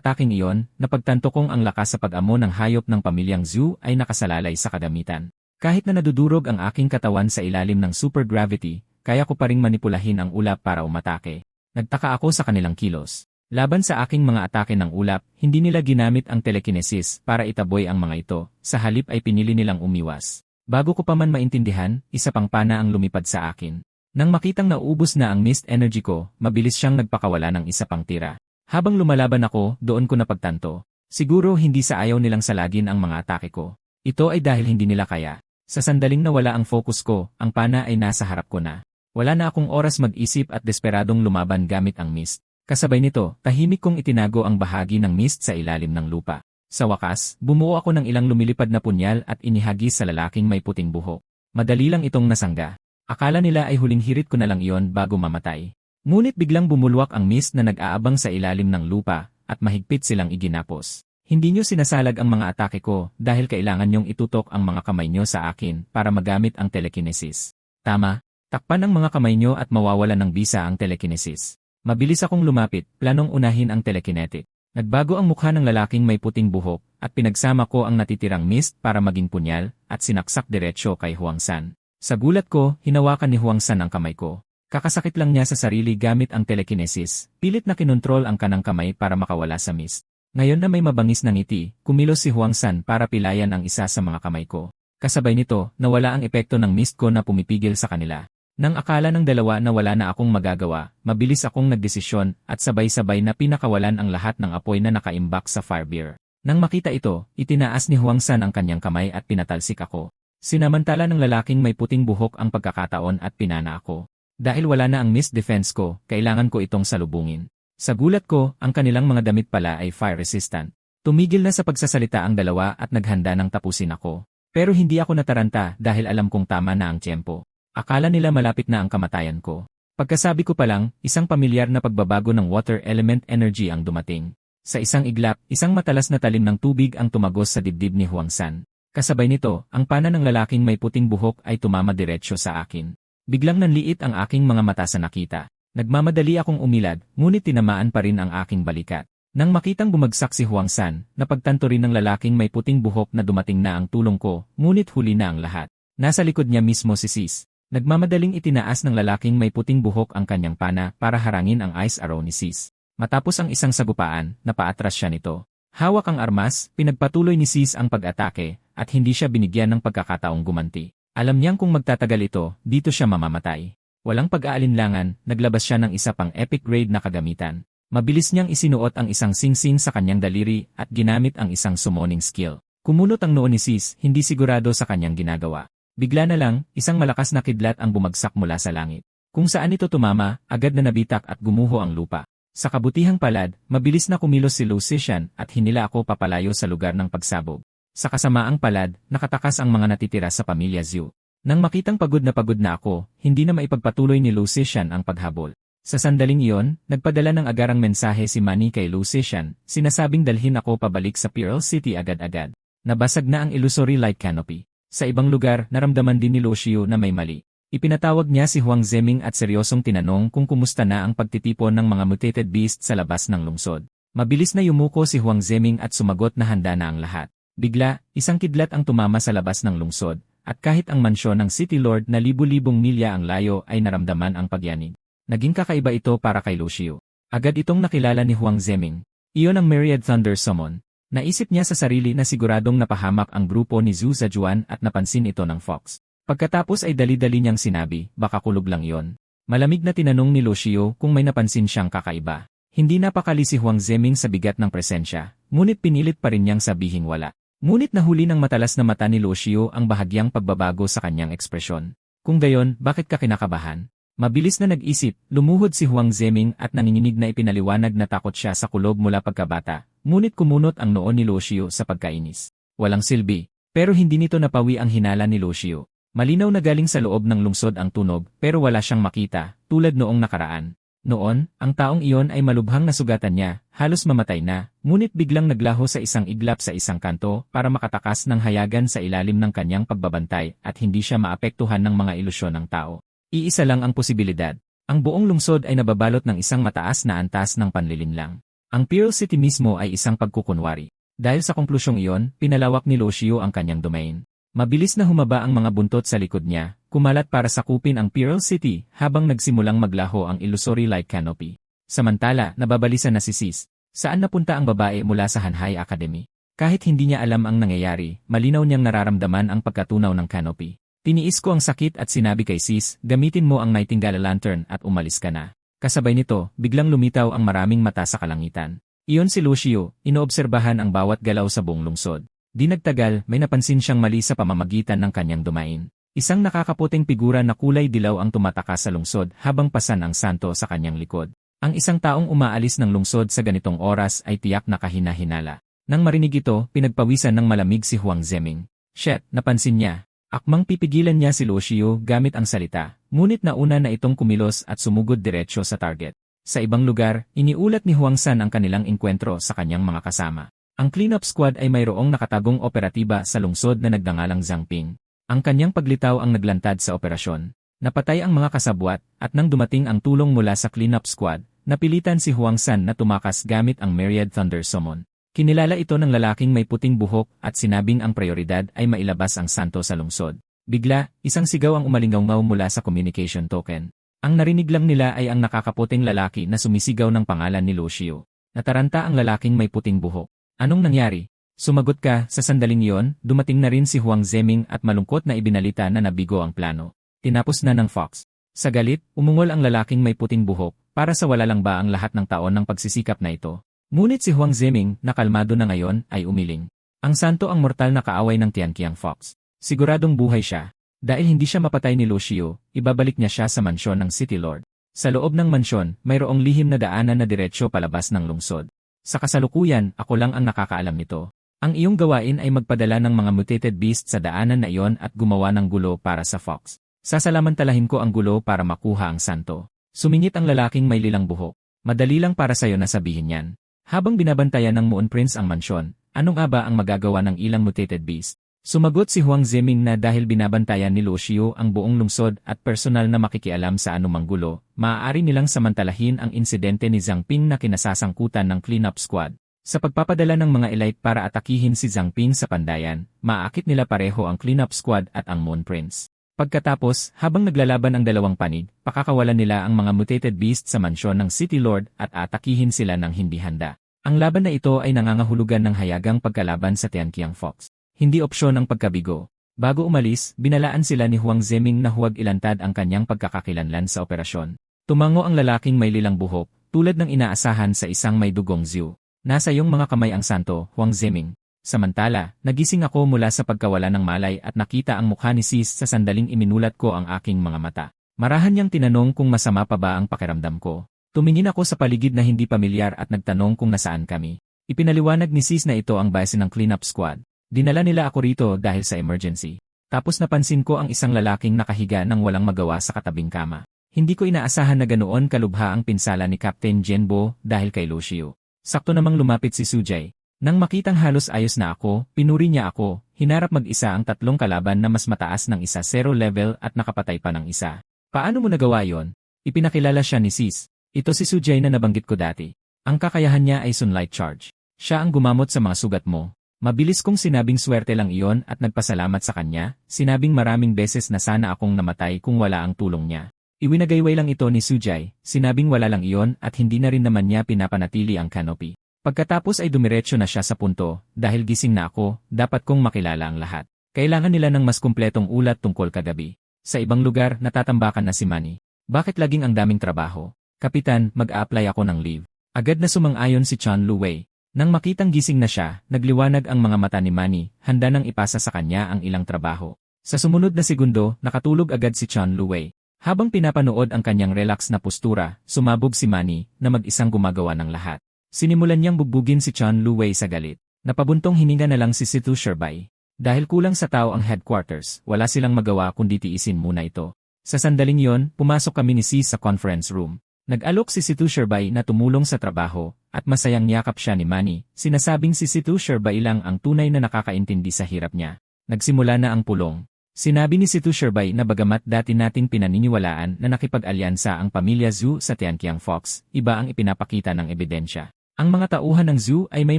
ataking iyon, napagtanto kong ang lakas sa pag-amo ng hayop ng pamilyang Zhu ay nakasalalay sa kadamitan. Kahit na nadudurog ang aking katawan sa ilalim ng supergravity, kaya ko pa ring manipulahin ang ulap para umatake. Nagtaka ako sa kanilang kilos. Laban sa aking mga atake ng ulap, hindi nila ginamit ang telekinesis para itaboy ang mga ito, sa halip ay pinili nilang umiwas. Bago ko pa man maintindihan, isa pang pana ang lumipad sa akin. Nang makitang naubos na ang mist energy ko, mabilis siyang nagpakawala ng isa pang tira. Habang lumalaban ako, doon ko napagtanto. Siguro hindi sa ayaw nilang salagin ang mga atake ko. Ito ay dahil hindi nila kaya. Sa sandaling nawala ang focus ko, ang pana ay nasa harap ko na. Wala na akong oras mag-isip at desperadong lumaban gamit ang mist. Kasabay nito, tahimik kong itinago ang bahagi ng mist sa ilalim ng lupa. Sa wakas, bumuo ako ng ilang lumilipad na punyal at inihagis sa lalaking may puting buhok. Madali lang itong nasangga. Akala nila ay huling hirit ko na lang iyon bago mamatay. Ngunit biglang bumulwak ang mist na nag-aabang sa ilalim ng lupa at mahigpit silang iginapos. Hindi nyo sinasalag ang mga atake ko dahil kailangan nyong itutok ang mga kamay nyo sa akin para magamit ang telekinesis. Tama, takpan ang mga kamay nyo at mawawala ng bisa ang telekinesis. Mabilis akong lumapit, planong unahin ang telekinetic. Nagbago ang mukha ng lalaking may puting buhok at pinagsama ko ang natitirang mist para maging punyal at sinaksak diretsyo kay Huang-san. Sa gulat ko, hinawakan ni Huang-san ang kamay ko. Kakasakit lang niya sa sarili gamit ang telekinesis, pilit na kinontrol ang kanang kamay para makawala sa mist. Ngayon na may mabangis na ngiti, kumilos si Huang-san para pilayan ang isa sa mga kamay ko. Kasabay nito, nawala ang epekto ng mist ko na pumipigil sa kanila. Nang akala ng dalawa na wala na akong magagawa, mabilis akong nagdesisyon at sabay-sabay na pinakawalan ang lahat ng apoy na nakaimbak sa firebear. Nang makita ito, itinaas ni Huang-san ang kanyang kamay at pinatalsik ako. Sinamantala ng lalaking may puting buhok ang pagkakataon at pinana ako. Dahil wala na ang mist defense ko, kailangan ko itong salubungin. Sa gulat ko, ang kanilang mga damit pala ay fire resistant. Tumigil na sa pagsasalita ang dalawa at naghanda ng tapusin ako. Pero hindi ako nataranta dahil alam kong tama na ang tiyempo. Akala nila malapit na ang kamatayan ko. Pagkasabi ko pa lang, isang pamilyar na pagbabago ng water element energy ang dumating. Sa isang iglap, isang matalas na talim ng tubig ang tumagos sa dibdib ni Huang-san. Kasabay nito, ang pana ng lalaking may puting buhok ay tumama diretsyo sa akin. Biglang nanliit ang aking mga mata sa nakita. Nagmamadali akong umilag, ngunit tinamaan pa rin ang aking balikat. Nang makitang bumagsak si Huang San, napagtanto rin ng lalaking may puting buhok na dumating na ang tulong ko, ngunit huli na ang lahat. Nasa likod niya mismo si Sis. Nagmamadaling itinaas ng lalaking may puting buhok ang kanyang pana para harangin ang ice arrow ni Sis. Matapos ang isang sagupaan, napaatras siya nito. Hawak ang armas, pinagpatuloy ni Sis ang pag-atake, at hindi siya binigyan ng pagkakataong gumanti. Alam niyang kung magtatagal ito, dito siya mamamatay. Walang pag-aalinlangan, naglabas siya ng isa pang epic grade na kagamitan. Mabilis niyang isinuot ang isang singsing sa kanyang daliri at ginamit ang isang summoning skill. Kumunot ang noo ni Sis, hindi sigurado sa kanyang ginagawa. Bigla na lang, isang malakas na kidlat ang bumagsak mula sa langit. Kung saan ito tumama, agad na nabitak at gumuho ang lupa. Sa kabutihang palad, mabilis na kumilos si Lucian at hinila ako papalayo sa lugar ng pagsabog. Sa kasamaang palad, nakatakas ang mga natitira sa pamilya Zhu. Nang makitang pagod na ako, hindi na maipagpatuloy ni Lucian ang paghabol. Sa sandaling iyon, nagpadala ng agarang mensahe si Manny kay Lucian, sinasabing dalhin ako pabalik sa Pearl City agad-agad. Nabasag na ang illusory light canopy. Sa ibang lugar, naramdaman din ni Lucio na may mali. Ipinatawag niya si Huang Zeming at seryosong tinanong kung kumusta na ang pagtitipon ng mga mutated beast sa labas ng lungsod. Mabilis na yumuko si Huang Zeming at sumagot na handa na ang lahat. Bigla, isang kidlat ang tumama sa labas ng lungsod, at kahit ang mansyon ng City Lord na libu-libong milya ang layo ay naramdaman ang pagyanig. Naging kakaiba ito para kay Lucio. Agad itong nakilala ni Huang Zeming. Iyon ang Myriad Thunder Summon. Naisip niya sa sarili na siguradong napahamak ang grupo ni Zhu Zhajuan at napansin ito ng Fox. Pagkatapos ay dali-dali niyang sinabi, baka kulog lang yon. Malamig na tinanong ni Lucio kung may napansin siyang kakaiba. Hindi napakali si Huang Zeming sa bigat ng presensya, ngunit pinilit pa rin niyang sabihing wala. Ngunit nahuli ng matalas na mata ni Lucio ang bahagyang pagbabago sa kanyang ekspresyon. Kung gayon, bakit ka kinakabahan? Mabilis na nag-isip, lumuhod si Huang Zeming at nanginginig na ipinaliwanag na takot siya sa kulob mula pagkabata, ngunit kumunot ang noo ni Lucio sa pagkainis. Walang silbi, pero hindi nito napawi ang hinala ni Lucio. Malinaw na galing sa loob ng lungsod ang tunog pero wala siyang makita, tulad noong nakaraan. Noon, ang taong iyon ay malubhang nasugatan niya, halos mamatay na, ngunit biglang naglaho sa isang iglap sa isang kanto para makatakas ng hayagan sa ilalim ng kanyang pagbabantay at hindi siya maapektuhan ng mga ilusyon ng tao. Iisa lang ang posibilidad. Ang buong lungsod ay nababalot ng isang mataas na antas ng panlilinlang. Ang Pearl City mismo ay isang pagkukunwari. Dahil sa konklusyong iyon, pinalawak ni Lucio ang kanyang domain. Mabilis na humaba ang mga buntot sa likod niya, kumalat para sakupin ang Pearl City habang nagsimulang maglaho ang illusory light canopy. Samantala, nababalisa na si Sis. Saan napunta ang babae mula sa Hanhai Academy? Kahit hindi niya alam ang nangyayari, malinaw niyang nararamdaman ang pagkatunaw ng canopy. Tiniis ko ang sakit at sinabi kay Sis, gamitin mo ang Nightingale Lantern at umalis ka na. Kasabay nito, biglang lumitaw ang maraming mata sa kalangitan. Iyon si Lucio, inoobserbahan ang bawat galaw sa buong lungsod. Di nagtagal, may napansin siyang mali sa pamamagitan ng kanyang domain. Isang nakakaputing figura na kulay dilaw ang tumatakas sa lungsod habang pasan ang santo sa kanyang likod. Ang isang taong umaalis ng lungsod sa ganitong oras ay tiyak na kahina-hinala. Nang marinig ito, pinagpawisan ng malamig si Huang Zeming. Shit, napansin niya. Akmang pipigilan niya si Lucio gamit ang salita, ngunit nauna na itong kumilos at sumugod diretsyo sa target. Sa ibang lugar, iniulat ni Huang San ang kanilang engkwentro sa kanyang mga kasama. Ang cleanup squad ay mayroong nakatagong operatiba sa lungsod na nagdangalang Zhangping. Ang kanyang paglitaw ang naglantad sa operasyon. Napatay ang mga kasabwat, at nang dumating ang tulong mula sa cleanup squad, napilitan si Huang San na tumakas gamit ang Myriad Thunder Summon. Kinilala ito ng lalaking may puting buhok at sinabing ang prioridad ay mailabas ang santo sa lungsod. Bigla, isang sigaw ang umalingaw mula sa communication token. Ang narinig lang nila ay ang nakakaputing lalaki na sumisigaw ng pangalan ni Lucio. Nataranta ang lalaking may puting buhok. Anong nangyari? Sumagot ka, sa sandaling iyon, dumating na rin si Huang Zeming at malungkot na ibinalita na nabigo ang plano. Tinapos na ng Fox. Sa galit, umungol ang lalaking may puting buhok, para sa wala lang ba ang lahat ng taon ng pagsisikap na ito. Ngunit si Huang Zeming, na kalmado na ngayon, ay umiling. Ang santo ang mortal na kaaway ng Tianqiang Fox. Siguradong buhay siya. Dahil hindi siya mapatay ni Lucio, ibabalik niya siya sa mansyon ng City Lord. Sa loob ng mansyon, mayroong lihim na daanan na diretsyo palabas ng lungsod. Sa kasalukuyan, ako lang ang nakakaalam nito. Ang iyong gawain ay magpadala ng mga mutated beast sa daanan na iyon at gumawa ng gulo para sa Fox. Sasalamantalahin ko ang gulo para makuha ang santo. Sumingit ang lalaking may lilang buhok. Madali lang para sayo na sabihin yan. Habang binabantayan ng Moon Prince ang mansyon, ano nga ba ang magagawa ng ilang mutated beast? Sumagot si Huang Ziming na dahil binabantayan ni Lucio ang buong lungsod at personal na makikialam sa anumang gulo, maaari nilang samantalahin ang insidente ni Zhang Ping na kinasasangkutan ng cleanup squad. Sa pagpapadala ng mga elite para atakihin si Zhang Ping sa pandayan, maaakit nila pareho ang cleanup squad at ang Moon Prince. Pagkatapos, habang naglalaban ang dalawang panig, pakakawalan nila ang mga mutated beast sa mansyon ng City Lord at atakihin sila ng hindi handa. Ang laban na ito ay nangangahulugan ng hayagang pagkalaban sa Tianqiang Fox. Hindi opsyon ang pagkabigo. Bago umalis, binalaan sila ni Huang Ziming na huwag ilantad ang kanyang pagkakakilanlan sa operasyon. Tumango ang lalaking may lilang buhok, tulad ng inaasahan sa isang may dugong Zhu. Nasa iyong mga kamay ang santo, Huang Ziming. Samantala, nagising ako mula sa pagkawala ng malay at nakita ang mukha ni Sis sa sandaling iminulat ko ang aking mga mata. Marahan niyang tinanong kung masama pa ba ang pakiramdam ko. Tumingin ako sa paligid na hindi pamilyar at nagtanong kung nasaan kami. Ipinaliwanag ni Sis na ito ang base ng cleanup squad. Dinala nila ako rito dahil sa emergency. Tapos napansin ko ang isang lalaking nakahiga ng walang magawa sa katabing kama. Hindi ko inaasahan na ganoon kalubha ang pinsala ni Captain Jianbo dahil kay Lucio. Sakto namang lumapit si Sujay. Nang makitang halos ayos na ako, pinuri niya ako, hinarap mag-isa ang tatlong kalaban na mas mataas ng isa 0 level at nakapatay pa ng isa. Paano mo nagawa yon? Ipinakilala siya ni Sis. Ito si Sujay na nabanggit ko dati. Ang kakayahan niya ay Sunlight Charge. Siya ang gumamot sa mga sugat mo. Mabilis kong sinabing swerte lang iyon at nagpasalamat sa kanya, sinabing maraming beses na sana akong namatay kung wala ang tulong niya. Iwinagayway lang ito ni Sujay, sinabing wala lang iyon at hindi na rin naman niya pinapanatili ang canopy. Pagkatapos ay dumiretso na siya sa punto, dahil gising na ako, dapat kong makilala ang lahat. Kailangan nila ng mas kumpletong ulat tungkol kagabi. Sa ibang lugar, natatambakan na si Manny. Bakit laging ang daming trabaho? Kapitan, mag-a-apply ako ng leave. Agad na sumang-ayon si Chan Luwei. Nang makitang gising na siya, nagliwanag ang mga mata ni Manny, handa nang ipasa sa kanya ang ilang trabaho. Sa sumunod na segundo, nakatulog agad si Chan Luwei. Habang pinapanood ang kanyang relax na postura, sumabog si Manny na mag-isang gumagawa ng lahat. Sinimulan niyang bugbugin si Chan Luwei sa galit. Napabuntong hininga na lang si Situ Sherbay. Dahil kulang sa tao ang headquarters, wala silang magawa kundi tiisin muna ito. Sa sandaling yon, pumasok kami ni Si sa conference room. Nag-alok si Situ Sherbay na tumulong sa trabaho, at masayang niyakap siya ni Manny, sinasabing si Situ Sherbay lang ang tunay na nakakaintindi sa hirap niya. Nagsimula na ang pulong. Sinabi ni Situ Sherbay na bagamat dati nating pinaniniwalaan na nakipag-alyansa ang pamilya Zhu sa Tianqiang Fox, iba ang ipinapakita ng ebidensya. Ang mga tauhan ng Zhu ay may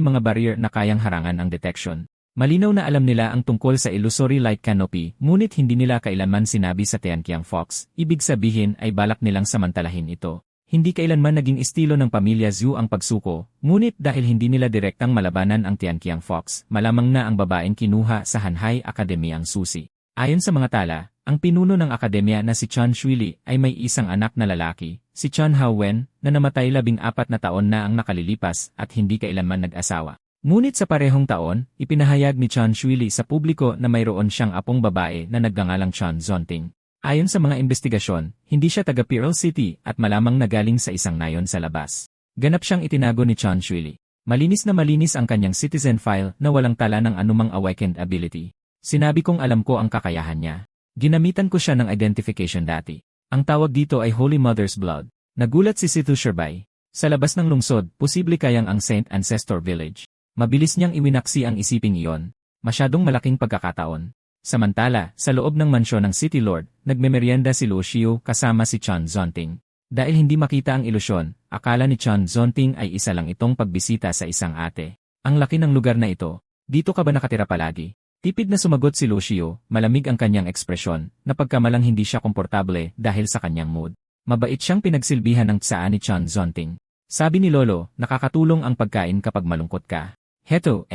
mga barrier na kayang harangan ang detection. Malinaw na alam nila ang tungkol sa illusory light canopy, ngunit hindi nila kailanman sinabi sa Tianqiang Fox, ibig sabihin ay balak nilang samantalahin ito. Hindi kailanman naging estilo ng pamilya Zhu ang pagsuko, ngunit dahil hindi nila direktang malabanan ang Tianqiang Fox, malamang na ang babaeng kinuha sa Hanhai Academy ang susi. Ayon sa mga tala, ang pinuno ng akademya na si Chan Shuili ay may isang anak na lalaki, si Chan Haowen, na namatay 14 na taon na ang nakalilipas at hindi kailanman nag-asawa. Ngunit sa parehong taon, ipinahayag ni Chan Shuili sa publiko na mayroon siyang apong babae na nagngangalang Chan Zonting. Ayon sa mga investigasyon, hindi siya taga Pearl City at malamang nagaling sa isang nayon sa labas. Ganap siyang itinago ni Chan Shuili. Malinis na malinis ang kanyang citizen file na walang tala ng anumang awakened ability. Sinabi kong alam ko ang kakayahan niya. Ginamitan ko siya ng identification dati. Ang tawag dito ay Holy Mother's Blood. Nagulat si Situ Sherbay. Sa labas ng lungsod, posible kayang ang Saint Ancestor Village. Mabilis niyang iwinaksi ang isiping iyon. Masyadong malaking pagkakataon. Samantala, sa loob ng mansyon ng City Lord, nagmemeryenda si Lucio kasama si Chan Zonting. Dahil hindi makita ang ilusyon, akala ni Chan Zonting ay isa lang itong pagbisita sa isang ate. Ang laki ng lugar na ito. Dito ka ba nakatira palagi? Tipid na sumagot si Lucio, malamig ang kanyang ekspresyon, na pagkamalang hindi siya komportable dahil sa kanyang mood. Mabait siyang pinagsilbihan ng tsaan ni Chan Zonting. Sabi ni Lolo, nakakatulong ang pagkain kapag malungkot ka. Heto,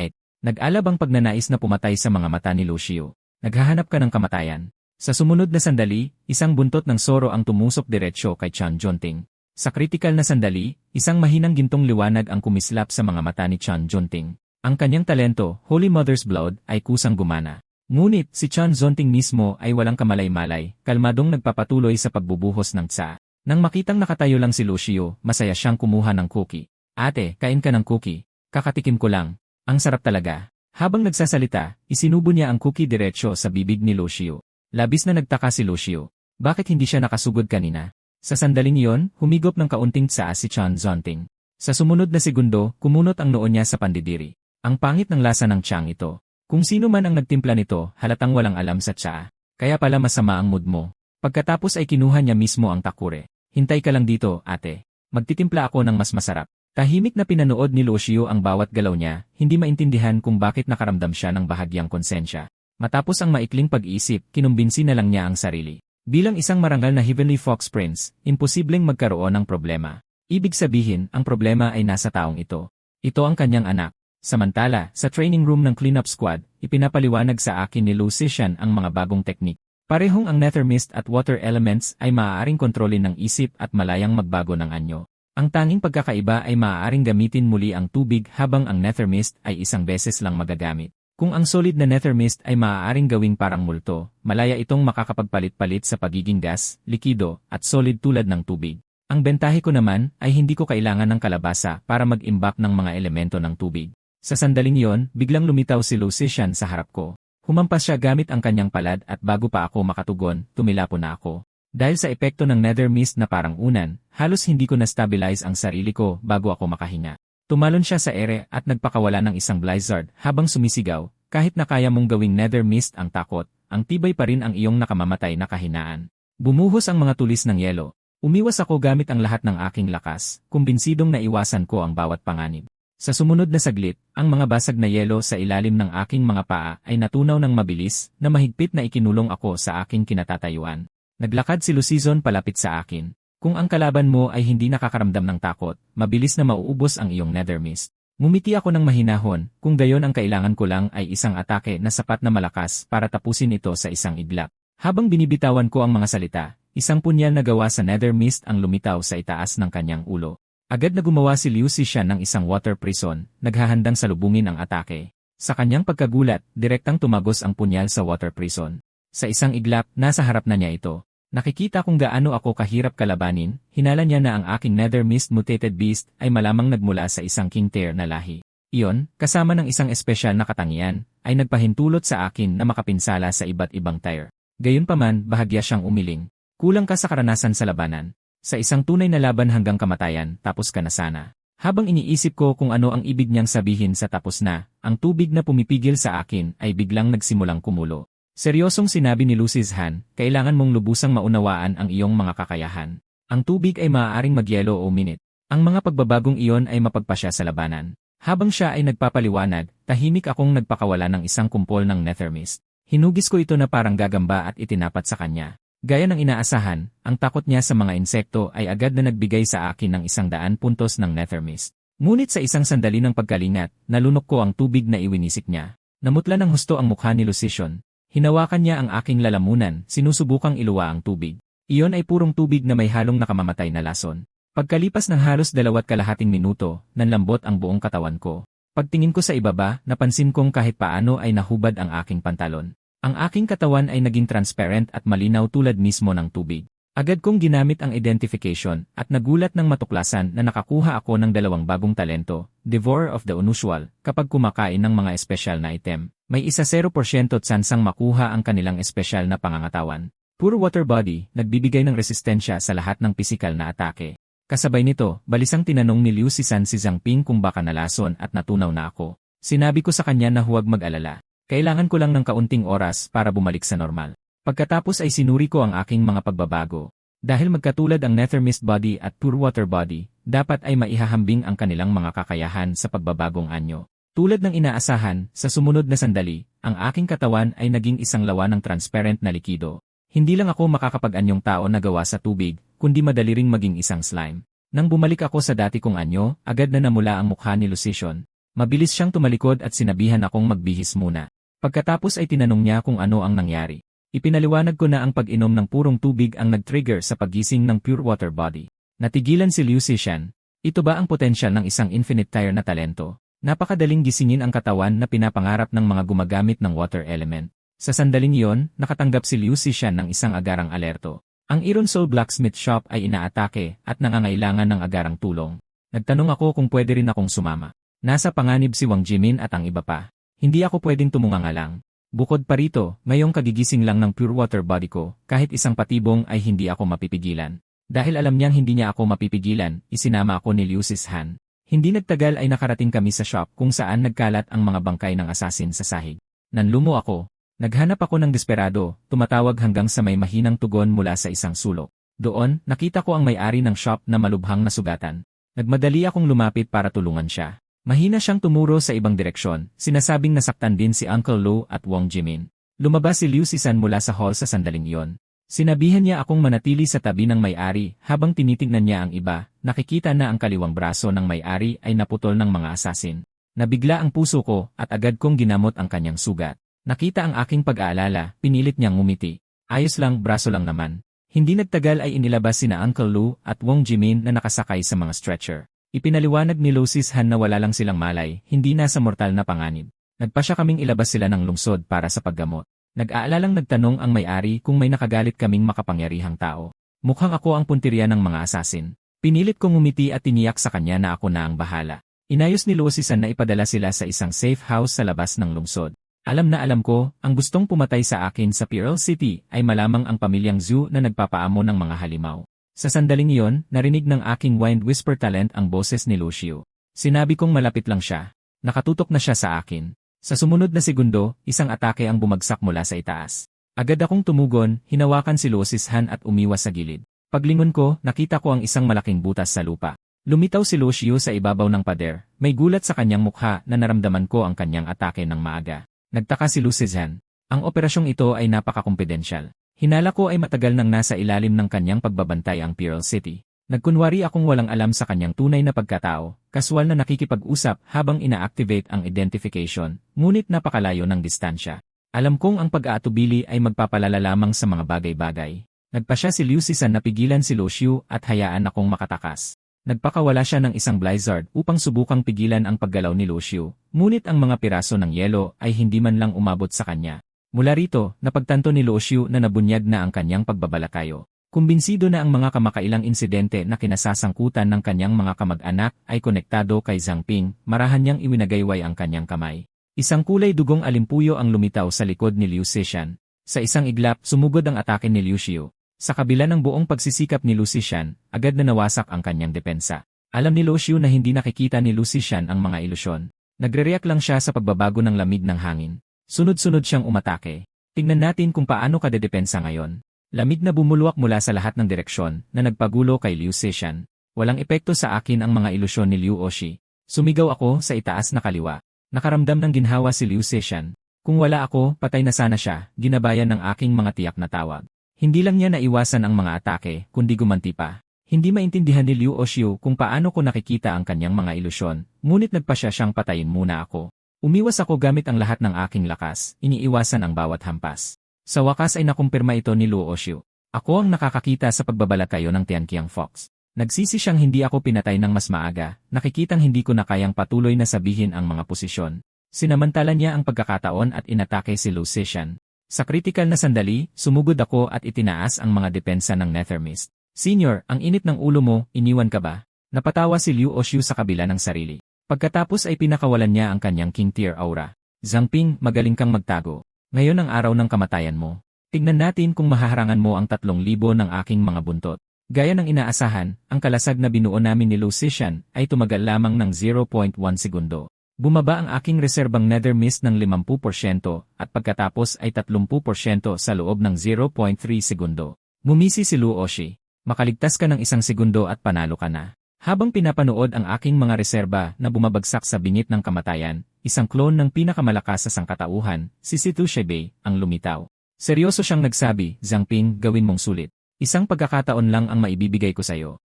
nag-alab ang pagnanais na pumatay sa mga mata ni Lucio. Naghahanap ka ng kamatayan. Sa sumunod na sandali, isang buntot ng soro ang tumusok diretsyo kay Chan Zonting. Sa kritikal na sandali, isang mahinang gintong liwanag ang kumislap sa mga mata ni Chan Zonting. Ang kanyang talento, Holy Mother's Blood, ay kusang gumana. Ngunit si Chan Zonting mismo ay walang kamalay-malay, kalmadong nagpapatuloy sa pagbubuhos ng tsa. Nang makitang nakatayo lang si Lucio, masaya siyang kumuha ng cookie. Ate, kain ka ng cookie. Kakatikim ko lang. Ang sarap talaga. Habang nagsasalita, isinubo niya ang cookie diretsyo sa bibig ni Lucio. Labis na nagtaka si Lucio. Bakit hindi siya nakasugod kanina? Sa sandaling iyon, humigop ng kaunting tsaa si Chan Zonting. Sa sumunod na segundo, kumunot ang noo niya sa pandidiri. Ang pangit ng lasa ng tiyang ito. Kung sino man ang nagtimpla nito, halatang walang alam sa tsaa. Kaya pala masama ang mood mo. Pagkatapos ay kinuha niya mismo ang takure. Hintay ka lang dito, ate. Magtitimpla ako ng mas masarap. Tahimik na pinanood ni Lucio ang bawat galaw niya, hindi maintindihan kung bakit nakaramdam siya ng bahagyang konsensya. Matapos ang maikling pag-iisip, kinumbinsi na lang niya ang sarili. Bilang isang marangal na Heavenly Fox Prince, imposibleng magkaroon ng problema. Ibig sabihin, ang problema ay nasa taong ito. Ito ang kanyang anak. Samantala, sa training room ng cleanup squad, ipinapaliwanag sa akin ni Lucician ang mga bagong teknik. Parehong ang nether mist at water elements ay maaaring kontrolin ng isip at malayang magbago ng anyo. Ang tanging pagkakaiba ay maaaring gamitin muli ang tubig habang ang nether mist ay isang beses lang magagamit. Kung ang solid na nether mist ay maaaring gawing parang multo, malaya itong makakapagpalit-palit sa pagiging gas, likido, at solid tulad ng tubig. Ang bentahe ko naman ay hindi ko kailangan ng kalabasa para mag-imbak ng mga elemento ng tubig. Sa sandaling iyon, biglang lumitaw si Lucician sa harap ko. Humampas siya gamit ang kanyang palad at bago pa ako makatugon, tumilapo na ako. Dahil sa epekto ng nether mist na parang unan, halos hindi ko na-stabilize ang sarili ko bago ako makahinga. Tumalon siya sa ere at nagpakawala ng isang blizzard habang sumisigaw, kahit na kaya mong gawing nether mist ang takot, ang tibay pa rin ang iyong nakamamatay na kahinaan. Bumuhos ang mga tulis ng yelo. Umiwas ako gamit ang lahat ng aking lakas, kumbinsidong naiwasan ko ang bawat panganib. Sa sumunod na saglit, ang mga basag na yelo sa ilalim ng aking mga paa ay natunaw ng mabilis na mahigpit na ikinulong ako sa aking kinatatayuan. Naglakad si Lucizon palapit sa akin. Kung ang kalaban mo ay hindi nakakaramdam ng takot, mabilis na mauubos ang iyong nether mist. Ngumiti ako ng mahinahon, kung gayon ang kailangan ko lang ay isang atake na sapat na malakas para tapusin ito sa isang iglap. Habang binibitawan ko ang mga salita, isang punyal na gawa sa nether mist ang lumitaw sa itaas ng kanyang ulo. Agad na gumawa si Lucician ng isang water prison, naghahandang salubungin ang atake. Sa kanyang pagkagulat, direktang tumagos ang punyal sa water prison. Sa isang iglap, nasa harap na niya ito. Nakikita kung gaano ako kahirap kalabanin, hinala niya na ang aking nether mist mutated beast ay malamang nagmula sa isang king tear na lahi. Iyon, kasama ng isang espesyal na katangian, ay nagpahintulot sa akin na makapinsala sa iba't ibang tier. Gayunpaman, bahagya siyang umiling. Kulang ka sa karanasan sa labanan. Sa isang tunay na laban hanggang kamatayan, tapos ka na sana. Habang iniisip ko kung ano ang ibig niyang sabihin sa tapos na, ang tubig na pumipigil sa akin ay biglang nagsimulang kumulo. Seryosong sinabi ni Lucizhan, kailangan mong lubusang maunawaan ang iyong mga kakayahan. Ang tubig ay maaaring magyelo o minute. Ang mga pagbabagong iyon ay mapagpasya sa labanan. Habang siya ay nagpapaliwanag, tahimik akong nagpakawala ng isang kumpol ng nether mist. Hinugis ko ito na parang gagamba at itinapat sa kanya. Gaya ng inaasahan, ang takot niya sa mga insekto ay agad na nagbigay sa akin ng 100 puntos ng nether mist. Ngunit sa isang sandali ng pagkalingat, nalunok ko ang tubig na iwinisik niya. Namutla ng husto ang mukha ni Lucician. Hinawakan niya ang aking lalamunan, sinusubukang iluwa ang tubig. Iyon ay purong tubig na may halong nakamamatay na lason. Pagkalipas ng halos 2.5 minuto, nanlambot ang buong katawan ko. Pagtingin ko sa ibaba, napansin kong kahit paano ay nahubad ang aking pantalon. Ang aking katawan ay naging transparent at malinaw tulad mismo ng tubig. Agad kong ginamit ang identification at nagulat ng matuklasan na nakakuha ako ng 2 bagong talento, Devourer of the Unusual, kapag kumakain ng mga espesyal na item. May 0% tsansang makuha ang kanilang espesyal na pangangatawan. Pure water body, nagbibigay ng resistensya sa lahat ng pisikal na atake. Kasabay nito, balisang tinanong ni Liu Sisan si Zhang Ping kung baka nalason at natunaw na ako. Sinabi ko sa kanya na huwag mag-alala. Kailangan ko lang ng kaunting oras para bumalik sa normal. Pagkatapos ay sinuri ko ang aking mga pagbabago. Dahil magkatulad ang nether mist body at pure water body, dapat ay maihahambing ang kanilang mga kakayahan sa pagbabagong anyo. Tulad ng inaasahan, sa sumunod na sandali, ang aking katawan ay naging isang lawa ng transparent na likido. Hindi lang ako makakapag-anyong tao na gawa sa tubig, kundi madali ring maging isang slime. Nang bumalik ako sa dati kong anyo, agad na namula ang mukha ni Lucician. Mabilis siyang tumalikod at sinabihan akong magbihis muna. Pagkatapos ay tinanong niya kung ano ang nangyari. Ipinaliwanag ko na ang pag-inom ng purong tubig ang nag-trigger sa paggising ng pure water body. Natigilan si Lucician. Ito ba ang potensyal ng isang infinite tier na talento? Napakadaling gisingin ang katawan na pinapangarap ng mga gumagamit ng water element. Sa sandaling iyon, nakatanggap si Lucician ng isang agarang alerto. Ang Iron Soul Blacksmith Shop ay inaatake at nangangailangan ng agarang tulong. Nagtanong ako kung pwede rin akong sumama. Nasa panganib si Wang Jimin at ang iba pa. Hindi ako pwedeng tumungangalang. Bukod pa rito, ngayong kagigising lang ng pure water body ko, kahit isang patibong ay hindi ako mapipigilan. Dahil alam niyang hindi niya ako mapipigilan, isinama ako ni Liu Sishan. Hindi nagtagal ay nakarating kami sa shop kung saan nagkalat ang mga bangkay ng assassin sa sahig. Nanlumo ako. Naghanap ako ng desperado, tumatawag hanggang sa may mahinang tugon mula sa isang sulok. Doon, nakita ko ang may-ari ng shop na malubhang nasugatan. Nagmadali akong lumapit para tulungan siya. Mahina siyang tumuro sa ibang direksyon, sinasabing nasaktan din si Uncle Lou at Wong Jimin. Lumabas si Liu Sisan mula sa hall sa sandaling iyon. Sinabihan niya akong manatili sa tabi ng may-ari habang tinitignan niya ang iba, nakikita na ang kaliwang braso ng may-ari ay naputol ng mga asasin. Nabigla ang puso ko at agad kong ginamot ang kanyang sugat. Nakita ang aking pag-aalala, pinilit niyang ngumiti. Ayos lang, braso lang naman. Hindi nagtagal ay inilabas sina Uncle Lou at Wong Jimin na nakasakay sa mga stretcher. Ipinaliwanag ni Liu Sisan na wala lang silang malay, hindi nasa mortal na panganib. Nagpasya kaming ilabas sila ng lungsod para sa paggamot. Nag-aalalang nagtanong ang may-ari kung may nakagalit kaming makapangyarihang tao. Mukhang ako ang puntirya ng mga asasin. Pinilit kong ngumiti at tiniyak sa kanya na ako na ang bahala. Inayos ni Liu Sisan na ipadala sila sa isang safe house sa labas ng lungsod. Alam na alam ko, ang gustong pumatay sa akin sa Pearl City ay malamang ang pamilyang Zhu na nagpapaamo ng mga halimaw. Sa sandaling iyon, narinig ng aking wind whisper talent ang boses ni Lucio. Sinabi kong malapit lang siya. Nakatutok na siya sa akin. Sa sumunod na segundo, isang atake ang bumagsak mula sa itaas. Agad akong tumugon, hinawakan si Lucishan at umiwas sa gilid. Paglingon ko, nakita ko ang isang malaking butas sa lupa. Lumitaw si Lucio sa ibabaw ng pader. May gulat sa kanyang mukha na naramdaman ko ang kanyang atake ng maaga. Nagtaka si Lucishan. Ang operasyong ito ay napaka-kumpidensyal. Hinala ko ay matagal nang nasa ilalim ng kanyang pagbabantay ang Pearl City. Nagkunwari akong walang alam sa kanyang tunay na pagkatao, kaswal na nakikipag-usap habang ina-activate ang identification, ngunit napakalayo ng distansya. Alam kong ang pag-aatubili ay magpapalala lamang sa mga bagay-bagay. Nagpasya si Liu Sisan na pigilan si Lucio at hayaan akong makatakas. Nagpakawala siya ng isang blizzard upang subukang pigilan ang paggalaw ni Lucio, ngunit ang mga piraso ng yelo ay hindi man lang umabot sa kanya. Mula rito, napagtanto ni Lucio na nabunyag na ang kanyang pagbabalakayo. Kumbinsido na ang mga kamakailang insidente na kinasasangkutan ng kanyang mga kamag-anak ay konektado kay Zhang Ping, marahan niyang iwinagayway ang kanyang kamay. Isang kulay dugong alimpuyo ang lumitaw sa likod ni Liu Sisan. Sa isang iglap, sumugod ang atake ni Liu Xiu. Sa kabila ng buong pagsisikap ni Liu Sisan, agad na nawasak ang kanyang depensa. Alam ni Liu Xiu na hindi nakikita ni Liu Sisan ang mga ilusyon. Nagre-react lang siya sa pagbabago ng lamig ng hangin. Sunod-sunod siyang umatake. Tingnan natin kung paano ka dedepensa ngayon. Lamig na bumulwak mula sa lahat ng direksyon na nagpagulo kay Liu Sisan. Walang epekto sa akin ang mga ilusyon ni Liu Oshi. Sumigaw ako sa itaas na kaliwa. Nakaramdam ng ginhawa si Liu Sisan. Kung wala ako, patay na sana siya, ginabayan ng aking mga tiyak na tawag. Hindi lang niya naiwasan ang mga atake, kundi gumanti pa. Hindi maintindihan ni Liu Oshio kung paano ko nakikita ang kanyang mga ilusyon, ngunit nagpasya siyang patayin muna ako. Umiwas ako gamit ang lahat ng aking lakas, iniiwasan ang bawat hampas. Sa wakas ay nakumpirma ito ni Liu Oshio. Ako ang nakakakita sa pagbabalakayo ng Tianqiang Fox. Nagsisi siyang hindi ako pinatay ng mas maaga, nakikitang hindi ko na kayang patuloy na sabihin ang mga posisyon. Sinamantala niya ang pagkakataon at inatake si Liu Sisan. Sa kritikal na sandali, sumugod ako at itinaas ang mga depensa ng Nethermist. Senior, ang init ng ulo mo, iniwan ka ba? Napatawa si Liu Oshio sa kabila ng sarili. Pagkatapos ay pinakawalan niya ang kanyang King Tier aura. Zhang Ping, magaling kang magtago. Ngayon ang araw ng kamatayan mo. Tignan natin kung mahaharangan mo ang 3,000 ng aking mga buntot. Gaya ng inaasahan, ang kalasag na binuo namin ni Liu Sisan ay tumagal lamang ng 0.1 segundo. Bumaba ang aking reserbang Nether Mist ng 50% at pagkatapos ay 30% sa loob ng 0.3 segundo. Mumisi si Liu Oshi. Makaligtas ka ng 1 segundo at panalo ka na. Habang pinapanood ang aking mga reserba na bumabagsak sa bingit ng kamatayan, isang clone ng pinakamalakas sa sangkatauhan, si Situ Shebei, ang lumitaw. Seryoso siyang nagsabi, Zhang Ping, gawin mong sulit. Isang pagkakataon lang ang maibibigay ko sa'yo.